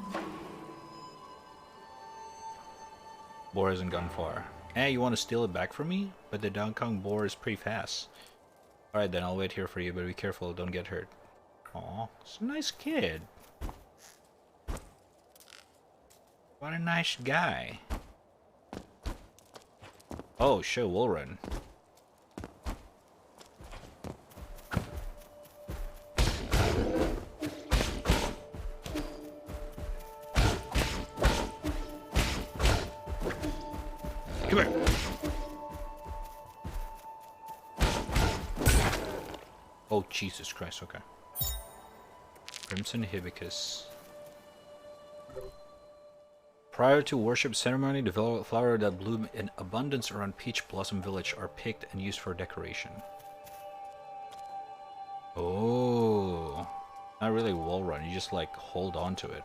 Boar hasn't gone far. Hey, you want to steal it back from me? But the Dang Kang boar is pretty fast. Alright then, I'll wait here for you, but be careful, don't get hurt. Aw, it's a nice kid. What a nice guy. Oh shit, we'll run. Come here. Oh Jesus Christ, okay. Crimson Hibiscus. Prior to worship ceremony, the flower that bloom in abundance around Peach Blossom Village are picked and used for decoration. Oh, not really wall run, you just like hold on to it.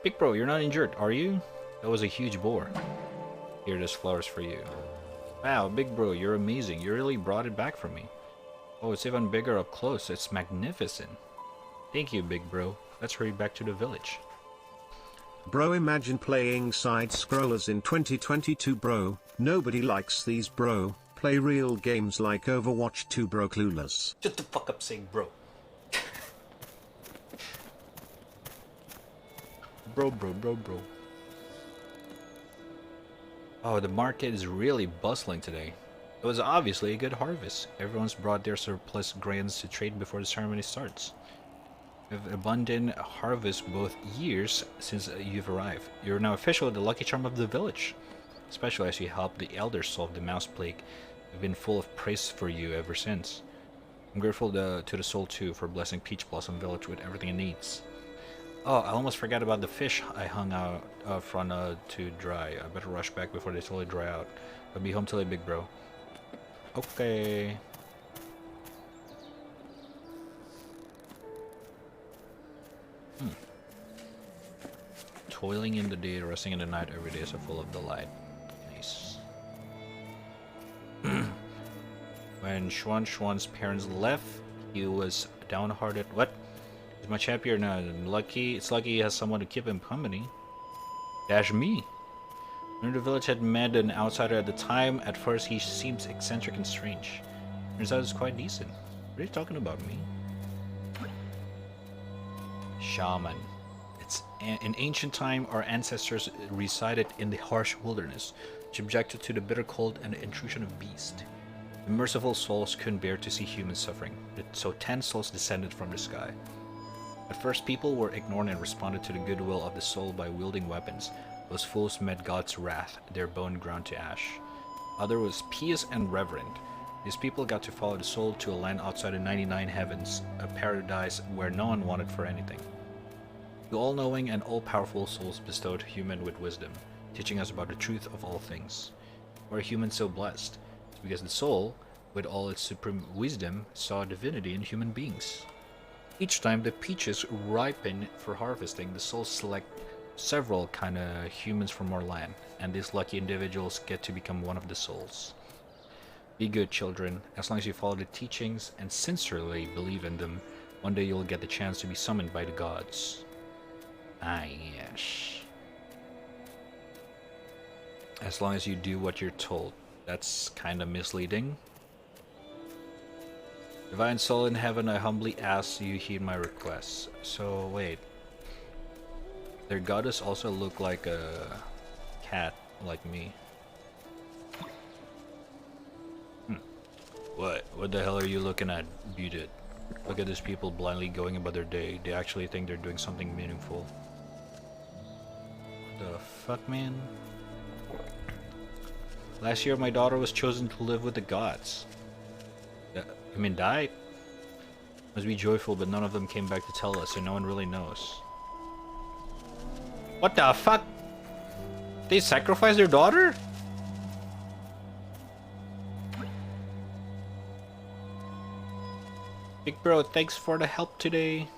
Big bro, you're not injured, are you? That was a huge boar. Here, this flower's for you. Wow, big bro, you're amazing. You really brought it back for me. Oh, it's even bigger up close. It's magnificent. Thank you, big bro. Let's hurry back to the village. Bro, imagine playing side-scrollers in 2022, bro. Nobody likes these, bro. Play real games like Overwatch 2, bro. Clueless. Shut the fuck up saying bro. Bro. Oh, the market is really bustling today. It was obviously a good harvest. Everyone's brought their surplus grains to trade before the ceremony starts. We have abundant harvest both years since you've arrived. You're now officially the lucky charm of the village. Especially as you helped the elders solve the mouse plague. I've been full of praise for you ever since. I'm grateful to the soul too for blessing Peach Blossom Village with everything it needs. Oh, I almost forgot about the fish I hung out front to dry. I better rush back before they totally dry out. I'll be home till late, big bro. Okay. Toiling in the day, resting in the night, every day is full of delight. Nice. When Schwan's parents left, he was downhearted. What? He's much happier now. It's lucky he has someone to keep him company. Dash me. When the village had met an outsider at the time, at first he seems eccentric and strange. Turns out he's quite decent. What are you talking about, me? shaman. In ancient time, our ancestors resided in the harsh wilderness, subjected to the bitter cold and the intrusion of beasts. The merciful souls couldn't bear to see humans suffering, so 10 souls descended from the sky. At first, people were ignored and responded to the goodwill of the soul by wielding weapons. Those fools met God's wrath, their bone ground to ash. Other was pious and reverent. These people got to follow the soul to a land outside the 99 heavens, a paradise where no one wanted for anything. The all-knowing and all-powerful souls bestowed human with wisdom, teaching us about the truth of all things. Why are humans so blessed? It's because the soul, with all its supreme wisdom, saw divinity in human beings. Each time the peaches ripen for harvesting, the souls select several kind of humans from our land, and these lucky individuals get to become one of the souls. Be good, children. As long as you follow the teachings and sincerely believe in them, one day you'll get the chance to be summoned by the gods. Ah, yes. As long as you do what you're told. That's kind of misleading. Divine Soul in Heaven, I humbly ask you heed my requests. So, wait. Their goddess also look like a cat, like me. What? What the hell are you looking at, Beat? Look at these people blindly going about their day. They actually think they're doing something meaningful. What the fuck, man? Last year, my daughter was chosen to live with the gods. I mean, died? Must be joyful, but none of them came back to tell us, so no one really knows. What the fuck? They sacrificed their daughter? Big bro, thanks for the help today.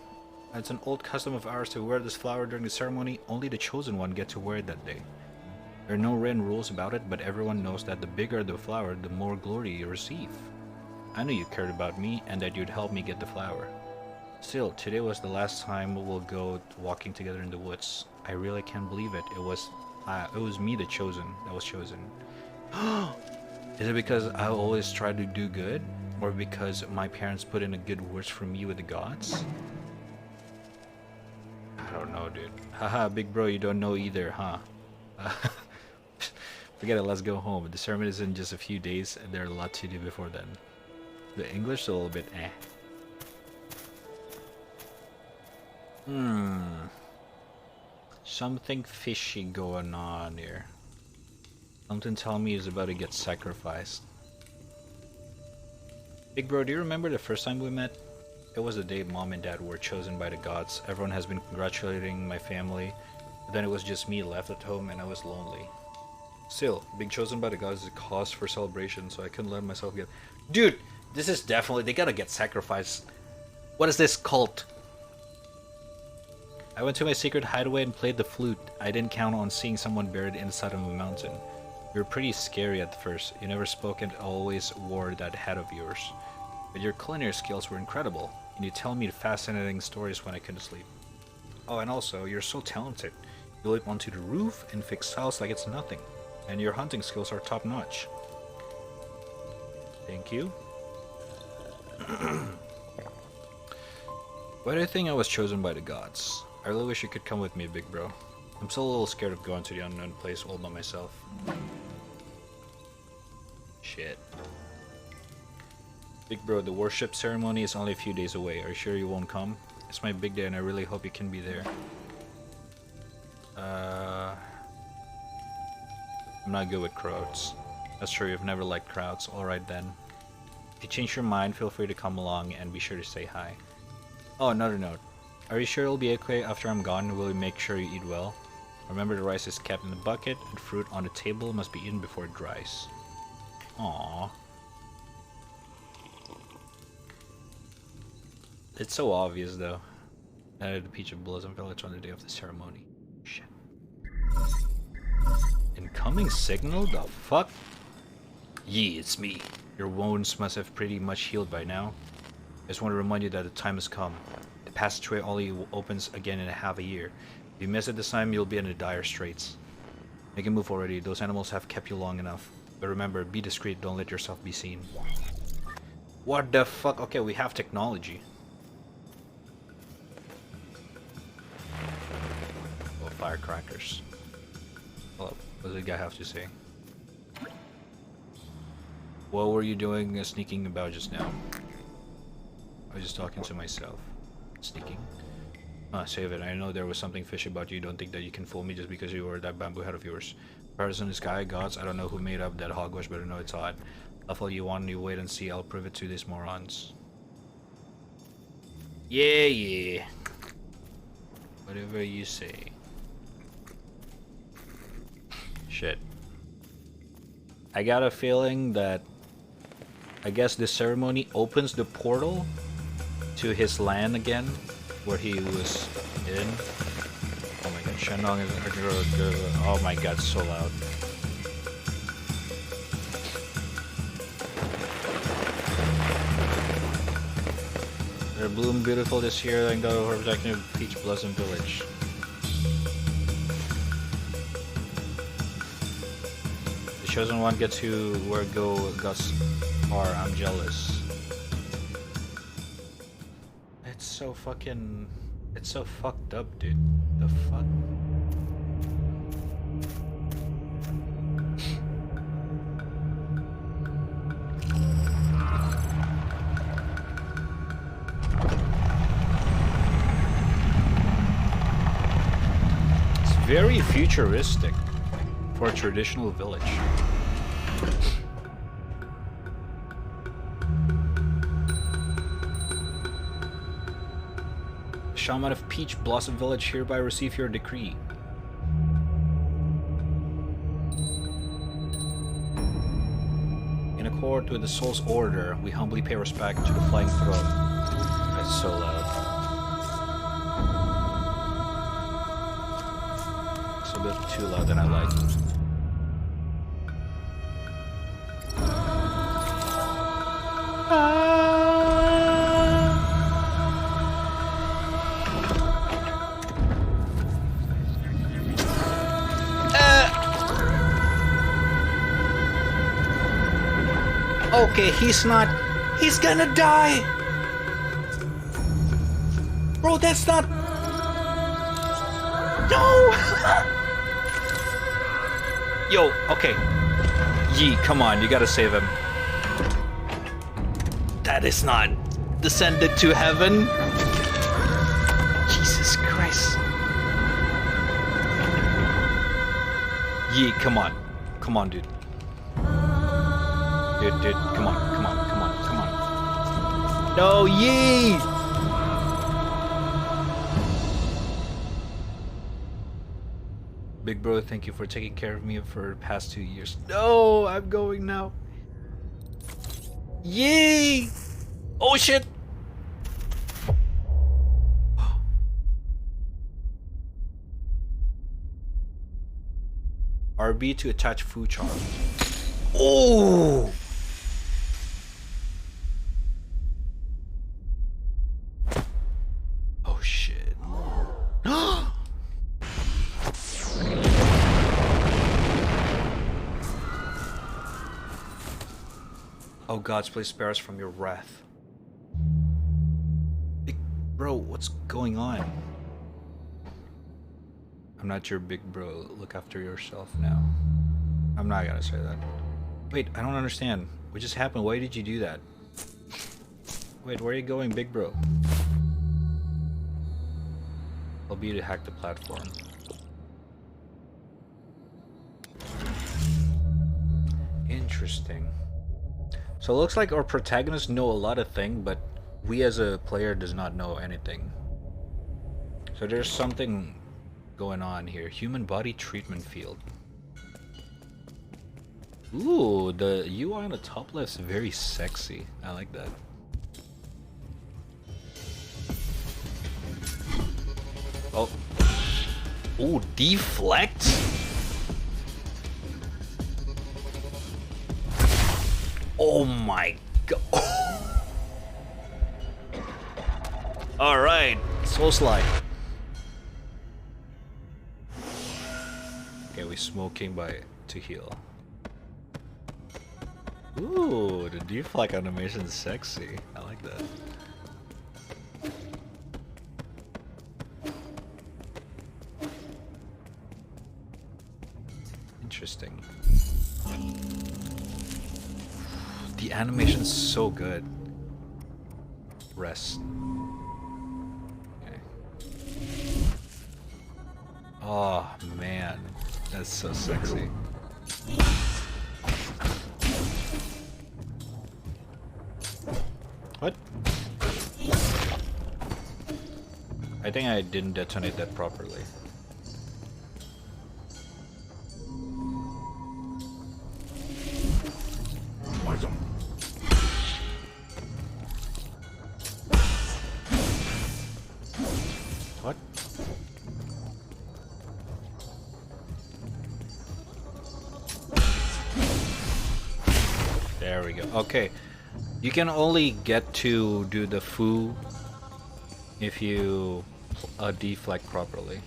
It's an old custom of ours to wear this flower during the ceremony. Only the chosen one get to wear it that day. There are no written rules about it, but everyone knows that the bigger the flower, the more glory you receive. I knew you cared about me and that you'd help me get the flower. Still, today was the last time we'll go walking together in the woods. I really can't believe it. It was me that was chosen. Is it because I always try to do good? Or because my parents put in a good words for me with the gods? I don't know, dude. Haha, big bro, you don't know either, huh? Forget it, let's go home. The ceremony is in just a few days, and there's a lot to do before then. The English is a little bit eh. Something fishy going on here. Something telling me he's about to get sacrificed. Big bro, do you remember the first time we met? It was the day Mom and Dad were chosen by the gods. Everyone has been congratulating my family. But then it was just me left at home and I was lonely. Still, being chosen by the gods is a cause for celebration, so I couldn't let myself get... Dude, this is definitely... They gotta get sacrificed. What is this cult? I went to my secret hideaway and played the flute. I didn't count on seeing someone buried inside of a mountain. You were pretty scary at first. You never spoke and always wore that hat of yours. But your culinary skills were incredible, and you tell me fascinating stories when I couldn't sleep. Oh, and also, you're so talented. You leap onto the roof and fix tiles like it's nothing. And your hunting skills are top-notch. Thank you. Why do you think I was chosen by the gods? I really wish you could come with me, big bro. I'm still a little scared of going to the unknown place all by myself. Shit. Big bro, the worship ceremony is only a few days away. Are you sure you won't come? It's my big day and I really hope you can be there. I'm not good with crowds. That's true, you've never liked crowds. Alright then. If you change your mind, feel free to come along and be sure to say hi. Oh, another note. Are you sure it'll be okay after I'm gone? Will you make sure you eat well? Remember, the rice is kept in the bucket, and fruit on the table must be eaten before it dries. Aww. It's so obvious, though. The Peach of Blossom Village on the day of the ceremony. Shit. Incoming signal? The fuck? Yeah, it's me. Your wounds must have pretty much healed by now. I just want to remind you that the time has come. The passageway only opens again in half a year. If you miss it this time, you'll be in the dire straits. Make a move already. Those animals have kept you long enough. But remember, be discreet. Don't let yourself be seen. What the fuck? Okay, we have technology. firecrackers. What does the guy have to say? What were you doing sneaking about just now? I was just talking to myself. Sneaking. Save it. I know there was something fishy about you. Don't think that you can fool me just because you wore that bamboo hat of yours. Paradise in the sky, gods. I don't know who made up that hogwash, but I know it's odd. That's all you want. You wait and see. I'll prove it to these morons. Yeah, yeah. Whatever you say. Shit. I got a feeling that I guess this ceremony opens the portal to his land again, where he was in. Oh my god, Shenlong is... Oh my god, so loud. They're bloom beautiful this year, thank God for protecting Peach Blossom Village. The chosen one gets who where gods are. I'm jealous. It's so fucking... It's so fucked up, dude. The fuck? It's very futuristic for a traditional village. Shaman of Peach Blossom Village hereby receive your decree. In accord with the Soul's order, we humbly pay respect to the Flying Throne. That's so loud. It's a bit too loud than I like. Okay, he's not... He's gonna die! Bro, that's not... No! Yo, okay. Yi, come on, you gotta save him. That is not... descended to heaven? Jesus Christ. Yi, come on. Come on, dude. Dude, come on. No, Yi! Big bro, thank you for taking care of me for the past 2 years. No, I'm going now. Yi! Oh shit! RB to attach food charm. Oh! Oh shit. Oh gods, please spare us from your wrath. Bro, what's going on? I'm not your big bro. Look after yourself now. I'm not gonna say that. Wait, I don't understand. What just happened? Why did you do that? Wait, where are you going, big bro? I'll be to hack the platform. Interesting. So it looks like our protagonists know a lot of things, but we as a player does not know anything. So there's something going on here. Human body treatment field. Ooh, the UI on the top left is very sexy. I like that. Oh. Ooh, deflect? Oh my god. Alright, Soul Slide. Okay, we smoking to heal. Ooh, the deflect animation is sexy. I like that. Interesting. The animation's so good. Rest. Okay. Oh man, that's so sexy. What? I think I didn't detonate that properly. What? There we go. Okay. You can only get to do the foo if you deflect properly.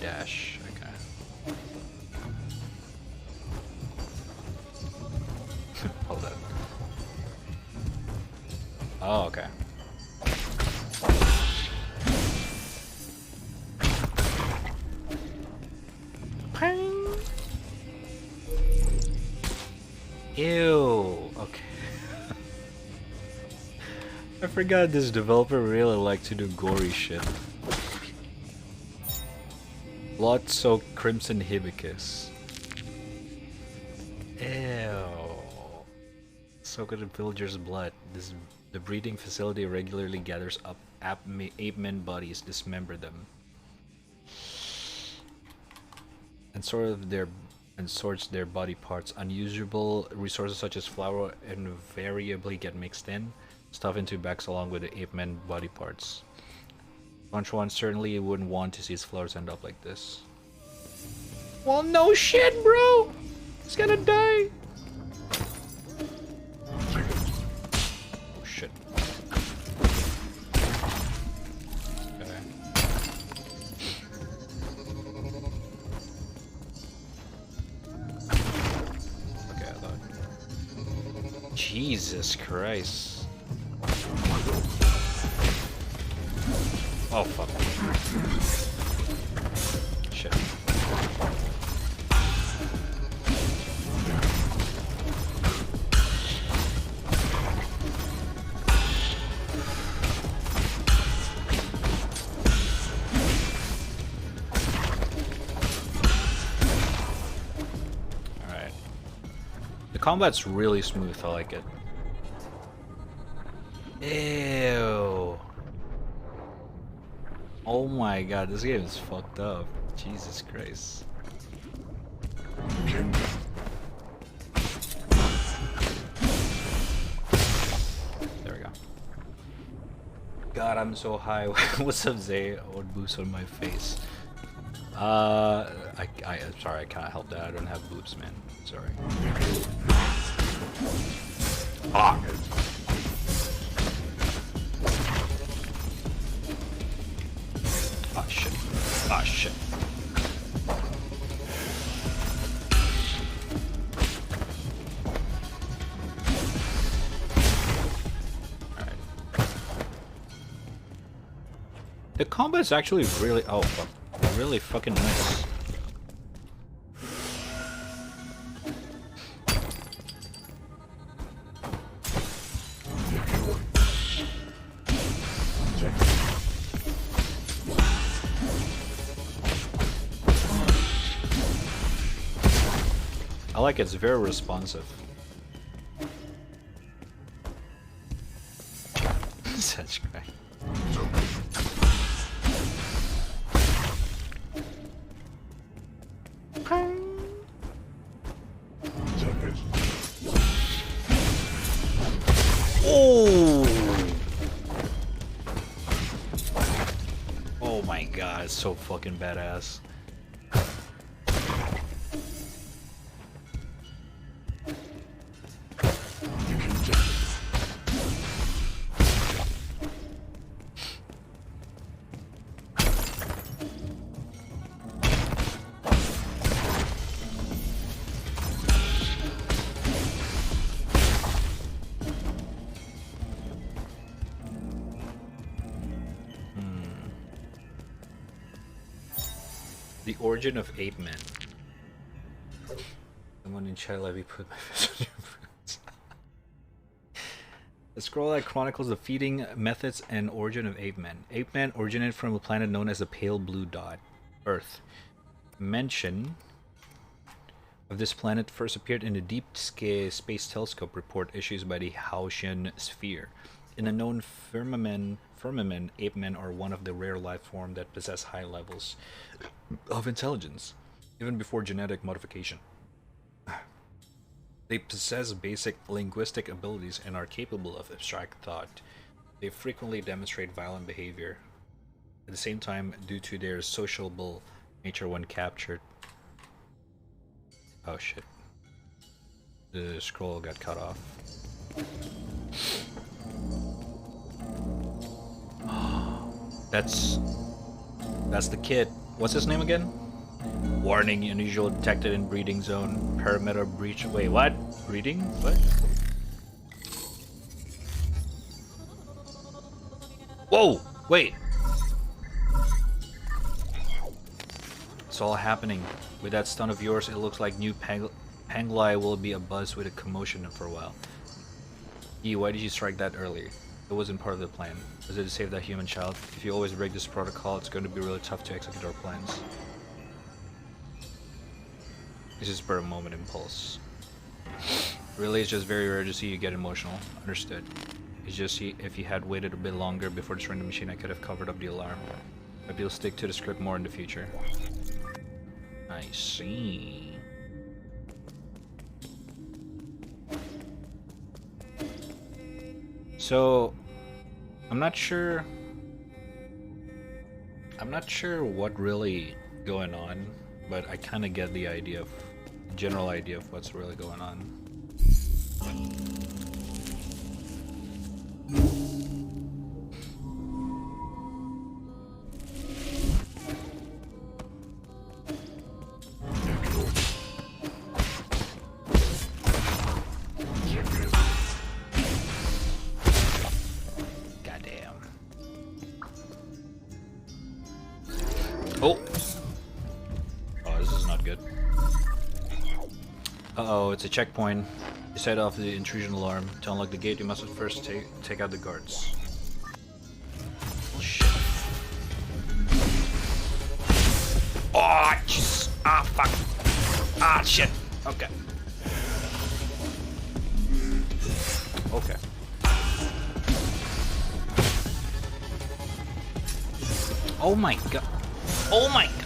Dash. Okay. Hold on. Oh, okay. Ew. Okay. I forgot this developer really liked to do gory shit. Blood soaked crimson hibiscus. Ew. Soaked in villagers' blood. The breeding facility regularly gathers up ape men bodies, dismember them, and sorts their body parts. Unusable resources such as flour invariably get mixed in, stuffed into bags along with the ape men body parts. Bunch one certainly wouldn't want to see his flowers end up like this. Well, no shit, bro. He's gonna die. Oh shit. Okay. Okay, I thought. Jesus Christ. Oh fuck. Shit. Alright. The combat's really smooth, I like it. Ew. Oh my god, this game is fucked up. Jesus Christ. There we go. God, I'm so high. What's up, Zay? What boost on my face? I'm sorry, I can't help that. I don't have boobs, man. Sorry. Ah. Ah shit. Ah shit. Alright. The combat's actually really really fucking nice. I like it, it's very responsive. Such great. Oh! Oh my god, it's so fucking badass. The origin of ape men. in chat, let me put my fist on your boots. The scroll that chronicles the feeding methods and origin of ape men. Ape men originated from a planet known as the Pale Blue Dot, Earth. Mention of this planet first appeared in the Deep Space Telescope report issued by the Haotian Sphere. In the known firmament, ape men are one of the rare life forms that possess high levels of intelligence, even before genetic modification. They possess basic linguistic abilities and are capable of abstract thought. They frequently demonstrate violent behavior. At the same time, due to their sociable nature when captured. Oh shit. The scroll got cut off. That's the kid. What's his name again? Warning, unusual detected in breeding zone. Perimeter breach. Wait, what? Breeding? What? Whoa! Wait! It's all happening. With that stun of yours, it looks like new Pangolai will be abuzz with a commotion for a while. E, why did you strike that earlier? It wasn't part of the plan. Was it to save that human child? If you always break this protocol, it's going to be really tough to execute our plans. This is per moment impulse. Really, it's just very rare to see you get emotional. Understood. It's just if you had waited a bit longer before destroying the machine, I could have covered up the alarm. Maybe you'll stick to the script more in the future. I see. So, I'm not sure what really going on, but I kind of get the idea of, general idea of what's really going on. It's a checkpoint. You set off the intrusion alarm. To unlock the gate, you must first take out the guards. Shit. Oh, jeez. Ah, fuck. Ah, shit. Okay. Okay. Oh my god. Oh my god.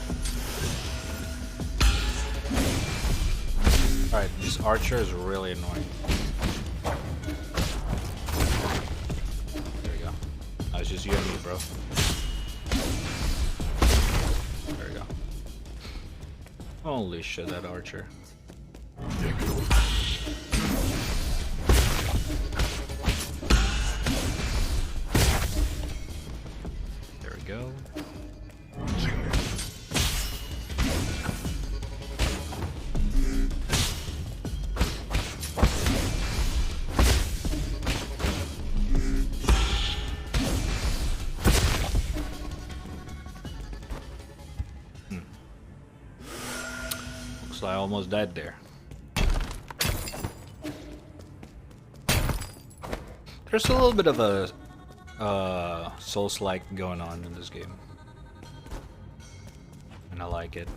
Alright, this archer is really annoying. There we go. Oh, it's just you and me, bro. There we go. Holy shit, that archer. There we go. I almost died there. There's a little bit of a Souls-like going on in this game, and I like it.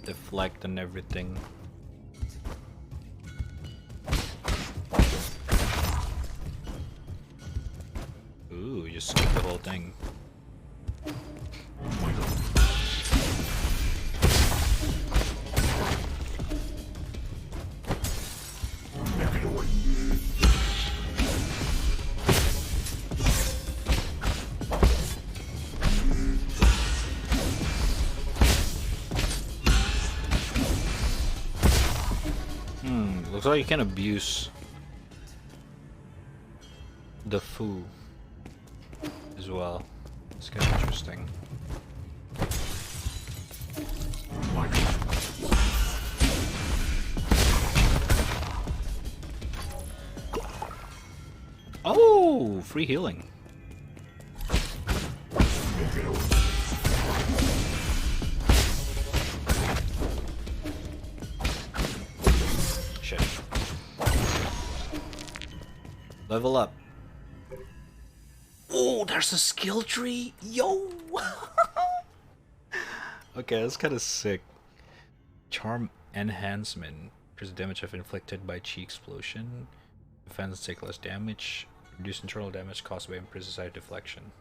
Deflect and everything. Ooh, you just skip the whole thing. Looks like you can abuse the foo as well. It's kind of interesting. Oh, free healing. Shit. Level up. Oh, there's a skill tree? Yo! Okay, that's kind of sick. Charm enhancement. Increase the damage of inflicted by chi explosion. Defense take less damage. Reduce internal damage caused by increased side deflection.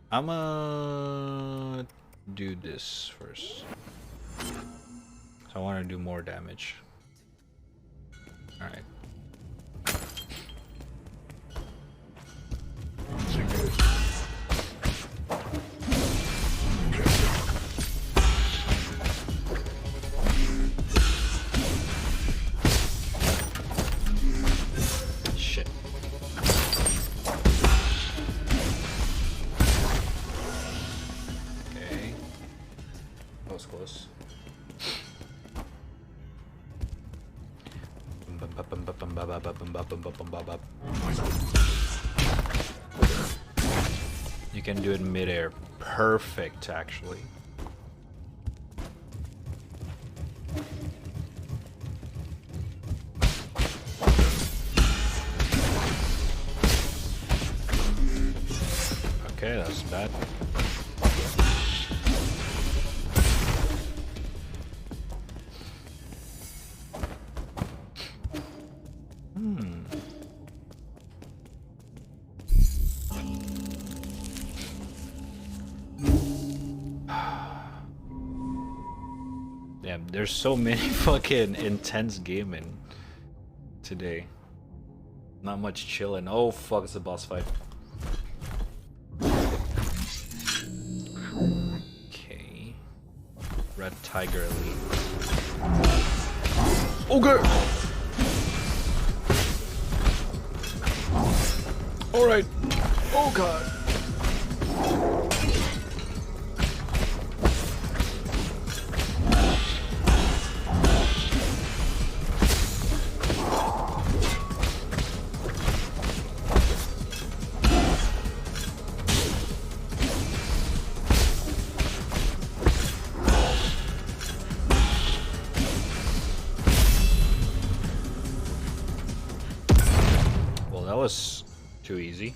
I'ma do this first. So I want to do more damage. Alright. Shit. Okay. That was close. You can do it mid-air. Perfect, actually. Okay, that's bad. Damn, there's so many fucking intense gaming today. Not much chilling. Oh fuck, it's a boss fight. Okay. Red Tiger Elite. Okay. Alright. Oh god. Was too easy.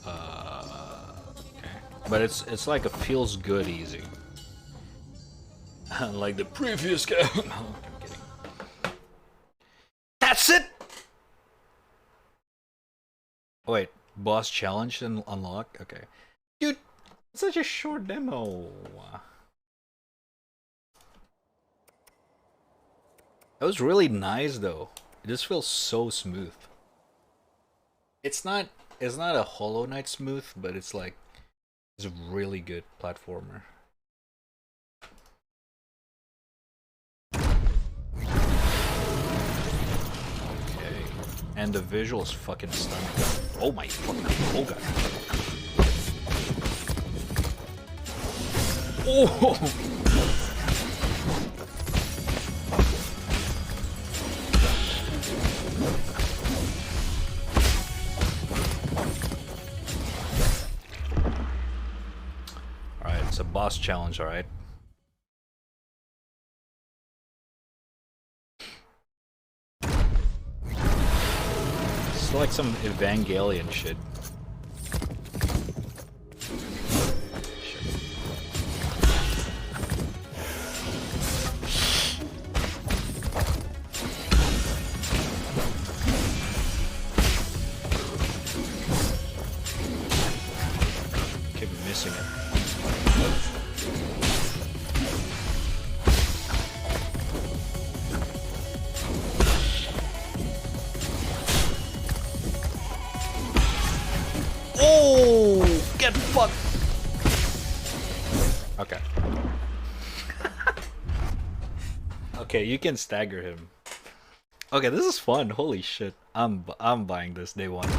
Okay. But it's like a feels good easy. Like the previous game. No, I'm kidding. That's it. Oh, wait, boss challenge and unlock. Okay, dude, it's such a short demo. That was really nice though. It just feels so smooth. It's not a Hollow Knight smooth, but it's like it's a really good platformer. Okay. And the visuals fucking stunning. Oh my fucking oh god. Oh it's a boss challenge, alright? It's like some Evangelion shit. Keep missing it. Oh, get fucked. Okay. Okay, you can stagger him. Okay, this is fun. Holy shit. I'm buying this day one.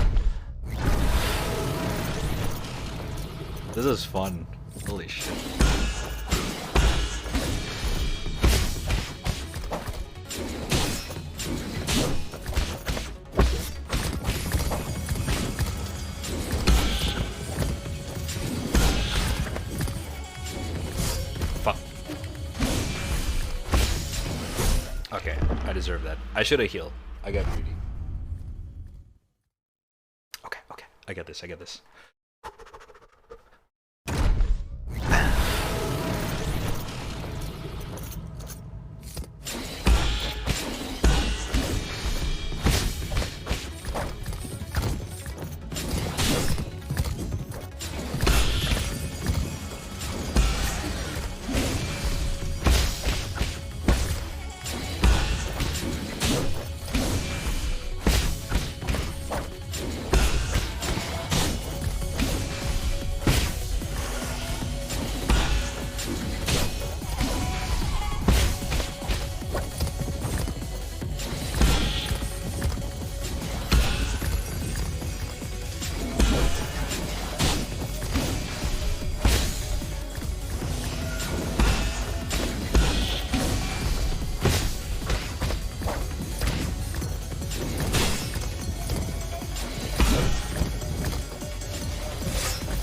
This is fun. Holy shit. Fuck. Okay, I deserve that. I should have healed. I got greedy. Okay, okay. I got this, I got this.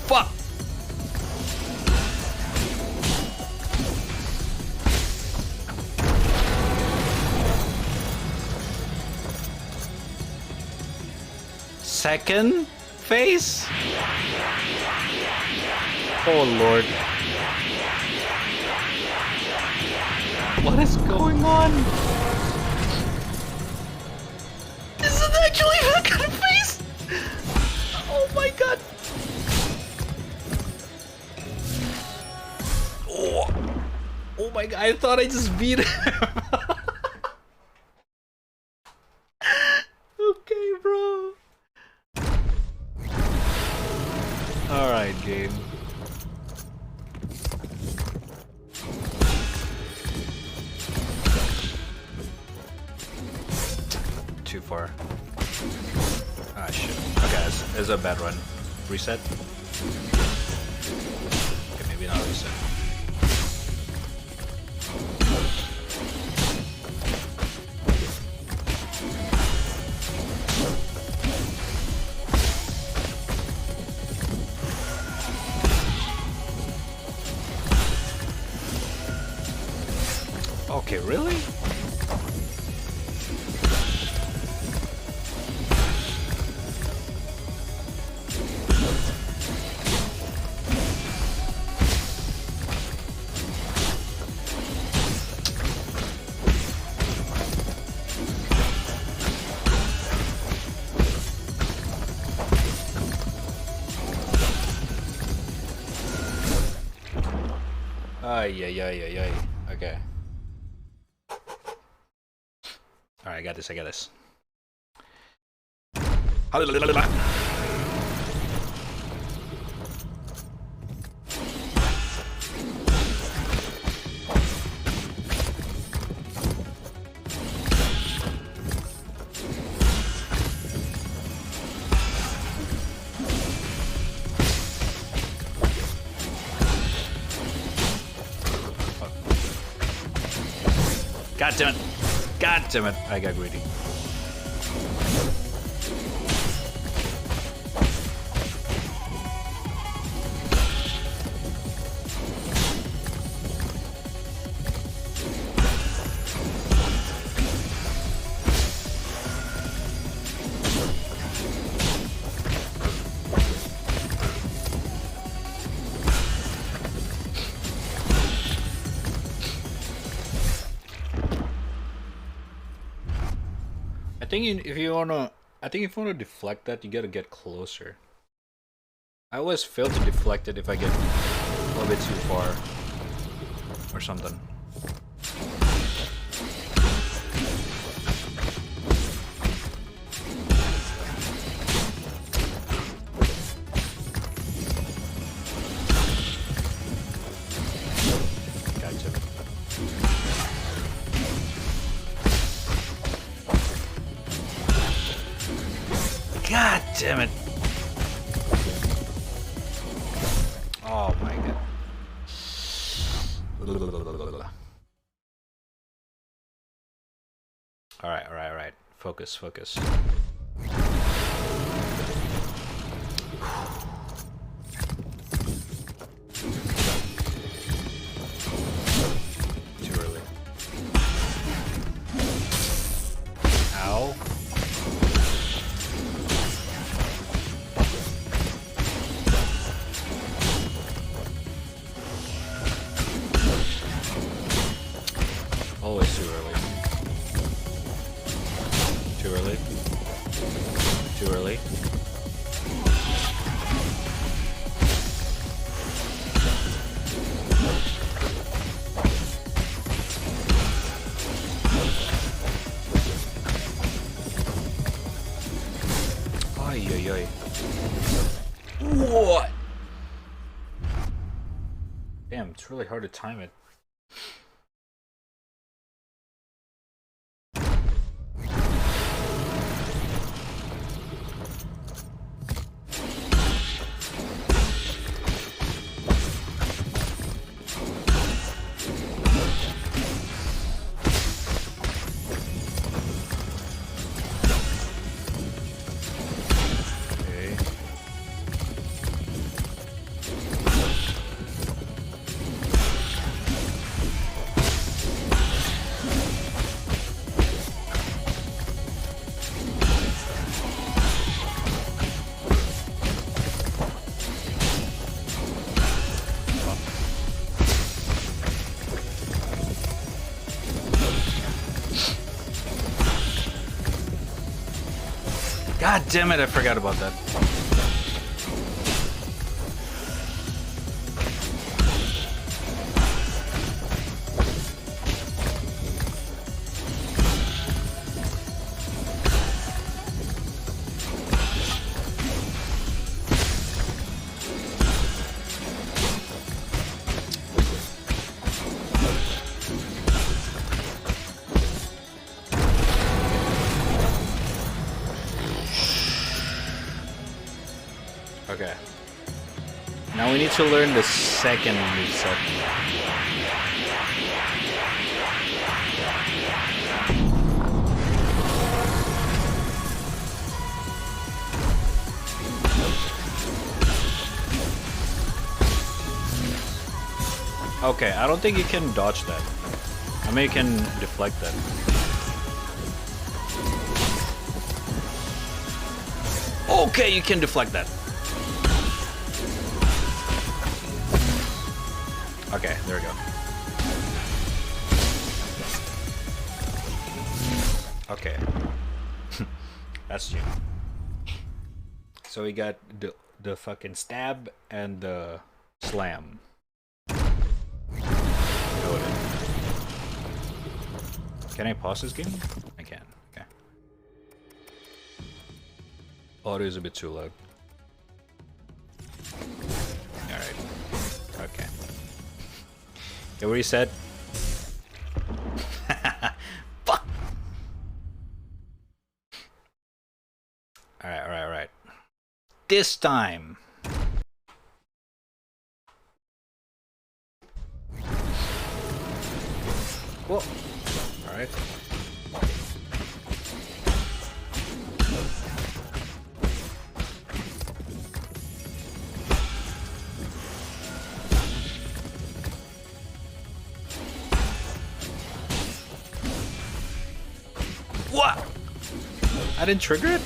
Fuck! Second phase? Oh lord. What is going on? Is it actually second phase? Oh my god. Oh my god, I thought I just beat him. Okay, bro. Alright, game. Too far. Ah, shit. Okay, it's a bad run. Reset? Okay, maybe not reset. Okay, really? Ay. Okay. Alright, I got this, I got this. God damn it. God damn it. I got greedy. If you wanna deflect that, you gotta get closer. I always fail to deflect it if I get a little bit too far or something. God damn it. Oh my god. Alright. Focus. Too early. Always too early. Too early. Too early. Ay, ay, ay. What? Damn, it's really hard to time it. God damn it, I forgot about that. Okay. Now we need to learn the second moveset. Okay, I don't think you can dodge that. I mean, you can deflect that. Okay, you can deflect that. Okay, there we go. Okay. That's new. So we got the fucking stab and the slam. Noted. Can I pause this game? I can. Okay. Audio is a bit too loud. Alright. Okay. Yeah, what he said? Fuck! Alright. This time! Cool. Alright. What? I didn't trigger it?